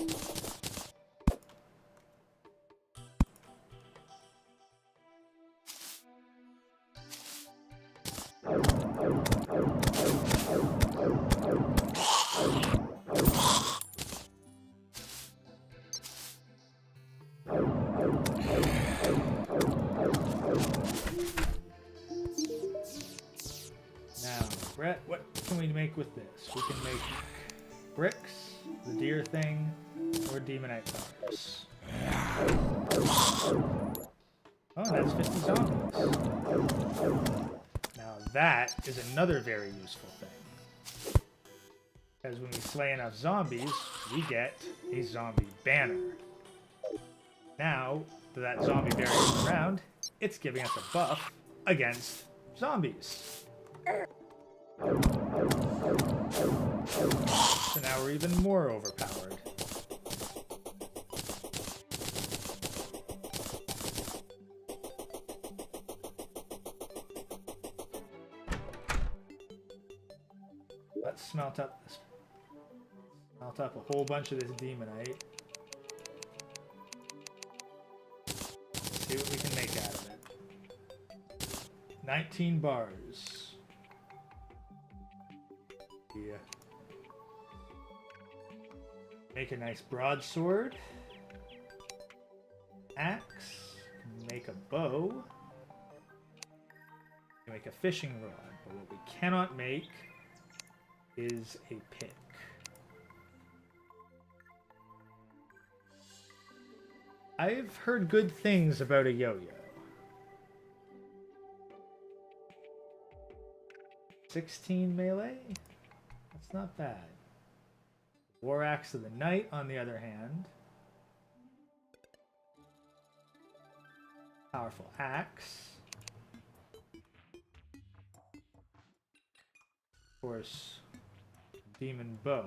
Now, Brett, what can we make with this? We can make bricks, the deer thing, or demonite powders. Oh, that's 50 zombies. Now that is another very useful thing. Because when we slay enough zombies, we get a zombie banner. Now that zombie barrier is around, it's giving us a buff against zombies. So now we're even more overpowered. Let's smelt up this. Smelt up a whole bunch of this demonite. See what we can make out of it. 19 bars. Yeah. Make a nice broadsword. Axe. Make a bow. Make a fishing rod. But what we cannot make is a pick. I've heard good things about a yo-yo. 16 melee? That's not bad. War Axe of the Knight, on the other hand. Powerful axe. Of course, demon bow.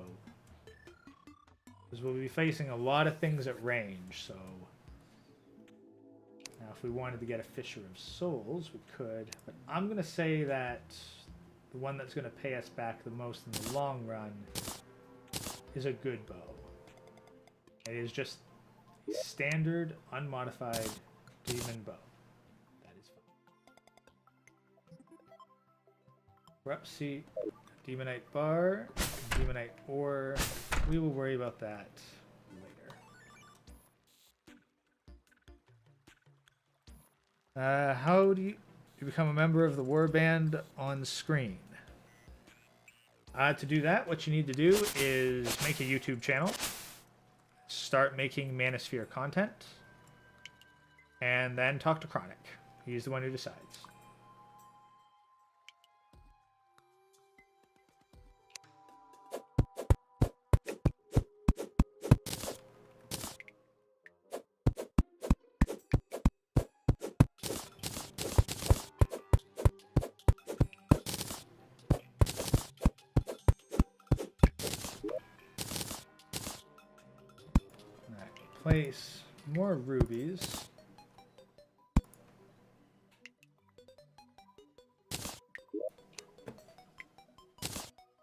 Because we'll be facing a lot of things at range, so... Now, if we wanted to get a Fisher of Souls, we could. But I'm going to say that the one that's going to pay us back the most in the long run is a good bow. It is just a standard, unmodified demon bow. That is fine. Corrupt Seat, Demonite Bar, Demonite Ore. We will worry about that later. How do you become a member of the warband on screen? To do that, what you need to do is make a YouTube channel, start making Manosphere content, and then talk to Chronic. He's the one who decides. Place more rubies.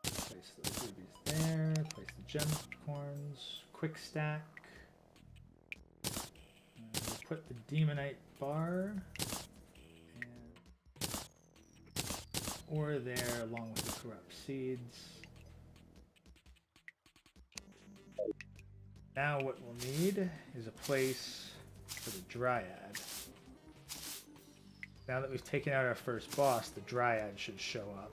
Place those rubies there. Place the gemcorns. Quick stack. We'll put the demonite bar and ore there along with the corrupt seeds. Now what we'll need is a place for the Dryad. Now that we've taken out our first boss, the Dryad should show up.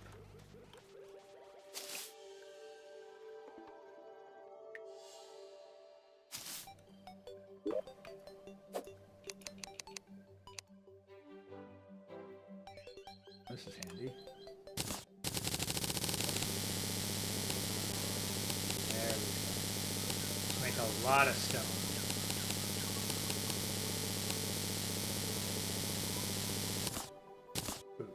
This is handy. There we go. Make a lot of stone. Ooh.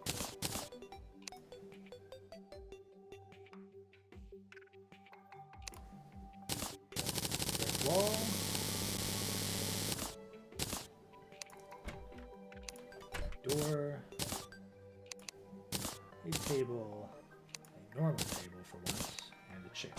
Brick wall. Door. A table. A normal table for once. And a chair.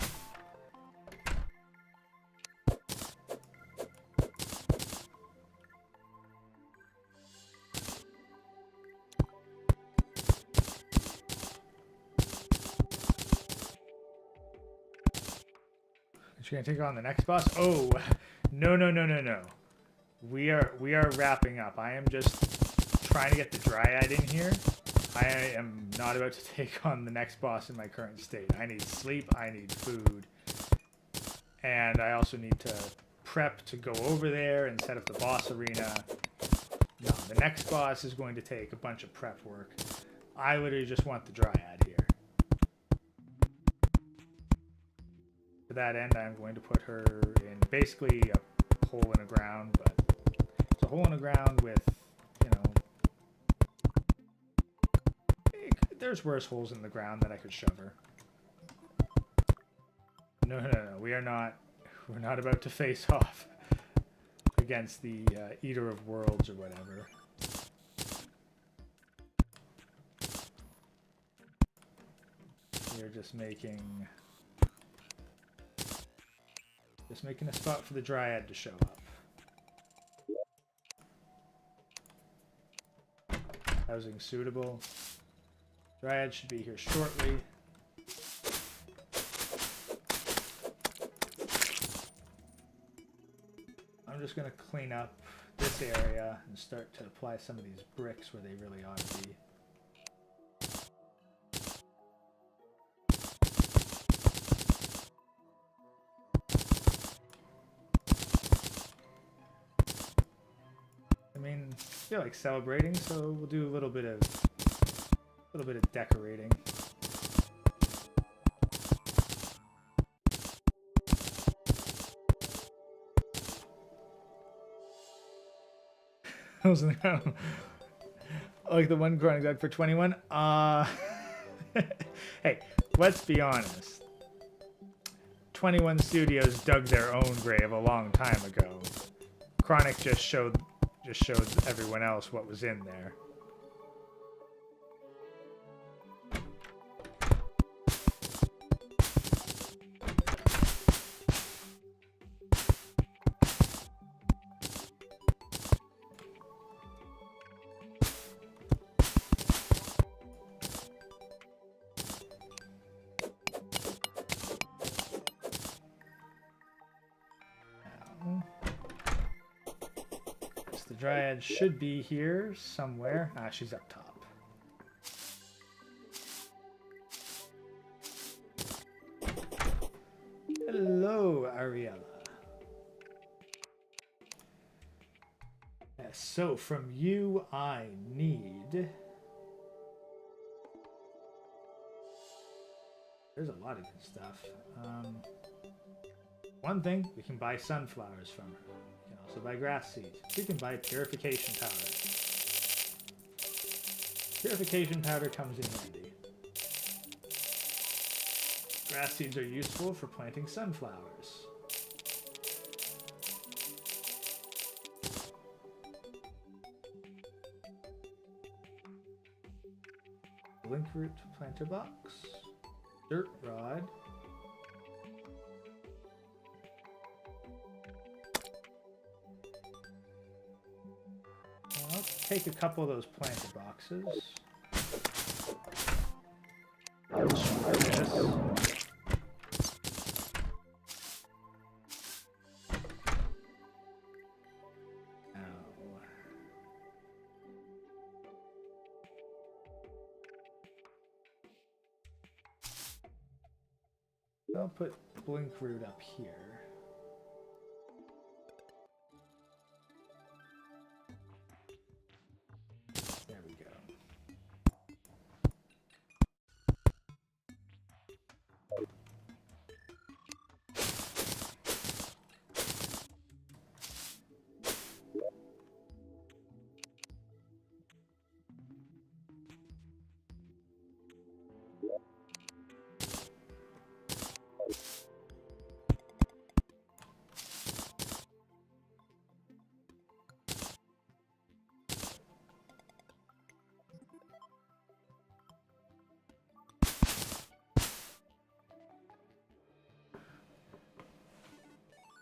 Gonna take on the next boss. Oh no. We are wrapping up. I am just trying to get the Dryad in here. I am not about to take on the next boss in my current state. I need sleep, I need food, and I also need to prep to go over there and set up the boss arena. No, the next boss is going to take a bunch of prep work. I literally just want the Dryad here. To that end, I'm going to put her in basically a hole in the ground, but it's a hole in the ground with, you know, there's worse holes in the ground that I could shove her. No, we're not about to face off against the Eater of Worlds or whatever. are just making a spot for the Dryad to show up. Housing suitable. Dryad should be here shortly. I'm just going to clean up this area and start to apply some of these bricks where they really ought to be. I mean, I feel like celebrating, so we'll do a little bit of decorating. I was like the one growing out for 21. Hey, let's be honest. 21 Studios dug their own grave a long time ago. Chronic just showed everyone else what was in there. The Dryad should be here somewhere. Ah, she's up top. Hello, Ariella. Yes, so from you, I need... There's a lot of good stuff. One thing, we can buy sunflowers from her. We can also buy grass seeds. We can buy purification powder. Purification powder comes in handy. Grass seeds are useful for planting sunflowers. Blink root planter box. Dirt rod. I'll take a couple of those planter boxes. This. I'll put blink root up here. There we go.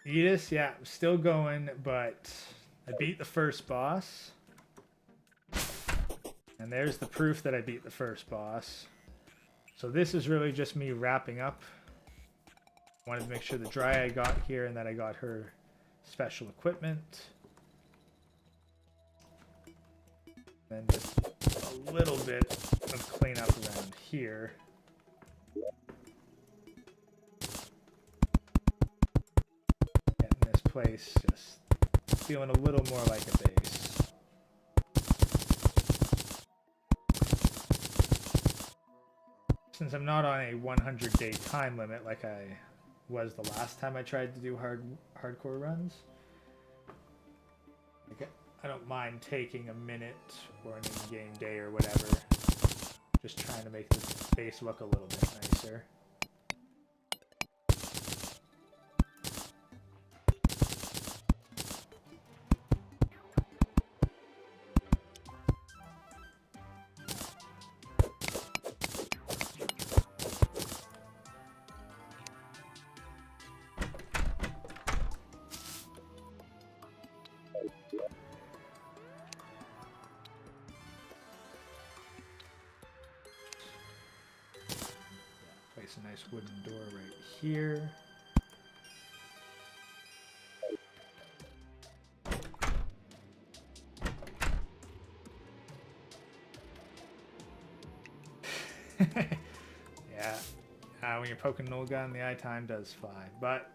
Edis, yeah, I'm still going, but I beat the first boss. And there's the proof that I beat the first boss. So this is really just me wrapping up. Wanted to make sure the Dryad got here and that I got her special equipment. Then just a little bit of cleanup around here. Place just feeling a little more like a base. Since I'm not on a 100-day time limit like I was the last time I tried to do hardcore runs, I don't mind taking a minute or an in-game day or whatever, just trying to make this base look a little bit nicer. place a nice wooden door right here. Yeah, when you're poking an old guy in the eye, time does fly. But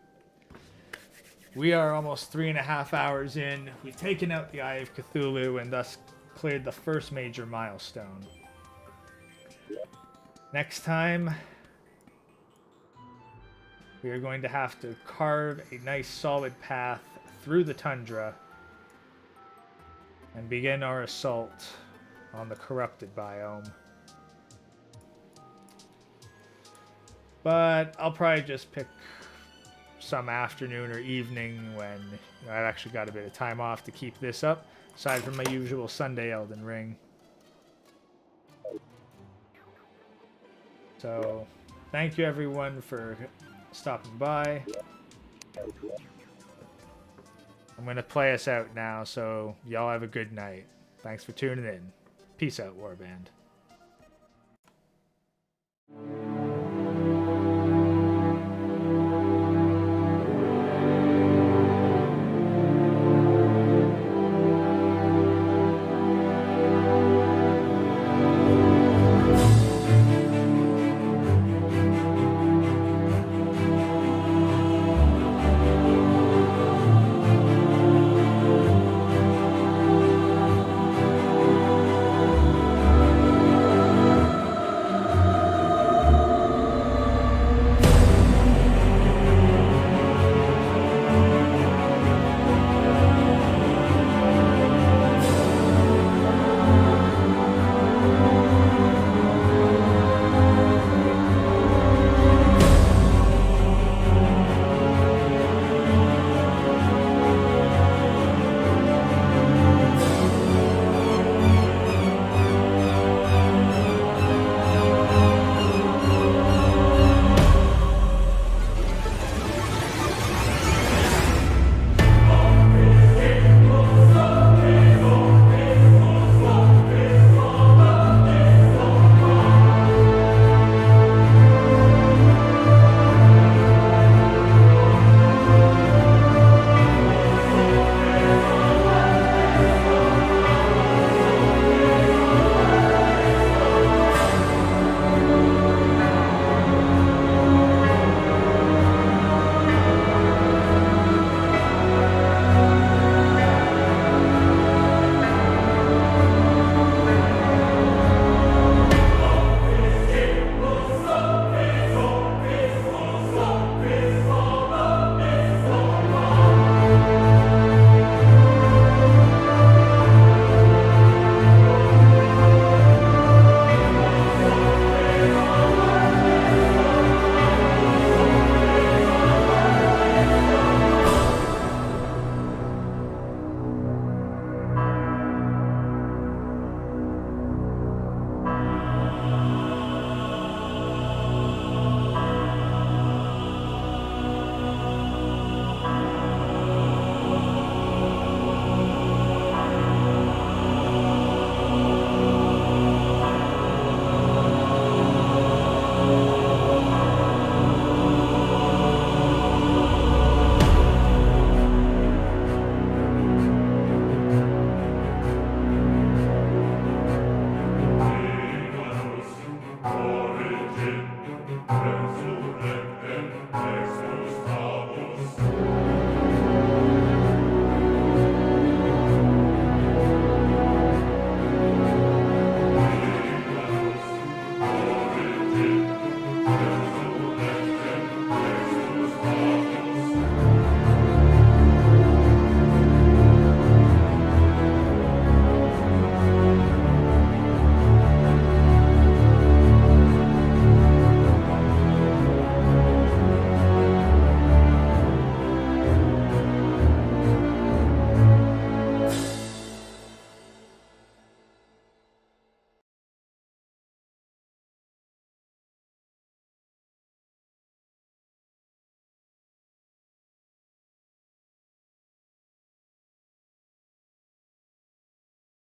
we are almost 3.5 hours in. We've taken out the Eye of Cthulhu and thus cleared the first major milestone. Next time, we are going to have to carve a nice solid path through the tundra and begin our assault on the corrupted biome. But I'll probably just pick some afternoon or evening when I've actually got a bit of time off to keep this up, aside from my usual Sunday Elden Ring. So, thank you everyone for stopping by. I'm going to play us out now, so y'all have a good night. Thanks for tuning in. Peace out, Warband.